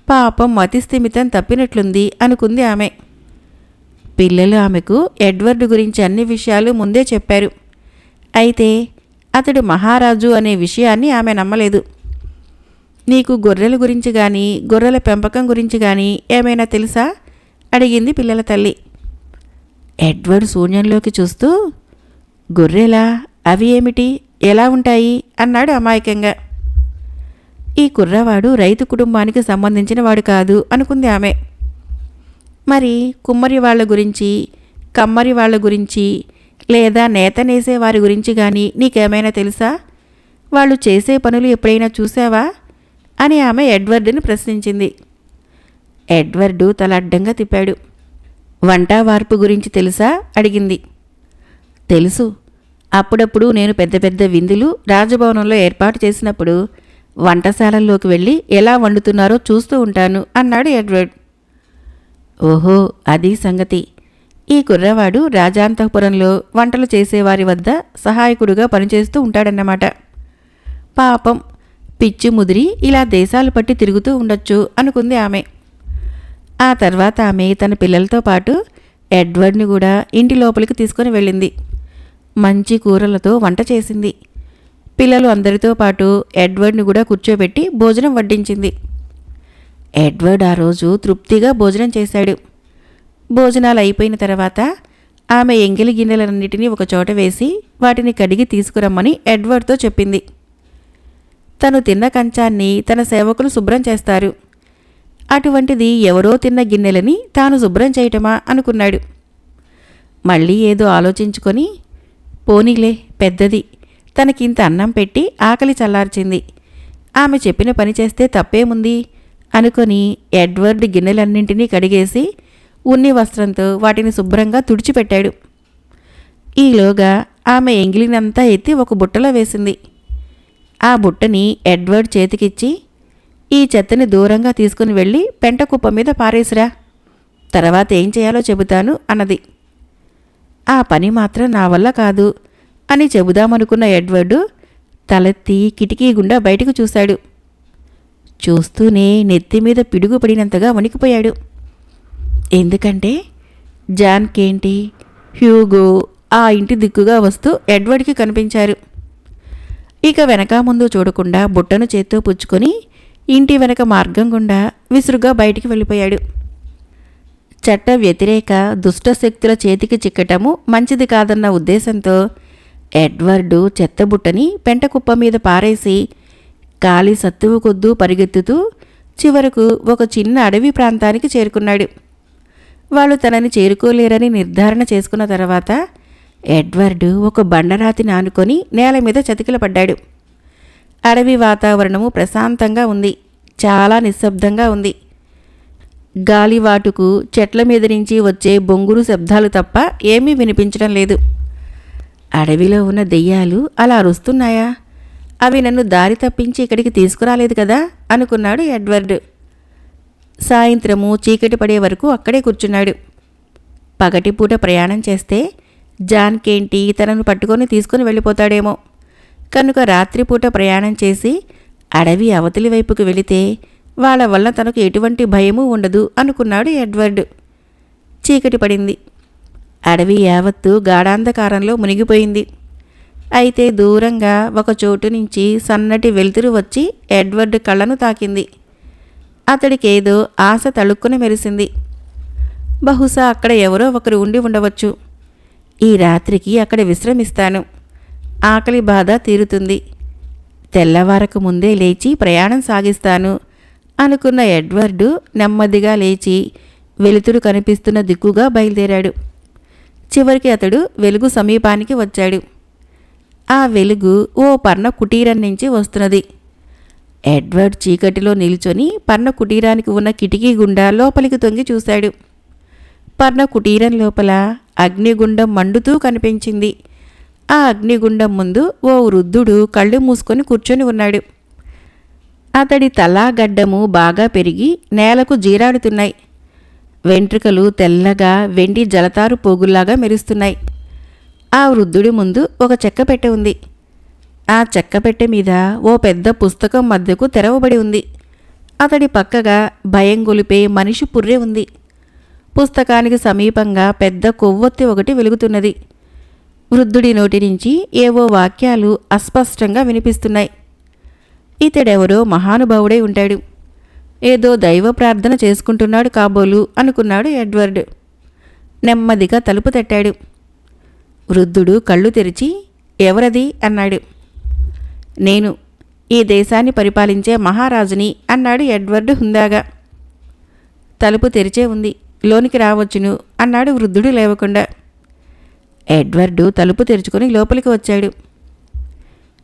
పాపం మతిస్థిమితం తప్పినట్లుంది అనుకుంది ఆమె. పిల్లలు ఆమెకు ఎడ్వర్డ్ గురించి అన్ని విషయాలు ముందే చెప్పారు. అయితే అతడు మహారాజు అనే విషయాన్ని ఆమె నమ్మలేదు. నీకు గొర్రెల గురించి కానీ, గొర్రెల పెంపకం గురించి కానీ ఏమైనా తెలుసా అడిగింది పిల్లల తల్లి. ఎడ్వర్డ్ శూన్యంలోకి చూస్తూ, గొర్రెలా? అవి ఏమిటి, ఎలా ఉంటాయి అన్నాడు అమాయకంగా. ఈ కుర్రవాడు రైతు కుటుంబానికి సంబంధించిన వాడు కాదు అనుకుంది ఆమె. మరి కుమ్మరి వాళ్ళ గురించి, కమ్మరి వాళ్ళ గురించి, లేదా నేత నేసే వారి గురించి కానీ నీకేమైనా తెలుసా? వాళ్ళు చేసే పనులు ఎప్పుడైనా చూసావా అని ఆమె ఎడ్వర్డ్ని ప్రశ్నించింది. ఎడ్వర్డు తల అడ్డంగా తిప్పాడు. వంట వార్పు గురించి తెలుసా అడిగింది. తెలుసు. అప్పుడప్పుడు నేను పెద్ద పెద్ద విందులు రాజభవనంలో ఏర్పాటు చేసినప్పుడు వంటశాలల్లోకి వెళ్ళి ఎలా వండుతున్నారో చూస్తూ ఉంటాను అన్నాడు ఎడ్వర్డ్. ఓహో, అది సంగతి. ఈ కుర్రవాడు రాజాంతఃపురంలో వంటలు చేసేవారి వద్ద సహాయకుడుగా పనిచేస్తూ ఉంటాడన్నమాట. పాపం, పిచ్చి ముదిరి ఇలా దేశాలు పట్టి తిరుగుతూ ఉండొచ్చు అనుకుంది ఆమె. ఆ తర్వాత ఆమె తన పిల్లలతో పాటు ఎడ్వర్డ్ని కూడా ఇంటి లోపలికి తీసుకొని వెళ్ళింది. మంచి కూరలతో వంట చేసింది. పిల్లలు అందరితో పాటు ఎడ్వర్డ్ని కూడా కూర్చోబెట్టి భోజనం వడ్డించింది. ఎడ్వర్డ్ ఆ రోజు తృప్తిగా భోజనం చేశాడు. భోజనాలు అయిపోయిన తర్వాత ఆమె ఎంగిలి గిన్నెలన్నిటినీ ఒకచోట వేసి వాటిని కడిగి తీసుకురమ్మని ఎడ్వర్డ్తో చెప్పింది. తను తిన్న కంచాన్ని తన సేవకులు శుభ్రం చేస్తారు. అటువంటిది ఎవరో తిన్న గిన్నెలని తాను శుభ్రం చేయటమా అనుకున్నాడు. మళ్ళీ ఏదో ఆలోచించుకొని, పోనీలే, పెద్దది, తనకింత అన్నం పెట్టి ఆకలి చల్లార్చింది, ఆమె చెప్పిన పని చేస్తే తప్పేముంది అనుకొని ఎడ్వర్డ్ గిన్నెలన్నింటినీ కడిగేసి ఉన్ని వస్త్రంతో వాటిని శుభ్రంగా తుడిచిపెట్టాడు. ఈలోగా ఆమె ఎంగిలినంతా ఎత్తి ఒక బుట్టలో వేసింది. ఆ బుట్టని ఎడ్వర్డ్ చేతికిచ్చి, ఈ చెత్తని దూరంగా తీసుకుని వెళ్ళి పెంట కుప్ప మీద పారేసిరా, తర్వాత ఏం చేయాలో చెబుతాను అన్నది. ఆ పని మాత్రం నా వల్ల కాదు అని చెబుదామనుకున్న ఎడ్వర్డు తలెత్తి కిటికీ గుండా బయటకు చూశాడు. చూస్తూనే నెత్తిమీద పిడుగు పడినంతగా వణికిపోయాడు. ఎందుకంటే జాన్ కేంటి, హ్యూగో ఆ ఇంటి దిక్కుగా వస్తూ ఎడ్వర్డ్కి కనిపించారు. ఇక వెనక ముందు చూడకుండా బుట్టను చేత్తో పుచ్చుకొని ఇంటి వెనక మార్గం గుండా విసురుగా బయటికి వెళ్ళిపోయాడు. చట్ట వ్యతిరేక దుష్టశక్తుల చేతికి చిక్కటము మంచిది కాదన్న ఉద్దేశంతో ఎడ్వర్డు చెత్తబుట్టని పెంటకుప్ప మీద పారేసి గాలి సత్తువు కొద్దూ పరిగెత్తుతూ చివరకు ఒక చిన్న అడవి ప్రాంతానికి చేరుకున్నాడు. వాళ్ళు తనని చేరుకోలేరని నిర్ధారణ చేసుకున్న తర్వాత ఎడ్వర్డు ఒక బండరాతిని ఆనుకొని నేల మీద చతికిలపడ్డాడు. అడవి వాతావరణము ప్రశాంతంగా ఉంది. చాలా నిశ్శబ్దంగా ఉంది. గాలివాటుకు చెట్ల మీద నుంచి వచ్చే బొంగురు శబ్దాలు తప్ప ఏమీ వినిపించడం లేదు. అడవిలో ఉన్న దెయ్యాలు అలా అరుస్తున్నాయా? అవి నన్ను దారి తప్పించి ఇక్కడికి తీసుకురాలేదు కదా అనుకున్నాడు ఎడ్వర్డ్. సాయంత్రము చీకటి పడే వరకు అక్కడే కూర్చున్నాడు. పగటిపూట ప్రయాణం చేస్తే జాన్ కేంటి తనను పట్టుకొని తీసుకుని వెళ్ళిపోతాడేమో, కనుక రాత్రిపూట ప్రయాణం చేసి అడవి అవతలి వైపుకు వెళితే వాళ్ళ వల్ల తనకు ఎటువంటి భయమూ ఉండదు అనుకున్నాడు ఎడ్వర్డ్. చీకటి పడింది. అడవి యావత్తు గాఢాంధకారంలో మునిగిపోయింది. అయితే దూరంగా ఒక చోటు నుంచి సన్నటి వెలుతురు వచ్చి ఎడ్వర్డ్ కళ్ళను తాకింది. అతడికేదో ఆశ తళుక్కున మెరిసింది. బహుశా అక్కడ ఎవరో ఒకరు ఉండి ఉండవచ్చు. ఈ రాత్రికి అక్కడ విశ్రమిస్తాను. ఆకలి బాధ తీరుతుంది. తెల్లవారకు ముందే లేచి ప్రయాణం సాగిస్తాను అనుకున్న ఎడ్వర్డు నెమ్మదిగా లేచి వెలుతురు కనిపిస్తున్న దిక్కుగా బయలుదేరాడు. చివరికి అతడు వెలుగు సమీపానికి వచ్చాడు. ఆ వెలుగు ఓ పర్ణ కుటీరం నుంచి వస్తున్నది. ఎడ్వర్డ్ చీకటిలో నిల్చొని పర్ణ కుటీరానికి ఉన్న కిటికీ గుండా లోపలికి తొంగి చూశాడు. పర్ణ కుటీరం లోపల అగ్నిగుండం మండుతూ కనిపించింది. ఆ అగ్నిగుండం ముందు ఓ వృద్ధుడు కళ్ళు మూసుకొని కూర్చొని ఉన్నాడు. అతడి తలా గడ్డము బాగా పెరిగి నేలకు జీరాడుతున్నాయి. వెంట్రుకలు తెల్లగా వెండి జలతారు పోగుల్లాగా మెరుస్తున్నాయి. ఆ వృద్ధుడి ముందు ఒక చెక్కపెట్టె ఉంది. ఆ చెక్కపెట్టె మీద ఓ పెద్ద పుస్తకం మధ్యకు తెరవబడి ఉంది. అతడి పక్కగా భయం గొలిపే మనిషి పుర్రె ఉంది. పుస్తకానికి సమీపంగా పెద్ద కొవ్వొత్తి ఒకటి వెలుగుతున్నది. వృద్ధుడి నోటి నుంచి ఏవో వాక్యాలు అస్పష్టంగా వినిపిస్తున్నాయి. ఇతడెవరో మహానుభావుడై ఉంటాడు. ఏదో దైవ ప్రార్థన చేసుకుంటున్నాడు కాబోలు అనుకున్నాడు ఎడ్వర్డ్. నెమ్మదిగా తలుపు తట్టాడు. వృద్ధుడు కళ్ళు తెరిచి, ఎవరది అన్నాడు. నేను ఈ దేశాన్ని పరిపాలించే మహారాజుని అన్నాడు ఎడ్వర్డ్ హుందాగా. తలుపు తెరిచే ఉంది, లోనికి రావచ్చును అన్నాడు వృద్ధుడు లేవకుండా. ఎడ్వర్డు తలుపు తెరుచుకొని లోపలికి వచ్చాడు.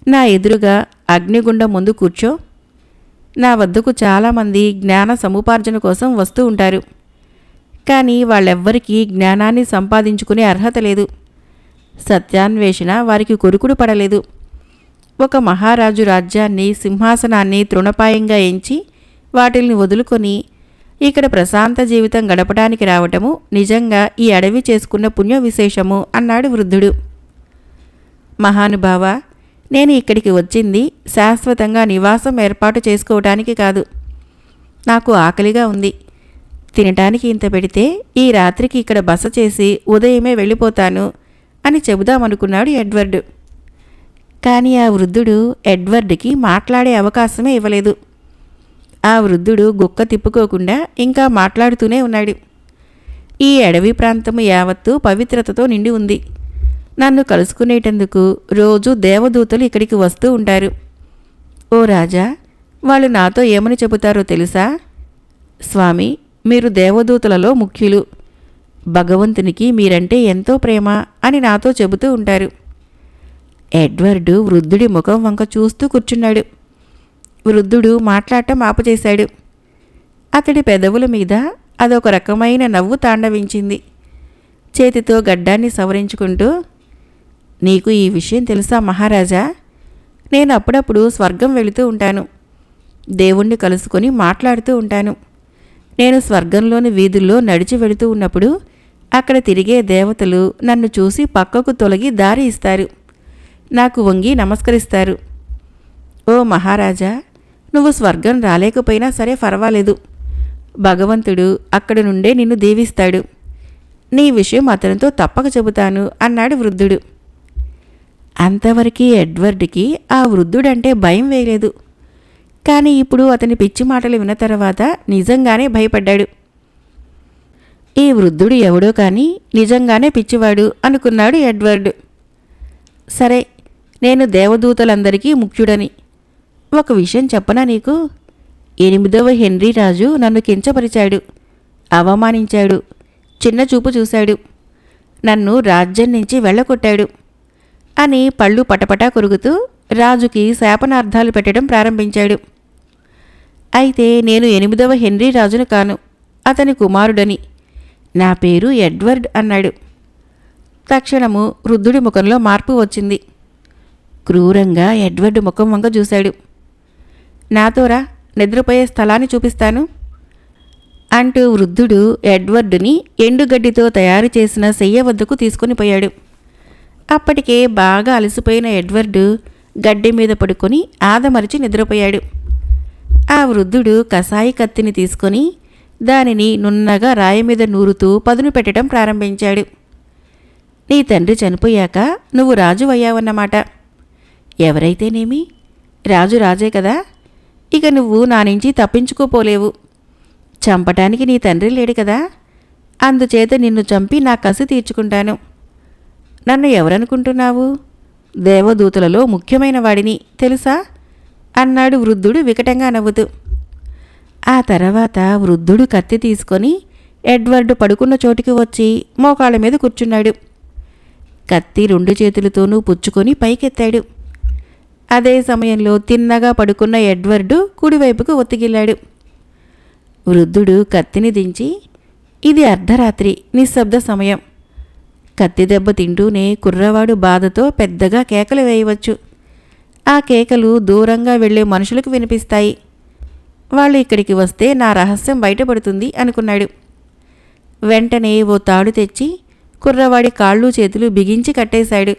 నా ఎదురుగా అగ్నిగుండం ముందు కూర్చో. నా వద్దకు చాలామంది జ్ఞాన సముపార్జన కోసం వస్తూ ఉంటారు. కానీ వాళ్ళెవ్వరికీ జ్ఞానాన్ని సంపాదించుకునే అర్హత లేదు. సత్యాన్వేషణ వారికి కొరుకుడు పడలేదు. ఒక మహారాజు రాజ్యాన్ని, సింహాసనాన్ని తృణపాయంగా ఎంచి వాటిల్ని వదులుకొని ఇక్కడ ప్రశాంత జీవితం గడపడానికి రావటము నిజంగా ఈ అడవి చేసుకున్న పుణ్య విశేషము అన్నాడు వృద్ధుడు. మహానుభావ, నేను ఇక్కడికి వచ్చింది శాశ్వతంగా నివాసం ఏర్పాటు చేసుకోవటానికి కాదు. నాకు ఆకలిగా ఉంది. తినటానికి ఇంత పెడితే ఈ రాత్రికి ఇక్కడ బస చేసి ఉదయమే వెళ్ళిపోతాను అని చెబుదామనుకున్నాడు ఎడ్వర్డ్. కానీ ఆ వృద్ధుడు ఎడ్వర్డ్కి మాట్లాడే అవకాశమే ఇవ్వలేదు. ఆ వృద్ధుడు గుక్క తిప్పుకోకుండా ఇంకా మాట్లాడుతూనే ఉన్నాడు. ఈ అడవి ప్రాంతము యావత్తూ పవిత్రతతో నిండి ఉంది. నన్ను కలుసుకునేటందుకు రోజు దేవదూతలు ఇక్కడికి వస్తూ ఉంటారు. ఓ రాజా, వాళ్ళు నాతో ఏమని చెబుతారో తెలుసా? స్వామి, మీరు దేవదూతలలో ముఖ్యులు. భగవంతునికి మీరంటే ఎంతో ప్రేమ అని నాతో చెబుతూ ఉంటారు. ఎడ్వర్డు వృద్ధుడి ముఖం వంక చూస్తూ కూర్చున్నాడు. వృద్ధుడు మాట్లాడటం ఆపుచేశాడు. అతడి పెదవుల మీద అదొక రకమైన నవ్వు తాండవించింది. చేతితో గడ్డాన్ని సవరించుకుంటూ, నీకు ఈ విషయం తెలుసా మహారాజా? నేను అప్పుడప్పుడు స్వర్గం వెళుతూ ఉంటాను. దేవుణ్ణి కలుసుకొని మాట్లాడుతూ ఉంటాను. నేను స్వర్గంలోని వీధుల్లో నడిచి వెళుతూ ఉన్నప్పుడు అక్కడ తిరిగే దేవతలు నన్ను చూసి పక్కకు తొలగి దారి ఇస్తారు. నాకు వంగి నమస్కరిస్తారు. ఓ మహారాజా, నువ్వు స్వర్గం రాలేకపోయినా సరే పర్వాలేదు. భగవంతుడు అక్కడి నుండే నిన్ను దీవిస్తాడు. నీ విషయం అతనితో తప్పక చెబుతాను అన్నాడు వృద్ధుడు. అంతవరకు ఎడ్వర్డ్కి ఆ వృద్ధుడంటే భయం వేయలేదు. కానీ ఇప్పుడు అతని పిచ్చి మాటలు విన్న తర్వాత నిజంగానే భయపడ్డాడు. ఈ వృద్ధుడు ఎవడో కానీ నిజంగానే పిచ్చివాడు అనుకున్నాడు ఎడ్వర్డ్. సరే, నేను దేవదూతలందరికీ ముఖ్యుడని ఒక విషయం చెప్పనా నీకు? 8వ హెన్రీ రాజు నన్ను కించపరిచాడు, అవమానించాడు, చిన్న చూపు చూశాడు, నన్ను రాజ్యం నుంచి వెళ్ళగొట్టాడు అని పళ్ళు పటపటా కొరుకుతూ రాజుకి శాపనార్థాలు పెట్టడం ప్రారంభించాడు. అయితే నేను 8వ హెన్రీ రాజును కాను, అతని కుమారుడని. నా పేరు ఎడ్వర్డ్ అన్నాడు. తక్షణము వృద్ధుడి ముఖంలో మార్పు వచ్చింది. క్రూరంగా ఎడ్వర్డ్ ముఖం వంక చూశాడు. నాతోరా, నిద్రపోయే స్థలాన్ని చూపిస్తాను అంటూ వృద్ధుడు ఎడ్వర్డ్ని ఎండుగడ్డితో తయారు చేసిన శయ్య వద్దకు తీసుకొని పోయాడు. అప్పటికే బాగా అలసిపోయిన ఎడ్వర్డ్ గడ్డి మీద పడుకొని ఆదమరిచి నిద్రపోయాడు. ఆ వృద్ధుడు కసాయి కత్తిని తీసుకొని దానిని నున్నగా రాయి మీద నూరుతూ పదును పెట్టడం ప్రారంభించాడు. నీ తండ్రి చనిపోయాక నువ్వు రాజు అయ్యావన్నమాట. ఎవరైతేనేమి, రాజు రాజే కదా. ఇక నువ్వు నా నుంచి తప్పించుకోపోలేవు. చంపటానికి నీ తండ్రి లేడు కదా. అందుచేత నిన్ను చంపి నా కసి తీర్చుకుంటాను. నన్ను ఎవరనుకుంటున్నావు? దేవదూతలలో ముఖ్యమైన వాడిని, తెలుసా అన్నాడు వృద్ధుడు వికటంగా నవ్వుతూ. ఆ తర్వాత వృద్ధుడు కత్తి తీసుకొని ఎడ్వర్డ్ పడుకున్న చోటికి వచ్చి మోకాళ్ళ మీద కూర్చున్నాడు. కత్తి 2 చేతులతోనూ పుచ్చుకొని పైకెత్తాడు. అదే సమయంలో తిన్నగా పడుకున్న ఎడ్వర్డు కుడివైపుకు ఒత్తిగిల్లాడు. వృద్ధుడు కత్తిని దించి, ఇది అర్ధరాత్రి, నిశ్శబ్ద సమయం. కత్తి దెబ్బ తింటూనే కుర్రవాడు బాధతో పెద్దగా కేకలు వేయవచ్చు. ఆ కేకలు దూరంగా వెళ్లే మనుషులకు వినిపిస్తాయి. వాళ్ళు ఇక్కడికి వస్తే నా రహస్యం బయటపడుతుంది అనుకున్నాడు. వెంటనే ఓ తాడు తెచ్చి కుర్రవాడి కాళ్ళు చేతులు బిగించి కట్టేశాడు.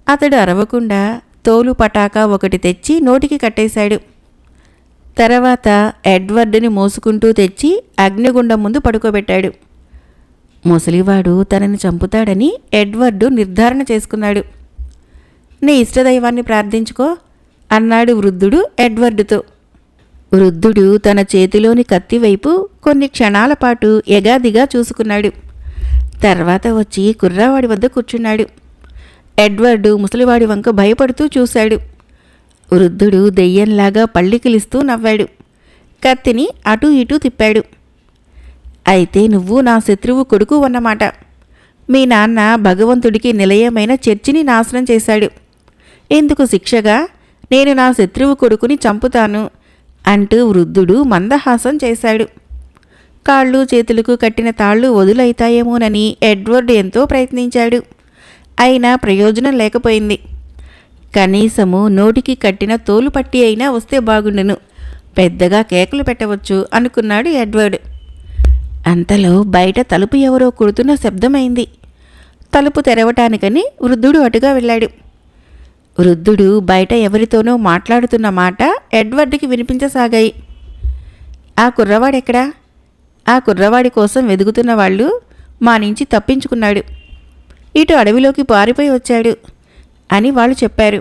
అతడు అరవకుండా తోలు పటాకా ఒకటి తెచ్చి నోటికి కట్టేశాడు. తర్వాత ఎడ్వర్డ్ని మోసుకుంటూ తెచ్చి అగ్నిగుండం ముందు పడుకోబెట్టాడు. ముసలివాడు తనని చంపుతాడని ఎడ్వర్డు నిర్ధారణ చేసుకున్నాడు. నీ ఇష్టదైవాన్ని ప్రార్థించుకో అన్నాడు వృద్ధుడు ఎడ్వర్డుతో. వృద్ధుడు తన చేతిలోని కత్తి వైపు కొన్ని క్షణాల పాటు ఎగాదిగా చూసుకున్నాడు. తర్వాత వచ్చి కుర్రవాడి వద్ద కూర్చున్నాడు. ఎడ్వర్డు ముసలివాడి వంక భయపడుతూ చూశాడు. వృద్ధుడు దెయ్యంలాగా పళ్ళికిలిస్తూ నవ్వాడు. కత్తిని అటూ ఇటూ తిప్పాడు. అయితే నువ్వు నా శత్రువు కొడుకు అన్నమాట. మీ నాన్న భగవంతుడికి నిలయమైన చర్చిని నాశనం చేశాడు. ఇందుకు శిక్షగా నేను నా శత్రువు కొడుకుని చంపుతాను అంటూ వృద్ధుడు మందహాసం చేశాడు. కాళ్ళు చేతులకు కట్టిన తాళ్ళు వదులైతాయేమోనని ఎడ్వర్డ్ ఎంతో ప్రయత్నించాడు. అయినా ప్రయోజనం లేకపోయింది. కనీసము నోటికి కట్టిన తోలుపట్టి అయినా వస్తే బాగుండును, పెద్దగా కేకలు పెట్టవచ్చు అనుకున్నాడు ఎడ్వర్డ్. అంతలో బయట తలుపు ఎవరో కొడుతున్న శబ్దమైంది. తలుపు తెరవటానికని వృద్ధుడు అటుగా వెళ్ళాడు. వృద్ధుడు బయట ఎవరితోనో మాట్లాడుతున్న మాట ఎడ్వర్డ్కి వినిపించసాగాయి. ఆ కుర్రవాడెక్కడా? ఆ కుర్రవాడి కోసం వెదుగుతున్న వాళ్ళు మా నుంచి తప్పించుకున్నాడు, ఇటు అడవిలోకి పారిపోయి వచ్చాడు అని వాళ్ళు చెప్పారు.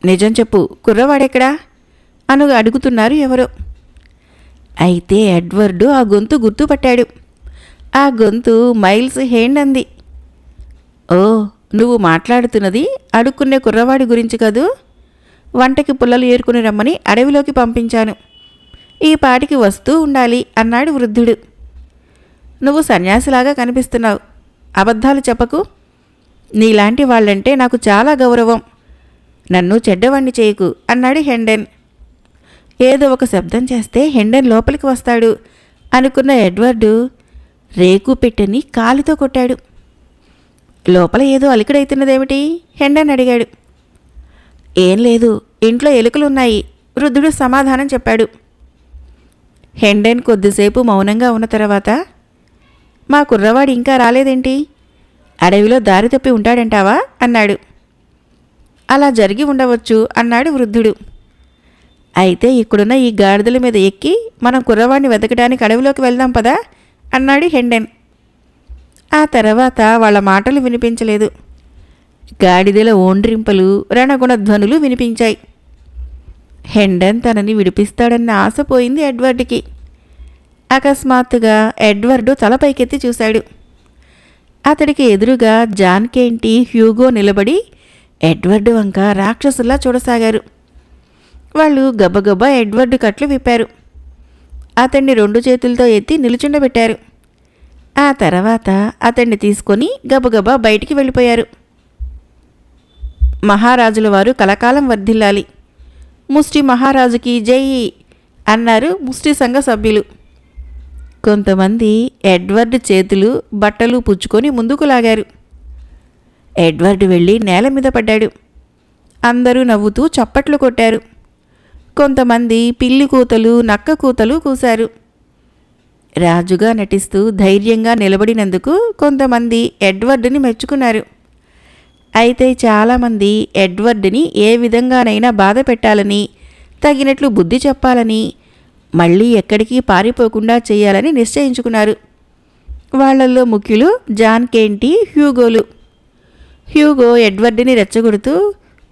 నిజం చెప్పు, కుర్రవాడెక్కడా అను అడుగుతున్నారు ఎవరో. అయితే ఎడ్వర్డు ఆ గొంతు గుర్తుపట్టాడు. ఆ గొంతు మైల్స్ హేండ్ అంది. ఓ, నువ్వు మాట్లాడుతున్నది అడుక్కునే కుర్రవాడి గురించి కదూ? వంటకి పుల్లలు ఏరుకుని రమ్మని అడవిలోకి పంపించాను, ఈ పాటికి వస్తూ ఉండాలి అన్నాడు వృద్ధుడు. నువ్వు సన్యాసిలాగా కనిపిస్తున్నావు, అబద్ధాలు చెప్పకు. నీలాంటి వాళ్ళంటే నాకు చాలా గౌరవం, నన్ను చెడ్డవాణ్ణి చేయకు అన్నాడు హెండెన్. ఏదో ఒక శబ్దం చేస్తే హెండెన్ లోపలికి వస్తాడు అనుకున్న ఎడ్వర్డు రేకు పెట్టెని కాలితో కొట్టాడు. లోపల ఏదో అలికిడైతున్నదేమిటి? హెండెన్ అడిగాడు. ఏం లేదు, ఇంట్లో ఎలుకలున్నాయి, వృద్ధుడు సమాధానం చెప్పాడు. హెండెన్ కొద్దిసేపు మౌనంగా ఉన్న తర్వాత, మా కుర్రవాడు ఇంకా రాలేదేంటి? అడవిలో దారి తప్పి ఉంటాడంటావా అన్నాడు. అలా జరిగి ఉండవచ్చు అన్నాడు వృద్ధుడు. అయితే ఇక్కడున్న ఈ గాడిదల మీద ఎక్కి మనం కుర్రవాడిని వెతకడానికి అడవిలోకి వెళ్దాం పదా అన్నాడు హెండెన్. ఆ తర్వాత వాళ్ళ మాటలు వినిపించలేదు. గాడిదల ఓండ్రింపలు, రణగుణధ్వనులు వినిపించాయి. హెండెన్ తనని విడిపిస్తాడన్న ఆశ పోయింది ఎడ్వర్డ్కి. అకస్మాత్తుగా ఎడ్వర్డు తల పైకెత్తి చూశాడు. అతడికి ఎదురుగా జాన్ కేంటి, హ్యూగో నిలబడి ఎడ్వర్డ్ వంక రాక్షసుల్లా చూడసాగారు. వాళ్ళు గబగబా ఎడ్వర్డ్ కట్లు విప్పారు. అతన్ని 2 చేతులతో ఎత్తి నిలుచుండబెట్టారు. ఆ తర్వాత అతన్ని తీసుకొని గబగబా బయటికి వెళ్ళిపోయారు. మహారాజుల వారు కలకాలం వర్ధిల్లాలి, ముష్టి మహారాజుకి జై అన్నారు ముష్టి సంఘ సభ్యులు. కొంతమంది ఎడ్వర్డ్ చేతులు బట్టలు పుచ్చుకొని ముందుకు లాగారు. ఎడ్వర్డ్ వెళ్ళి నేల మీద పడ్డాడు. అందరూ నవ్వుతూ చప్పట్లు కొట్టారు. కొంతమంది పిల్లి కూతలు, నక్క కూతలు కూశారు. రాజుగా నటిస్తూ ధైర్యంగా నిలబడినందుకు కొంతమంది ఎడ్వర్డ్ని మెచ్చుకున్నారు. అయితే చాలామంది ఎడ్వర్డ్ని ఏ విధంగానైనా బాధ పెట్టాలని, తగినట్లు బుద్ధి చెప్పాలని, మళ్ళీ ఎక్కడికి పారిపోకుండా చేయాలని నిశ్చయించుకున్నారు. వాళ్లల్లో ముఖ్యులు జాన్ కేంటి, హ్యూగోలు. హ్యూగో ఎడ్వర్డ్ని రెచ్చగొడుతూ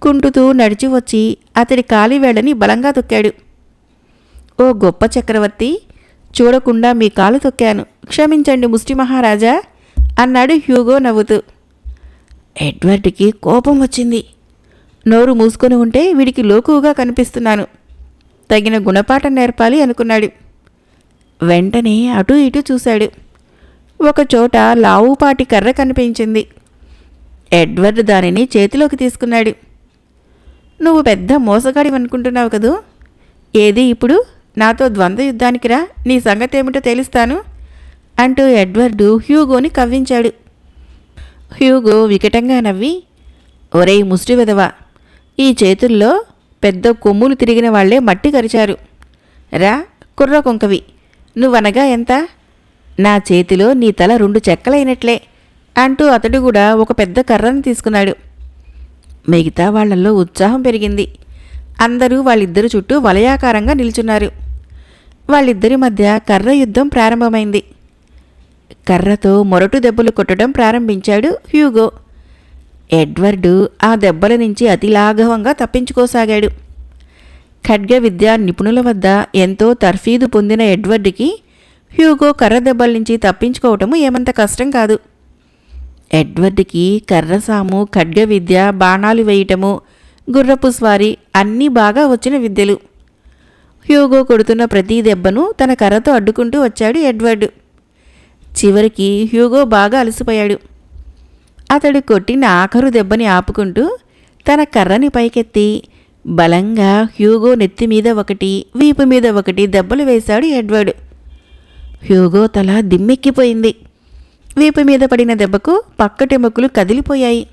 కుంటుతూ నడిచి వచ్చి అతడి కాలివేళ్లని బలంగా తొక్కాడు. ఓ గొప్ప చక్రవర్తి, చూడకుండా మీ కాలు తొక్కాను, క్షమించండి ముష్టి మహారాజా అన్నాడు హ్యూగో నవ్వుతూ. ఎడ్వర్డ్కి కోపం వచ్చింది. నోరు మూసుకొని ఉంటే వీడికి లోకువుగా కనిపిస్తున్నాను, తగిన గుణపాఠం నేర్పాలి అనుకున్నాడు. వెంటనే అటూ ఇటూ చూశాడు. ఒకచోట లావుపాటి కర్ర కనిపించింది. ఎడ్వర్డ్ దానిని చేతిలోకి తీసుకున్నాడు. నువ్వు పెద్ద మోసగాడివనుకుంటున్నావు కదూ, ఏది ఇప్పుడు నాతో ద్వంద్వ యుద్ధానికి రా, నీ సంగతేమిటో తెలుస్తాను అంటూ ఎడ్వర్డు హ్యూగోని కవ్వించాడు. హ్యూగో వికటంగా నవ్వి, ఒరేయ్ ముష్టి వెధవా, ఈ చేతుల్లో పెద్ద కొమ్ములు తిరిగిన వాళ్లే మట్టి కరిచారు. రా కుర్ర కొంకవి, నువ్వనగా ఎంత? నా చేతిలో నీ తల 2 చెక్కలైనట్లే అంటూ అతడు కూడా ఒక పెద్ద కర్రను తీసుకున్నాడు. మిగతా వాళ్లలో ఉత్సాహం పెరిగింది. అందరూ వాళ్ళిద్దరు చుట్టూ వలయాకారంగా నిల్చున్నారు. వాళ్ళిద్దరి మధ్య కర్ర యుద్ధం ప్రారంభమైంది. కర్రతో మొరటు దెబ్బలు కొట్టడం ప్రారంభించాడు హ్యూగో. ఎడ్వర్డు ఆ దెబ్బల నుంచి అతి లాఘవంగా తప్పించుకోసాగాడు. ఖడ్గ విద్యా నిపుణుల వద్ద ఎంతో తర్ఫీదు పొందిన ఎడ్వర్డ్కి హ్యూగో కర్ర దెబ్బల నుంచి తప్పించుకోవటము ఏమంత కష్టం కాదు. ఎడ్వర్డ్కి కర్రసాము, ఖడ్గ విద్య, బాణాలు వేయటము, గుర్రపు స్వారీ అన్నీ బాగా వచ్చిన విద్యలు. హ్యూగో కొడుతున్న ప్రతి దెబ్బను తన కర్రతో అడ్డుకుంటూ వచ్చాడు ఎడ్వర్డ్. చివరికి హ్యూగో బాగా అలసిపోయాడు. అతడు కొట్టిన ఆఖరు దెబ్బని ఆపుకుంటూ తన కర్రని పైకెత్తి బలంగా హ్యూగో నెత్తి మీద ఒకటి, వీపు మీద ఒకటి దెబ్బలు వేశాడు ఎడ్వర్డ్. హ్యూగో తల దిమ్మెక్కిపోయింది. వీపు మీద పడిన దెబ్బకు పక్కటెముకలు కదిలిపోయాయి.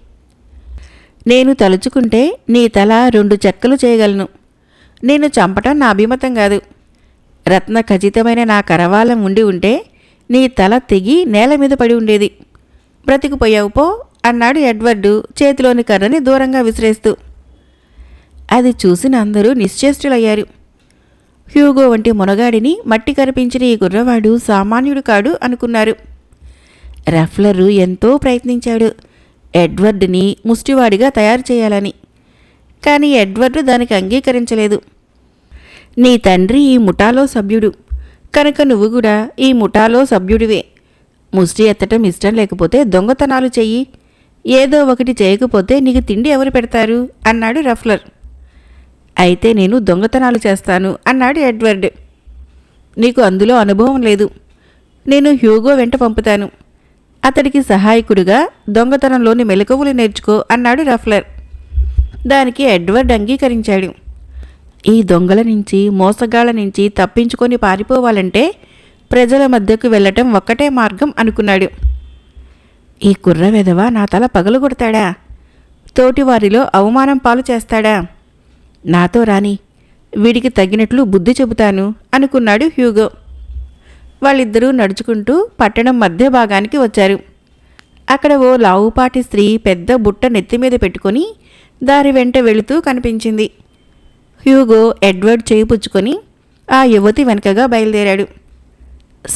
నేను తలుచుకుంటే నీ తల 2 చెక్కలు చేయగలను. నేను చంపటం నా అభిమతం కాదు. రత్న ఖచ్చితమైన నా కరవాలం ఉండి ఉంటే నీ తల తెగి నేల మీద పడి ఉండేది. బ్రతికిపోయావు పో అన్నాడు ఎడ్వర్డు చేతిలోని కర్రని దూరంగా విసిరేస్తూ. అది చూసిన అందరూ నిశ్చేష్టులయ్యారు. హ్యూగో వంటి మునగాడిని మట్టి కనిపించిన ఈ కుర్రవాడు సామాన్యుడు కాడు అనుకున్నారు. రఫ్లరు ఎంతో ప్రయత్నించాడు ఎడ్వర్డ్ని ముష్టివాడిగా తయారు చేయాలని. కానీ ఎడ్వర్డ్ దానికి అంగీకరించలేదు. నీ తండ్రి ఈ ముఠాలో సభ్యుడు కనుక నువ్వు కూడా ఈ ముఠాలో సభ్యుడివే. ముష్టి ఎత్తటం ఇష్టం లేకపోతే దొంగతనాలు చెయ్యి. ఏదో ఒకటి చేయకపోతే నీకు తిండి ఎవరు పెడతారు అన్నాడు రఫ్లర్. అయితే నేను దొంగతనాలు చేస్తాను అన్నాడు ఎడ్వర్డ్. నీకు అందులో అనుభవం లేదు. నేను హ్యూగో వెంట పంపుతాను. అతడికి సహాయకుడిగా దొంగతనంలోని మెలకువలు నేర్చుకో అన్నాడు రఫ్లర్. దానికి ఎడ్వర్డ్ అంగీకరించాడు. ఈ దొంగల నుంచి మోసగాళ్ల నుంచి తప్పించుకొని పారిపోవాలంటే ప్రజల మధ్యకు వెళ్ళటం ఒక్కటే మార్గం అనుకున్నాడు. ఈ కుర్ర వెధవ నా తల పగలగొడతాడా? తోటివారిలో అవమానం పాలు చేస్తాడా? నాతో రాని, వీడికి తగినట్లు బుద్ధి చెబుతాను అనుకున్నాడు హ్యూగో. వాళ్ళిద్దరూ నడుచుకుంటూ పట్టణం మధ్య భాగానికి వచ్చారు. అక్కడ ఓ లావుపాటి స్త్రీ పెద్ద బుట్ట నెత్తిమీద పెట్టుకొని దారి వెంట వెళుతూ కనిపించింది. హ్యూగో ఎడ్వర్డ్ చేయి పుచ్చుకొని ఆ యువతి వెనకగా బయలుదేరాడు.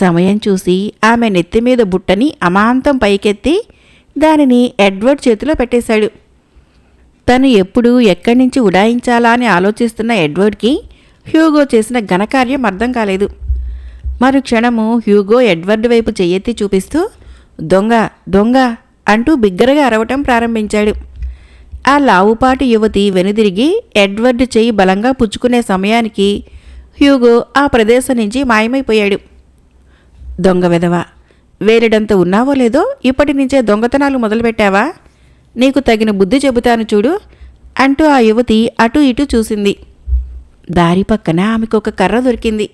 సమయం చూసి ఆమె నెత్తిమీద బుట్టని అమాంతం పైకెత్తి దానిని ఎడ్వర్డ్ చేతిలో పెట్టేశాడు. తను ఎప్పుడు ఎక్కడి నుంచి ఉడాయించాలా అని ఆలోచిస్తున్న ఎడ్వర్డ్కి హ్యూగో చేసిన ఘనకార్యం అర్థం కాలేదు. మరుక్షణము హ్యూగో ఎడ్వర్డ్ వైపు చెయ్యెత్తి చూపిస్తూ దొంగ దొంగ అంటూ బిగ్గరగా అరవటం ప్రారంభించాడు. ఆ లావుపాటి యువతి వెనుదిరిగి ఎడ్వర్డ్ చెయ్యి బలంగా పుచ్చుకునే సమయానికి హ్యూగో ఆ ప్రదేశం నుంచి మాయమైపోయాడు. దొంగ వెధవ, వేరెడంత ఉన్నావో లేదో ఇప్పటి నుంచే దొంగతనాలు మొదలుపెట్టావా? నీకు తగిన బుద్ధి చెబుతాను చూడు అంటూ ఆ యువతి అటూ ఇటూ చూసింది. దారి పక్కన ఆమెకొక కర్ర దొరికింది.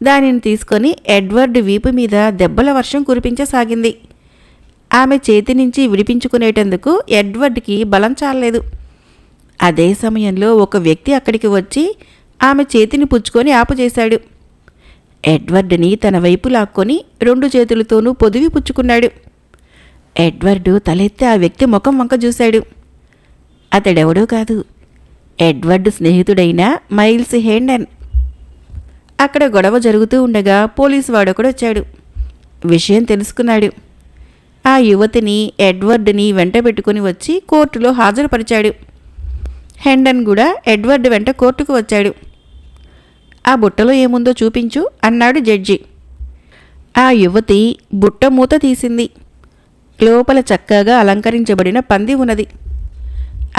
దానిని తీసుకొని ఎడ్వర్డ్ వీపు మీద దెబ్బల వర్షం కురిపించసాగింది. ఆమె చేతి నుంచి విడిపించుకునేటందుకు ఎడ్వర్డ్కి బలం చాలలేదు. అదే సమయంలో ఒక వ్యక్తి అక్కడికి వచ్చి ఆమె చేతిని పుచ్చుకొని ఆపుచేశాడు. ఎడ్వర్డ్ని తన వైపు లాక్కొని 2 చేతులతోనూ పొదివి పుచ్చుకున్నాడు. ఎడ్వర్డు తలెత్తి ఆ వ్యక్తి ముఖం వంక చూశాడు. అతడెవడో కాదు, ఎడ్వర్డ్ స్నేహితుడైన మైల్స్ హెండన్. అక్కడ గొడవ జరుగుతూ ఉండగా పోలీసు వాడొకడొచ్చాడు. విషయం తెలుసుకున్నాడు. ఆ యువతిని ఎడ్వర్డ్ని వెంట పెట్టుకుని వచ్చి కోర్టులో హాజరుపరిచాడు. హెండన్ కూడా ఎడ్వర్డ్ వెంట కోర్టుకు వచ్చాడు. ఆ బుట్టలో ఏముందో చూపించు అన్నాడు జడ్జి. ఆ యువతి బుట్ట మూత తీసింది. లోపల చక్కగా అలంకరించబడిన పంది ఉన్నది.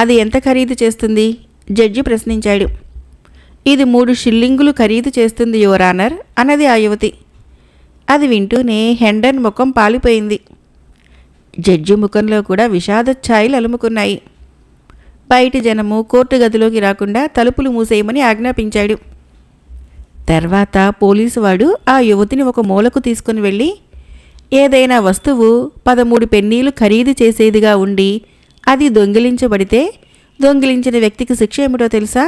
అది ఎంత ఖరీదు చేస్తుంది? జడ్జి ప్రశ్నించాడు. ఇది 3 షిల్లింగులు ఖరీదు చేస్తుంది యువర్ ఆనర్ అన్నది ఆ యువతి. అది వింటూనే హెండన్ ముఖం పాలిపోయింది. జడ్జి ముఖంలో కూడా విషాద ఛాయలు అలుముకున్నాయి. బయటి జనము కోర్టు గదిలోకి రాకుండా తలుపులు మూసేయమని ఆజ్ఞాపించాడు. తర్వాత పోలీసువాడు ఆ యువతిని ఒక మూలకు తీసుకుని వెళ్ళి, ఏదైనా వస్తువు 13 పెన్నీలు ఖరీదు చేసేదిగా ఉండి అది దొంగిలించబడితే దొంగిలించిన వ్యక్తికి శిక్ష ఏమిటో తెలుసా?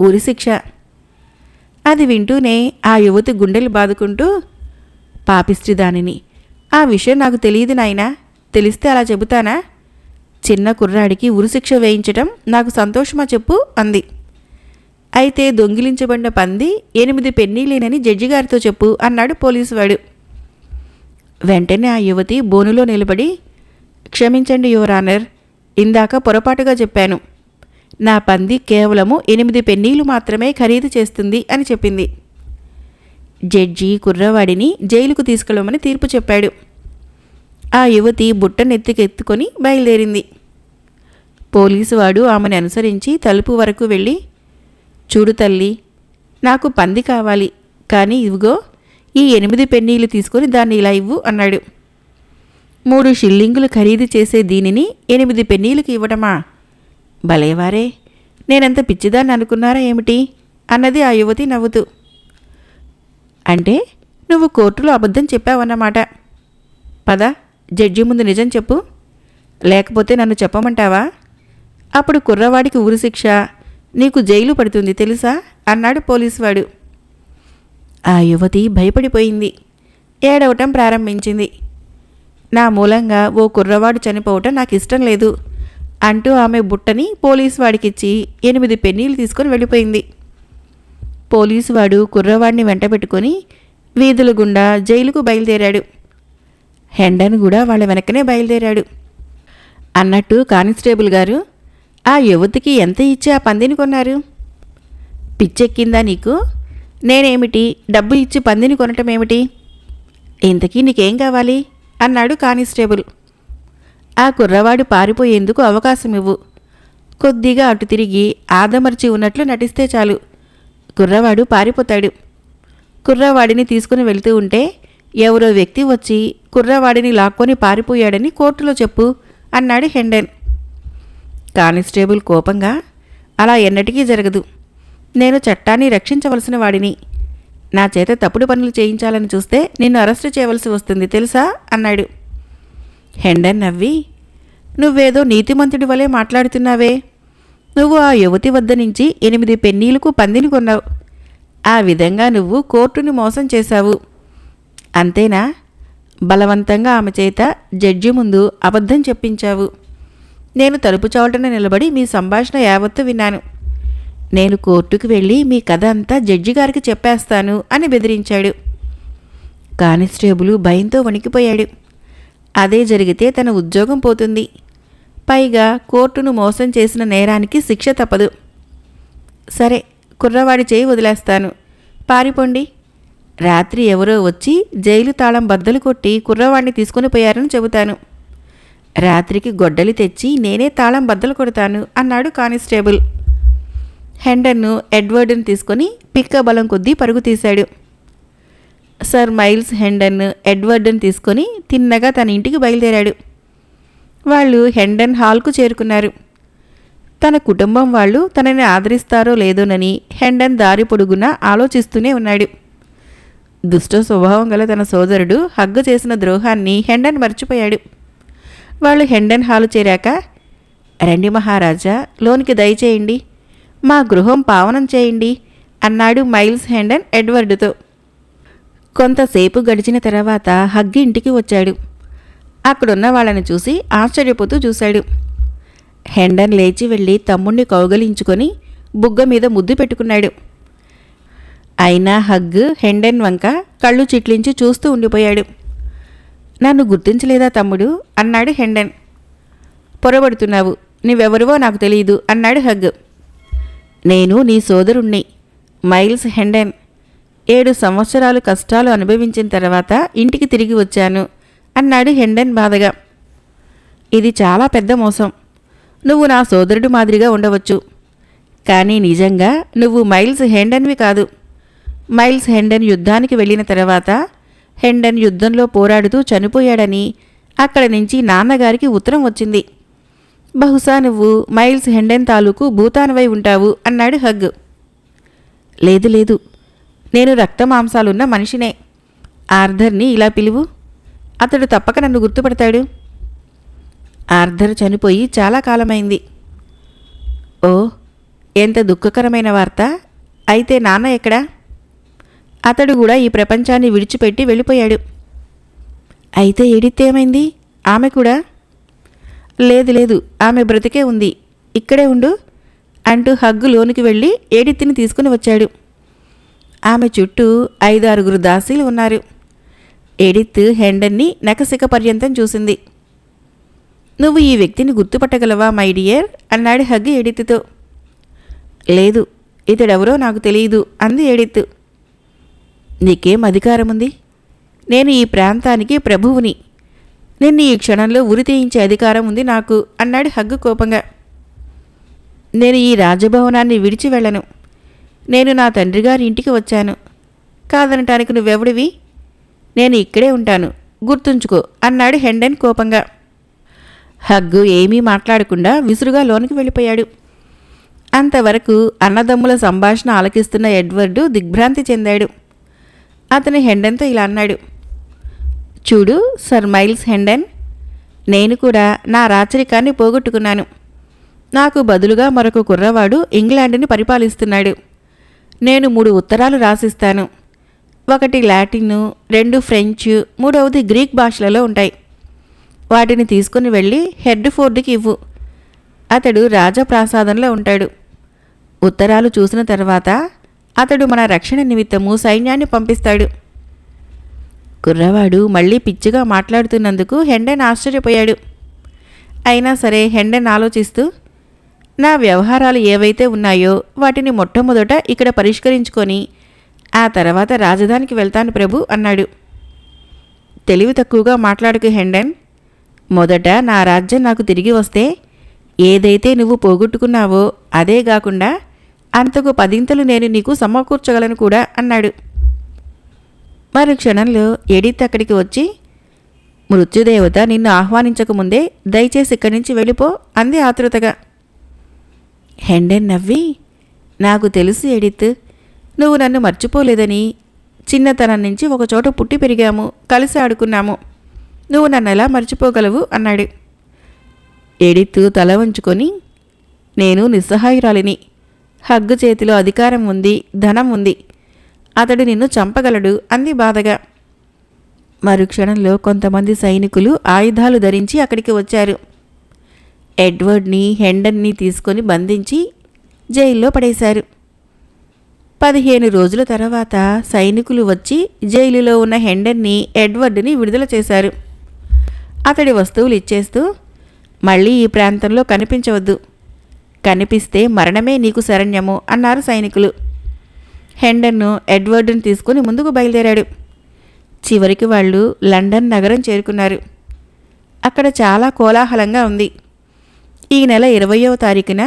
ఉరిశిక్ష. అది వింటూనే ఆ యువతి గుండెలు బాదుకుంటూ, పాపిష్టి దానిని, ఆ విషయం నాకు తెలియదు నాయనా, తెలిస్తే అలా చెబుతానా? చిన్న కుర్రాడికి ఉరిశిక్ష వేయించటం నాకు సంతోషమా చెప్పు అంది. అయితే దొంగిలించబడిన పంది 8 పెన్నీలేనని జడ్జిగారితో చెప్పు అన్నాడు పోలీసువాడు. వెంటనే ఆ యువతి బోనులో నిలబడి, క్షమించండి యువర్ ఆనర్, ఇందాక పొరపాటుగా చెప్పాను. నా పంది కేవలము 8 పెన్నీలు మాత్రమే ఖరీదు చేస్తుంది అని చెప్పింది. జడ్జి కుర్రవాడిని జైలుకు తీసుకెళ్ళమని తీర్పు చెప్పాడు. ఆ యువతి బుట్టనెత్తికెత్తుకొని బయలుదేరింది. పోలీసువాడు ఆమెను అనుసరించి తలుపు వరకు వెళ్ళి, చూడు తల్లి, నాకు పంది కావాలి, కానీ ఇవిగో ఈ 8 పెన్నీలు తీసుకొని దాన్ని ఇలా ఇవ్వు అన్నాడు. 3 షిల్లింగులు ఖరీదు చేసే దీనిని 8 పెన్నీలకు ఇవ్వటమా? భలేవారే, నేనంత పిచ్చిదాన్ని అనుకున్నారా ఏమిటి అన్నది ఆ యువతి నవ్వుతూ. అంటే నువ్వు కోర్టులో అబద్ధం చెప్పావన్నమాట. పద, జడ్జి ముందు నిజం చెప్పు, లేకపోతే నన్ను చెప్పమంటావా? అప్పుడు కుర్రవాడికి ఉరిశిక్ష, నీకు జైలు పడుతుంది తెలుసా అన్నాడు పోలీసువాడు. ఆ యువతి భయపడిపోయింది. ఏడవటం ప్రారంభించింది. నా మూలంగా ఓ కుర్రవాడు చనిపోవటం నాకు ఇష్టం లేదు అంటూ ఆమె బుట్టని పోలీసు వాడికిచ్చి 8 పెన్నీలు తీసుకొని వెళ్ళిపోయింది. పోలీసువాడు కుర్రవాడిని వెంటబెట్టుకొని వీధుల గుండా జైలుకు బయలుదేరాడు. హెండన్ కూడా వాళ్ళ వెనకనే బయలుదేరాడు. అన్నట్టు కానిస్టేబుల్ గారు, ఆ యువతికి ఎంత ఇచ్చి ఆ పందిని కొన్నారు? పిచ్చెక్కిందా నీకు? నేనేమిటి డబ్బు ఇచ్చి పందిని కొనటం ఏమిటి? ఇంతకీ నీకేం కావాలి అన్నాడు కానిస్టేబుల్. ఆ కుర్రవాడు పారిపోయేందుకు అవకాశం ఇవ్వు. కొద్దిగా అటు తిరిగి ఆదమర్చి ఉన్నట్లు నటిస్తే చాలు, కుర్రవాడు పారిపోతాడు. కుర్రవాడిని తీసుకుని వెళ్తూ ఉంటే ఎవరో వ్యక్తి వచ్చి కుర్రవాడిని లాక్కొని పారిపోయాడని కోర్టులో చెప్పు అన్నాడు హెండన్. కానిస్టేబుల్ కోపంగా, అలా ఎన్నటికీ జరగదు. నేను చట్టాన్ని రక్షించవలసిన వాడిని. నా చేత తప్పుడు పనులు చేయించాలని చూస్తే నిన్ను అరెస్టు చేయవలసి వస్తుంది తెలుసా అన్నాడు. హెండన్ నవ్వి, నువ్వేదో నీతిమంతుడి వలె మాట్లాడుతున్నావే. నువ్వు ఆ యువతి వద్ద నుంచి 8 పెన్నీలకు పందిని కొన్నావు. ఆ విధంగా నువ్వు కోర్టుని మోసం చేశావు. అంతేనా? బలవంతంగా ఆమె చేత జడ్జి ముందు అబద్ధం చెప్పించావు. నేను తలుపు చోటన నిలబడి మీ సంభాషణ యావత్తు విన్నాను. నేను కోర్టుకు వెళ్ళి మీ కథ అంతా జడ్జి గారికి చెప్పేస్తాను అని బెదిరించాడు. కానిస్టేబుల్ భయంతో వణికిపోయాడు. అదే జరిగితే తన ఉద్యోగం పోతుంది. పైగా కోర్టును మోసం చేసిన నేరానికి శిక్ష తప్పదు. సరే, కుర్రవాడి చేయి వదిలేస్తాను, పారిపోండి. రాత్రి ఎవరో వచ్చి జైలు తాళం బద్దలు కొట్టి కుర్రవాడిని తీసుకుని పోయారని చెబుతాను. రాత్రికి గొడ్డలి తెచ్చి నేనే తాళం బద్దలు కొడతాను అన్నాడు కానిస్టేబుల్. హెండన్ను ఎడ్వర్డ్ని తీసుకొని పిక్క బలం కొద్దీ పరుగు తీశాడు. సర్ మైల్స్ హెండన్ ఎడ్వర్డ్ని తీసుకొని తిన్నగా తన ఇంటికి బయలుదేరాడు. వాళ్ళు హెండన్ హాల్కు చేరుకున్నారు. తన కుటుంబం వాళ్ళు తనని ఆదరిస్తారో లేదోనని హెండన్ దారి పొడుగునా ఆలోచిస్తూనే ఉన్నాడు. దుష్ట స్వభావం గల తన సోదరుడు హగ్గు చేసిన ద్రోహాన్ని హెండన్ మర్చిపోయాడు. వాళ్ళు హెండన్ హాలు చేరాక, రండి మహారాజా, లోనికి దయచేయండి, మా గృహం పావనం చేయండి అన్నాడు మైల్స్ హెండన్ ఎడ్వర్డ్తో. కొంతసేపు గడిచిన తర్వాత హగ్గు ఇంటికి వచ్చాడు. అక్కడున్న వాళ్ళని చూసి ఆశ్చర్యపోతూ చూశాడు. హెండన్ లేచి వెళ్ళి తమ్ముణ్ణి కౌగలించుకొని బుగ్గ మీద ముద్దు పెట్టుకున్నాడు. అయినా హగ్గు హెండన్ వంక కళ్ళు చిట్లించి చూస్తూ ఉండిపోయాడు. నన్ను గుర్తించలేదా తమ్ముడు అన్నాడు హెండన్. పొరబడుతున్నావు, నువ్వెవరివో నాకు తెలియదు అన్నాడు హగ్. నేను నీ సోదరుణ్ణి, మైల్స్ హెండన్. 7 సంవత్సరాలు కష్టాలు అనుభవించిన తర్వాత ఇంటికి తిరిగి వచ్చాను అన్నాడు హెండన్ బాధగా. ఇది చాలా పెద్ద మోసం. నువ్వు నా సోదరుడు మాదిరిగా ఉండవచ్చు, కానీ నిజంగా నువ్వు మైల్స్ హెండన్వి కాదు. మైల్స్ హెండన్ యుద్ధానికి వెళ్ళిన తర్వాత హెండన్ యుద్ధంలో పోరాడుతూ చనిపోయాడని అక్కడి నుంచి నాన్నగారికి ఉత్తరం వచ్చింది. బహుశా నువ్వు మైల్స్ హెండన్ తాలూకు భూతానవై ఉంటావు అన్నాడు హగ్. లేదు లేదు, నేను రక్తమాంసాలున్న మనిషినే. ఆర్థర్ని ఇలా పిలువు, అతడు తప్పక నన్ను గుర్తుపడతాడు. ఆర్థర్ చనిపోయి చాలా కాలమైంది. ఓ, ఎంత దుఃఖకరమైన వార్త. అయితే నాన్న ఎక్కడా? అతడు కూడా ఈ ప్రపంచాన్ని విడిచిపెట్టి వెళ్ళిపోయాడు. అయితే ఎడిత్ ఏమైంది? ఆమె కూడా? లేదు లేదు, ఆమె బ్రతికే ఉంది, ఇక్కడే ఉండు అంటూ హగ్గు లోనికి వెళ్ళి ఎడిత్ని తీసుకుని వచ్చాడు. ఆమె చుట్టూ 5-6 దాసీలు ఉన్నారు. ఎడిత్ హెండన్ని నకసిక పర్యంతం చూసింది. నువ్వు ఈ వ్యక్తిని గుర్తుపట్టగలవా మై డియర్ అన్నాడు హగ్ ఎడిత్తో. లేదు, ఇతడెవరో నాకు తెలియదు అంది ఎడిత్. నీకేం అధికారముంది? నేను ఈ ప్రాంతానికి ప్రభువుని. నిన్ను ఈ క్షణంలో ఉరి తీయించే అధికారం ఉంది నాకు అన్నాడు హగ్గు కోపంగా. నేను ఈ రాజభవనాన్ని విడిచి వెళ్ళను. నేను నా తండ్రి గారి ఇంటికి వచ్చాను. కాదనటానికి నువ్వెవడివి? నేను ఇక్కడే ఉంటాను, గుర్తుంచుకో అన్నాడు హెండన్ కోపంగా. హగ్గు ఏమీ మాట్లాడకుండా విసురుగా లోనికి వెళ్ళిపోయాడు. అంతవరకు అన్నదమ్ముల సంభాషణ ఆలకిస్తున్న ఎడ్వర్డు దిగ్భ్రాంతి చెందాడు. అతను హెండన్తో ఇలా అన్నాడు. చూడు సర్ మైల్స్ హెండన్, నేను కూడా నా రాచరికాన్ని పోగొట్టుకున్నాను. నాకు బదులుగా మరొక కుర్రవాడు ఇంగ్లాండ్ని పరిపాలిస్తున్నాడు. నేను 3 ఉత్తరాలు రాసిస్తాను. ఒకటి లాటిను, 2 ఫ్రెంచ్, మూడవది గ్రీక్ భాషలలో ఉంటాయి. వాటిని తీసుకుని వెళ్ళి హెడ్ఫోర్డ్కి ఇవ్వు. అతడు రాజప్రాసాదంలో ఉంటాడు. ఉత్తరాలు చూసిన తర్వాత అతడు మన రక్షణ నిమిత్తము సైన్యాన్ని పంపిస్తాడు. కుర్రవాడు మళ్ళీ పిచ్చిగా మాట్లాడుతున్నందుకు హెండెన్ ఆశ్చర్యపోయాడు. అయినా సరే హెండెన్ ఆలోచిస్తూ, నా వ్యవహారాలు ఏవైతే ఉన్నాయో వాటిని మొట్టమొదట ఇక్కడ పరిష్కరించుకొని ఆ తర్వాత రాజధానికి వెళ్తాను ప్రభు అన్నాడు. తెలివి తక్కువగా మాట్లాడుకు హెండెన్. మొదట నా రాజ్యం నాకు తిరిగి వస్తే ఏదైతే నువ్వు పోగొట్టుకున్నావో అదే కాకుండా అంతకు 10 నేను నీకు సమకూర్చగలను కూడా అన్నాడు. మరు క్షణంలో ఎడిత్ అక్కడికి వచ్చి, మృత్యుదేవత నిన్ను ఆహ్వానించకముందే దయచేసి ఇక్కడి నుంచి వెళ్ళిపో అంది ఆతృతగా. హెండెన్ నవ్వి, నాకు తెలుసు ఎడిత్, నువ్వు నన్ను మర్చిపోలేదని. చిన్నతనం నుంచి ఒకచోట పుట్టి పెరిగాము, కలిసి ఆడుకున్నాము. నువ్వు నన్ను ఎలా మర్చిపోగలవు అన్నాడు. ఎడిత్ తల వంచుకొని, నేను నిస్సహాయురాలిని. హగ్గు చేతిలో అధికారం ఉంది, ధనం ఉంది. అతడు నిన్ను చంపగలడు అంది బాధగా. మరుక్షణంలో కొంతమంది సైనికులు ఆయుధాలు ధరించి అక్కడికి వచ్చారు. ఎడ్వర్డ్ని, హెండన్ని తీసుకొని బంధించి జైల్లో పడేశారు. 15 రోజుల తర్వాత సైనికులు వచ్చి జైలులో ఉన్న హెండన్ని, ఎడ్వర్డ్ని విడుదల చేశారు. అతడి వస్తువులు ఇచ్చేస్తూ, మళ్ళీ ఈ ప్రాంతంలో కనిపించవద్దు. కనిపిస్తే మరణమే నీకు శరణ్యము అన్నారు సైనికులు. హెండన్ను, ఎడ్వర్డ్ని తీసుకుని ముందుకు బయలుదేరాడు. చివరికి వాళ్ళు లండన్ నగరం చేరుకున్నారు. అక్కడ చాలా కోలాహలంగా ఉంది. ఈ నెల 20వ తారీఖున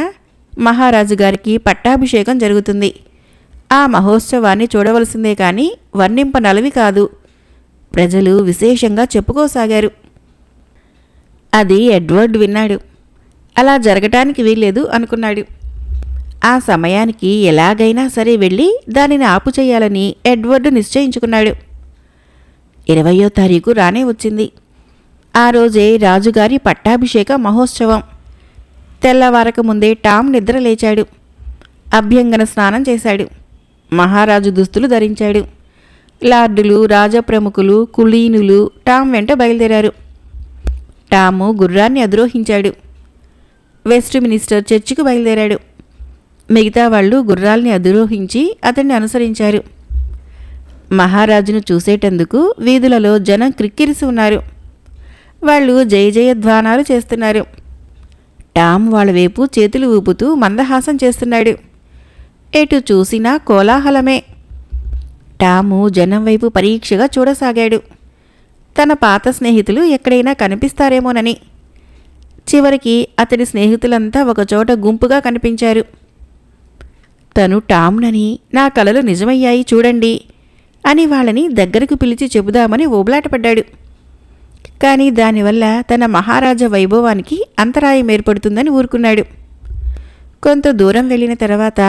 మహారాజు గారికి పట్టాభిషేకం జరుగుతుంది. ఆ మహోత్సవాన్ని చూడవలసిందే కానీ వర్ణింపనలవి కాదు. ప్రజలు విశేషంగా చెప్పుకోసాగారు. అది ఎడ్వర్డ్ విన్నాడు. అలా జరగటానికి వీల్లేదు అనుకున్నాడు. ఆ సమయానికి ఎలాగైనా సరే వెళ్ళి దానిని ఆపు చేయాలని ఎడ్వర్డ్ నిశ్చయించుకున్నాడు. 20వ తారీఖు రానే వచ్చింది. ఆ రోజే రాజుగారి పట్టాభిషేక మహోత్సవం. తెల్లవారక ముందే టామ్ నిద్రలేచాడు. అభ్యంగన స్నానం చేశాడు. మహారాజు దుస్తులు ధరించాడు. లార్డులు, రాజప్రముఖులు, కులీనులు టామ్ వెంట బయలుదేరారు. టాము గుర్రాన్ని అధిరోహించాడు. వెస్ట్ మినిస్టర్ చర్చికి బయలుదేరాడు. మిగతా వాళ్ళు గుర్రాల్ని అధిరోహించి అతన్ని అనుసరించారు. మహారాజును చూసేటందుకు వీధులలో జనం క్రిక్కిరిసి ఉన్నారు. వాళ్ళు జయ జయధ్వానాలు చేస్తున్నారు. టామ్ వాళ్ళ వైపు చేతులు ఊపుతూ మందహాసం చేస్తున్నాడు. ఎటు చూసినా కోలాహలమే. టాము జనం వైపు పరీక్షగా చూడసాగాడు. తన పాత స్నేహితులు ఎక్కడైనా కనిపిస్తారేమోనని. చివరికి అతడి స్నేహితులంతా ఒకచోట గుంపుగా కనిపించారు. తను టామ్నని, నా కలలు నిజమయ్యాయి చూడండి అని వాళ్ళని దగ్గరకు పిలిచి చెబుదామని ఓబలాటపడ్డాడు. కానీ దానివల్ల తన మహారాజా వైభవానికి అంతరాయం ఏర్పడుతుందని ఊరుకున్నాడు. కొంత దూరం వెళ్ళిన తర్వాత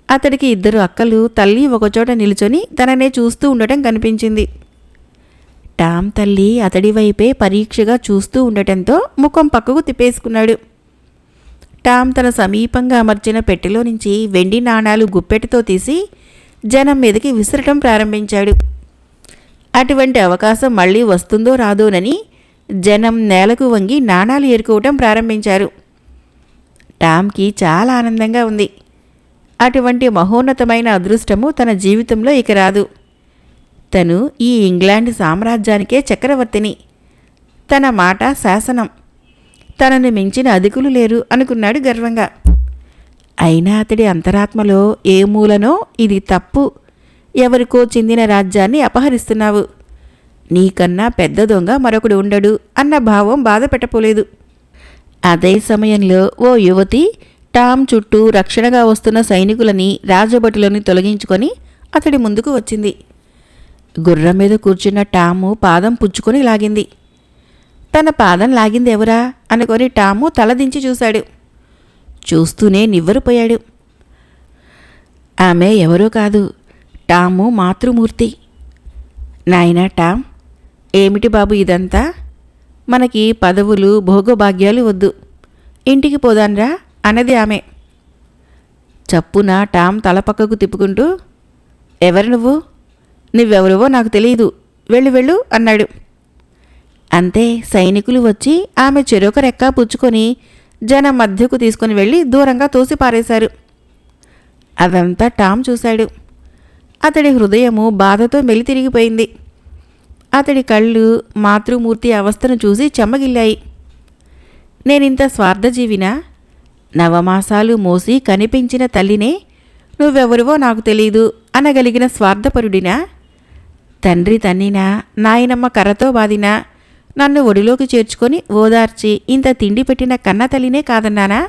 అతడికి 2 అక్కలు తల్లి ఒకచోట నిలుచొని తననే చూస్తూ ఉండటం కనిపించింది. టామ్ తల్లి అతడి వైపే పరీక్షగా చూస్తూ ఉండటంతో ముఖం పక్కకు తిప్పేసుకున్నాడు. టామ్ తన సమీపంగా అమర్చిన పెట్టెలో నుంచి వెండి నాణాలు గుప్పెటతో తీసి జనం మీదకి విసరటం ప్రారంభించాడు. అటువంటి అవకాశం మళ్ళీ వస్తుందో రాదోనని జనం నేలకు వంగి నాణాలు ఏరుకోవటం ప్రారంభించారు. టామ్కి చాలా ఆనందంగా ఉంది. అటువంటి మహోన్నతమైన అదృష్టము తన జీవితంలో ఇక రాదు. తను ఈ ఇంగ్లాండ్ సామ్రాజ్యానికే చక్రవర్తిని. తన మాట శాసనం. తనను మించిన అధికులు లేరు అనుకున్నాడు గర్వంగా. అయినా అతడి అంతరాత్మలో ఏ మూలనో ఇది తప్పు, ఎవరికో చెందిన రాజ్యాన్ని అపహరిస్తున్నావు, నీకన్నా పెద్ద దొంగ మరొకడు ఉండడు అన్న భావం బాధ పెట్టపోలేదు. అదే సమయంలో ఓ యువతి టామ్ చుట్టూ రక్షణగా వస్తున్న సైనికులని, రాజభటులని తొలగించుకొని అతడి ముందుకు వచ్చింది. గుర్రం మీద కూర్చున్న టాము పాదం పుచ్చుకొని లాగింది. తన పాదం లాగింది ఎవరా అనుకొని టాము తలదించి చూశాడు. చూస్తూనే నివ్వెరపోయాడు. ఆమె ఎవరో కాదు, టాము మాతృమూర్తి. నాయనా టామ్, ఏమిటి బాబు ఇదంతా? మనకి పదవులు భోగభాగ్యాలు వద్దు, ఇంటికి పోదాన్రా అన్నది ఆమె. చప్పున టామ్ తల పక్కకు తిప్పుకుంటూ, ఎవరు నువ్వెవరివో నాకు తెలియదు, వెళ్ళు వెళ్ళు అన్నాడు. అంతే సైనికులు వచ్చి ఆమె చెరొక రెక్క పుచ్చుకొని జనం మధ్యకు తీసుకుని వెళ్ళి దూరంగా తోసిపారేశారు. అదంతా టామ్ చూశాడు. అతడి హృదయము బాధతో మెలితిరిగిపోయింది. అతడి కళ్ళు మాతృమూర్తి అవస్థను చూసి చెమ్మగిల్లాయి. నేనింత స్వార్థజీవినా? నవమాసాలు మోసి కనిపించిన తల్లినే నువ్వెవరివో నాకు తెలీదు అనగలిగిన స్వార్థపరుడినా? తండ్రి తన్నినా, నాయనమ్మ కర్రతో బాదినా, నన్ను ఒడిలోకి చేర్చుకొని ఓదార్చి ఇంత తిండి పెట్టిన కన్న తల్లినే కాదన్నానా?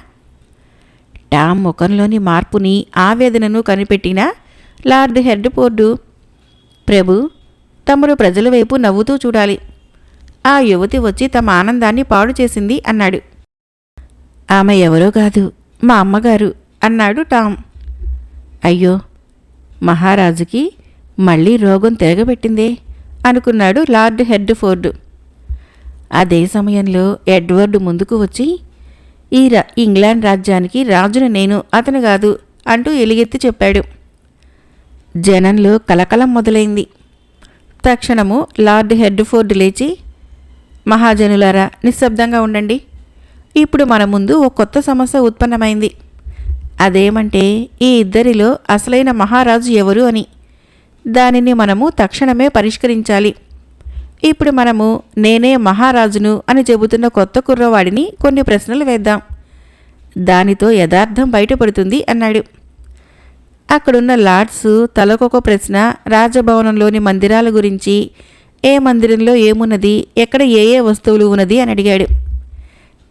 టామ్ ముఖంలోని మార్పుని, ఆవేదనను కనిపెట్టిన లార్డ్ హెర్డ్ఫోర్డు, ప్రభు, తమరు ప్రజల వైపు నవ్వుతూ చూడాలి. ఆ యువతి వచ్చి తమ ఆనందాన్ని పాడు చేసింది అన్నాడు. ఆమె ఎవరో కాదు, మా అమ్మగారు అన్నాడు టామ్. అయ్యో, మహారాజుకి మళ్ళీ రోగం తిరగబెట్టిందే అనుకున్నాడు లార్డ్ హెర్డ్ఫోర్డు. అదే సమయంలో ఎడ్వర్డ్ ముందుకు వచ్చి, ఈ ఇంగ్లాండ్ రాజ్యానికి రాజును నేను, అతను కాదు అంటూ ఎలుగెత్తి చెప్పాడు. జనంలో కలకలం మొదలైంది. తక్షణము లార్డ్ హెర్డ్ఫోర్డ్ లేచి, మహాజనులారా నిశ్శబ్దంగా ఉండండి. ఇప్పుడు మన ముందు ఓ కొత్త సమస్య ఉత్పన్నమైంది. అదేమంటే ఈ ఇద్దరిలో అసలైన మహారాజు ఎవరు అని. దానిని మనము తక్షణమే పరిష్కరించాలి. ఇప్పుడు మనము నేనే మహారాజును అని చెబుతున్న కొత్త కుర్రవాడిని కొన్ని ప్రశ్నలు వేద్దాం. దానితో యథార్థం బయటపడుతుంది అన్నాడు. అక్కడున్న లార్డ్స్ తలకొక ప్రశ్న రాజభవనంలోని మందిరాల గురించి, ఏ మందిరంలో ఏమున్నది, ఎక్కడ ఏ ఏ వస్తువులు ఉన్నది అని అడిగాడు.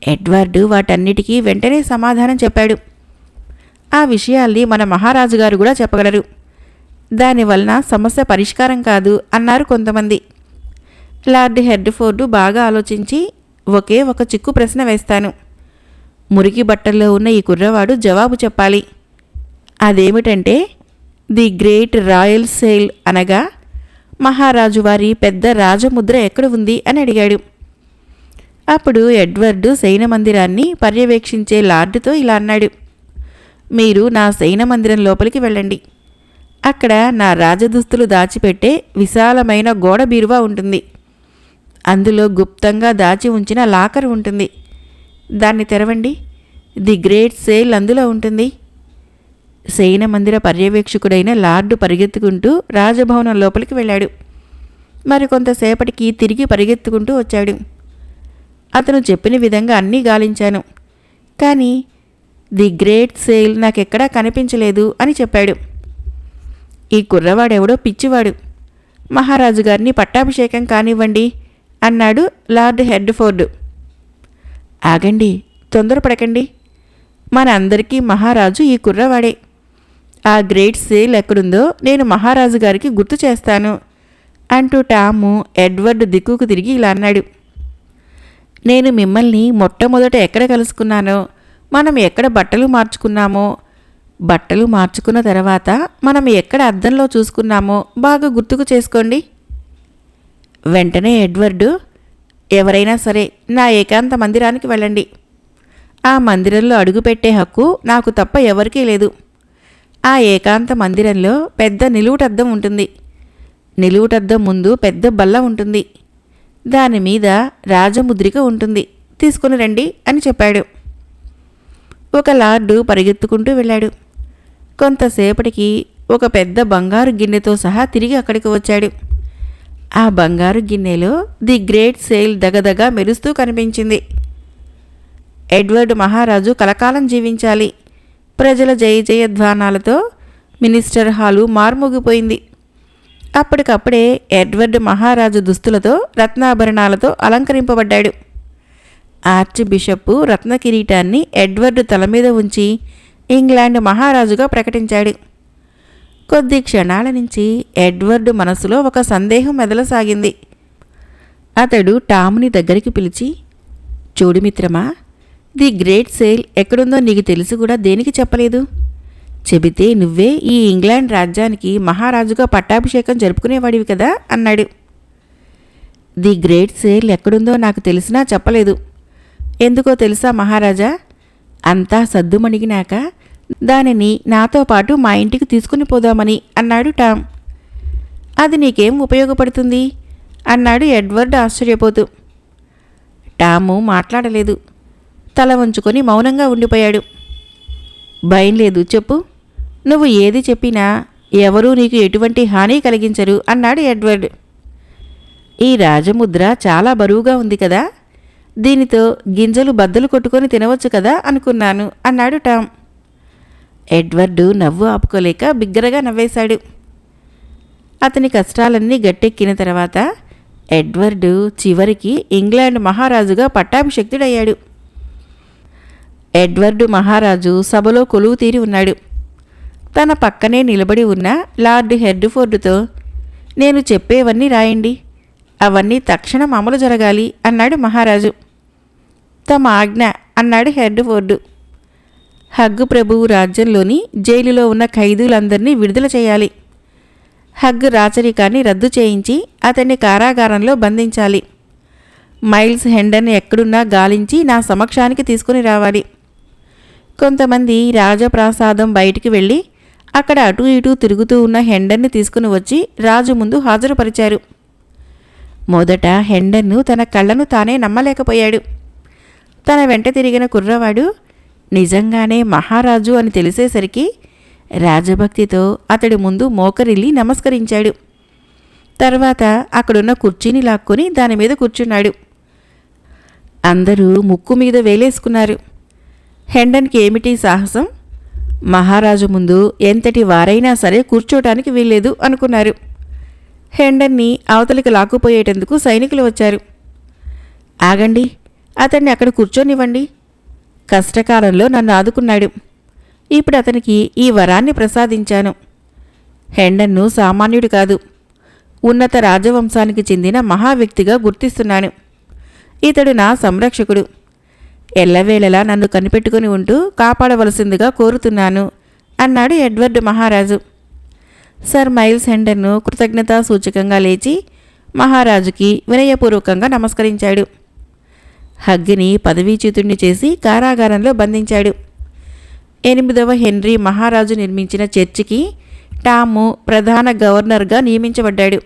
ఎడ్వర్డ్ వాటన్నిటికీ వెంటనే సమాధానం చెప్పాడు. ఆ విషయాల్ని మన మహారాజు గారు కూడా చెప్పగలరు. దానివలన సమస్య పరిష్కారం కాదు అన్నారు కొంతమంది. లార్డ్ హెర్డ్ఫోర్డు బాగా ఆలోచించి, ఒకే ఒక చిక్కు ప్రశ్న వేస్తాను. మురికి బట్టల్లో ఉన్న ఈ కుర్రవాడు జవాబు చెప్పాలి. అదేమిటంటే, ది గ్రేట్ రాయల్ సేల్ అనగా మహారాజు వారి పెద్ద రాజముద్ర ఎక్కడ ఉంది అని అడిగాడు. అప్పుడు ఎడ్వర్డు సైన మందిరాన్ని పర్యవేక్షించే లార్డుతో ఇలా అన్నాడు. మీరు నా సైన మందిరం లోపలికి వెళ్ళండి. అక్కడ నా రాజదుస్తులు దాచిపెట్టే విశాలమైన గోడ బీరువా ఉంటుంది. అందులో గుప్తంగా దాచి ఉంచిన లాకర్ ఉంటుంది. దాన్ని తెరవండి. ది గ్రేట్ సేల్ అందులో ఉంటుంది. సైన మందిర పర్యవేక్షకుడైన లార్డు పరిగెత్తుకుంటూ రాజభవనం లోపలికి వెళ్ళాడు. మరికొంతసేపటికి తిరిగి పరిగెత్తుకుంటూ వచ్చాడు. అతను చెప్పిన విధంగా అన్నీ గాలించాను, కానీ ది గ్రేట్ సేల్ నాకెక్కడా కనిపించలేదు అని చెప్పాడు. ఈ కుర్రవాడెవడో పిచ్చివాడు. మహారాజు గారిని పట్టాభిషేకం కానివ్వండి అన్నాడు లార్డ్ హెర్డ్ఫోర్డు. ఆగండి, తొందరపడకండి. మన అందరికీ మహారాజు ఈ కుర్రవాడే. ఆ గ్రేట్ సేల్ ఎక్కడుందో నేను మహారాజు గారికి గుర్తు చేస్తాను అంటూ టాము ఎడ్వర్డ్ దిక్కుకు తిరిగి ఇలా అన్నాడు. నేను మిమ్మల్ని మొట్టమొదట ఎక్కడ కలుసుకున్నానో, మనం ఎక్కడ బట్టలు మార్చుకున్నామో, బట్టలు మార్చుకున్న తర్వాత మనం ఎక్కడ అద్దంలో చూసుకున్నామో బాగా గుర్తుకు చేసుకోండి. వెంటనే ఎడ్వర్డు, ఎవరైనా సరే నా ఏకాంత మందిరానికి వెళ్ళండి. ఆ మందిరంలో అడుగుపెట్టే హక్కు నాకు తప్ప ఎవరికీ లేదు. ఆ ఏకాంత మందిరంలో పెద్ద నిలువుటద్దం ఉంటుంది. నిలువుటద్దం ముందు పెద్ద బల్ల ఉంటుంది. దానిమీద రాజముద్రిక ఉంటుంది. తీసుకుని రండి అని చెప్పాడు. ఒక లార్డు పరిగెత్తుకుంటూ వెళ్ళాడు. కొంతసేపటికి ఒక పెద్ద బంగారు గిన్నెతో సహా తిరిగి అక్కడికి వచ్చాడు. ఆ బంగారు గిన్నెలో ది గ్రేట్ సేల్ దగదగా మెరుస్తూ కనిపించింది. ఎడ్వర్డ్ మహారాజు కలకాలం జీవించాలి. ప్రజల జయ జయధ్వానాలతో మినిస్టర్ హాలు మార్మోగిపోయింది. అప్పటికప్పుడే ఎడ్వర్డ్ మహారాజు దుస్తులతో రత్నాభరణాలతో అలంకరింపబడ్డాడు. ఆర్చ్ బిషప్పు రత్న కిరీటాన్ని ఎడ్వర్డ్ తల మీద ఉంచి ఇంగ్లాండ్ మహారాజుగా ప్రకటించాడు. కొద్ది క్షణాల నుంచి ఎడ్వర్డ్ మనసులో ఒక సందేహం మెదలసాగింది. అతడు టామ్ని దగ్గరికి పిలిచి, చూడు మిత్రమా, ది గ్రేట్ సేల్ ఎక్కడుందో నీకు తెలిసి కూడా దేనికి చెప్పలేదు? చెబితే నువ్వే ఈ ఇంగ్లాండ్ రాజ్యానికి మహారాజుగా పట్టాభిషేకం జరుపుకునేవాడివి కదా అన్నాడు. ది గ్రేట్ సేల్ ఎక్కడుందో నాకు తెలిసినా చెప్పలేదు. ఎందుకో తెలుసా మహారాజా? అంతా సద్దుమణిగినాక దానిని నాతో పాటు మా ఇంటికి తీసుకుని పోదామని అన్నాడు టామ్. అది నీకేం ఉపయోగపడుతుంది అన్నాడు ఎడ్వర్డ్ ఆశ్చర్యపోతూ. టాము మాట్లాడలేదు. తల వంచుకొని మౌనంగా ఉండిపోయాడు. భయం లేదు, చెప్పు. నువ్వు ఏది చెప్పినా ఎవరూ నీకు ఎటువంటి హాని కలిగించరు అన్నాడు ఎడ్వర్డ్. ఈ రాజముద్ర చాలా బరువుగా ఉంది కదా, దీనితో గింజలు బద్దలు కొట్టుకొని తినవచ్చు కదా అనుకున్నాను అన్నాడు టామ్. ఎడ్వర్డు నవ్వు ఆపుకోలేక బిగ్గరగా నవ్వేశాడు. అతని కష్టాలన్నీ గట్టెక్కిన తర్వాత ఎడ్వర్డు చివరికి ఇంగ్లాండ్ మహారాజుగా పట్టాభిషిక్తుడయ్యాడు. ఎడ్వర్డు మహారాజు సభలో కొలువు తీరి ఉన్నాడు. తన పక్కనే నిలబడి ఉన్న లార్డ్ హెర్డ్ఫోర్డుతో, నేను చెప్పేవన్నీ రాయండి, అవన్నీ తక్షణం అమలు జరగాలి అన్నాడు మహారాజు. తమ ఆజ్ఞ అన్నాడు హెర్డ్ఫోర్డు. హగ్గు ప్రభువు రాజ్యంలోని జైలులో ఉన్న ఖైదీలందరినీ విడుదల చేయాలి. హగ్గు రాచరికాన్ని రద్దు చేయించి అతన్ని కారాగారంలో బంధించాలి. మైల్స్ హెండర్ని ఎక్కడున్నా గాలించి నా సమక్షానికి తీసుకుని రావాలి. కొంతమంది రాజప్రాసాదం బయటికి వెళ్ళి అక్కడ అటూ ఇటూ తిరుగుతూ ఉన్న హెండర్ని తీసుకుని వచ్చి రాజు ముందు హాజరుపరిచారు. మొదట హెండర్ను తన కళ్ళను తానే నమ్మలేకపోయాడు. తన వెంట తిరిగిన కుర్రవాడు నిజంగానే మహారాజు అని తెలిసేసరికి రాజభక్తితో అతడి ముందు మోకరిల్లి నమస్కరించాడు. తర్వాత అక్కడున్న కుర్చీని లాక్కొని దానిమీద కూర్చున్నాడు. అందరూ ముక్కు మీద వేలేసుకున్నారు. హెండన్కి ఏమిటి సాహసం? మహారాజు ముందు ఎంతటి వారైనా సరే కూర్చోటానికి వీల్లేదు అనుకున్నారు. హెండన్ని అవతలికి లాక్కుపోయేటందుకు సైనికులు వచ్చారు. ఆగండి, అతన్ని అక్కడ కూర్చోనివ్వండి. కష్టకాలంలో నన్ను ఆదుకున్నాడు. ఇప్పుడు అతనికి ఈ వరాన్ని ప్రసాదించాను. హెండన్ను సామాన్యుడు కాదు, ఉన్నత రాజవంశానికి చెందిన మహావ్యక్తిగా గుర్తిస్తున్నాను. ఇతడు నా సంరక్షకుడు. ఎల్లవేళలా నన్ను కనిపెట్టుకుని ఉంటూ కాపాడవలసిందిగా కోరుతున్నాను అన్నాడు ఎడ్వర్డ్ మహారాజు. సర్ మైల్స్ హెండన్ను కృతజ్ఞతా సూచకంగా లేచి మహారాజుకి వినయపూర్వకంగా నమస్కరించాడు. హగ్గిని పదవీచ్యుతుణ్ణి చేసి కారాగారంలో బంధించాడు. 8వ హెన్రీ మహారాజు నిర్మించిన చర్చికి టాము ప్రధాన గవర్నర్గా నియమించబడ్డాడు.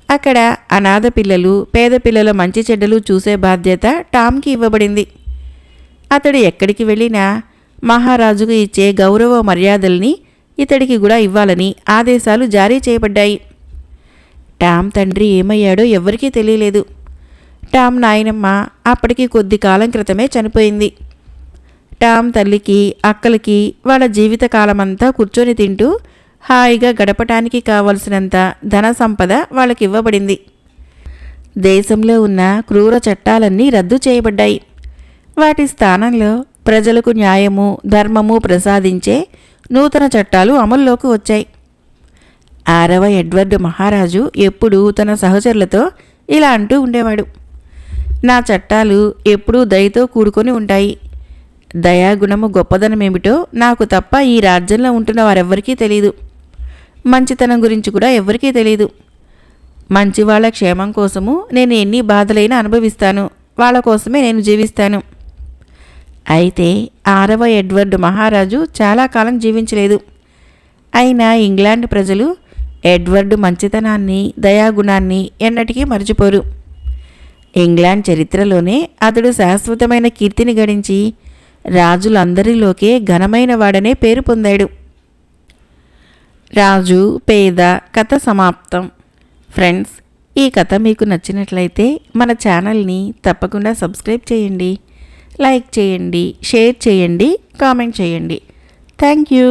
అక్కడ అనాథ పిల్లలు, పేద పిల్లల మంచి చెడ్డలు చూసే బాధ్యత టామ్కి ఇవ్వబడింది. అతడు ఎక్కడికి వెళ్ళినా మహారాజుకు ఇచ్చే గౌరవ మర్యాదల్ని ఇతడికి కూడా ఇవ్వాలని ఆదేశాలు జారీ చేయబడ్డాయి. టామ్ తండ్రి ఏమయ్యాడో ఎవ్వరికీ తెలియలేదు. టామ్ నాయనమ్మ అప్పటికి కొద్ది కాలం క్రితమే చనిపోయింది. టామ్ తల్లికి, అక్కలకి వాళ్ళ జీవితకాలమంతా కూర్చొని తింటూ హాయిగా గడపటానికి కావలసినంత ధన సంపద వాళ్ళకి ఇవ్వబడింది. దేశంలో ఉన్న క్రూర చట్టాలన్నీ రద్దు చేయబడ్డాయి. వాటి స్థానంలో ప్రజలకు న్యాయము, ధర్మము ప్రసాదించే నూతన చట్టాలు అమల్లోకి వచ్చాయి. 6వ ఎడ్వర్డ్ మహారాజు ఎప్పుడూ తన సహచరులతో ఇలా అంటూ ఉండేవాడు, నా చట్టాలు ఎప్పుడూ దయతో కూడుకొని ఉంటాయి. దయాగుణము గొప్పదనమేమిటో నాకు తప్ప ఈ రాజ్యంలో ఉంటున్న వారెవ్వరికీ తెలీదు. మంచితనం గురించి కూడా ఎవ్వరికీ తెలీదు. మంచి వాళ్ళ క్షేమం కోసము నేను ఎన్ని బాధలైనా అనుభవిస్తాను, వాళ్ళ కోసమే నేను జీవిస్తాను. అయితే 6వ ఎడ్వర్డ్ మహారాజు చాలా కాలం జీవించలేదు. అయినా ఇంగ్లాండ్ ప్రజలు ఎడ్వర్డ్ మంచితనాన్ని, దయాగుణాన్ని ఎన్నటికీ మర్చిపోరు. ఇంగ్లాండ్ చరిత్రలోనే అతడు శాశ్వతమైన కీర్తిని గడించి రాజులందరిలోకే ఘనమైన వాడనే పేరు పొందాడు. రాజు పేద కథ సమాప్తం. ఫ్రెండ్స్, ఈ కథ మీకు నచ్చినట్లయితే మన ఛానల్ని తప్పకుండా సబ్స్క్రైబ్ చేయండి, లైక్ చేయండి, షేర్ చేయండి, కామెంట్ చేయండి. Thank you.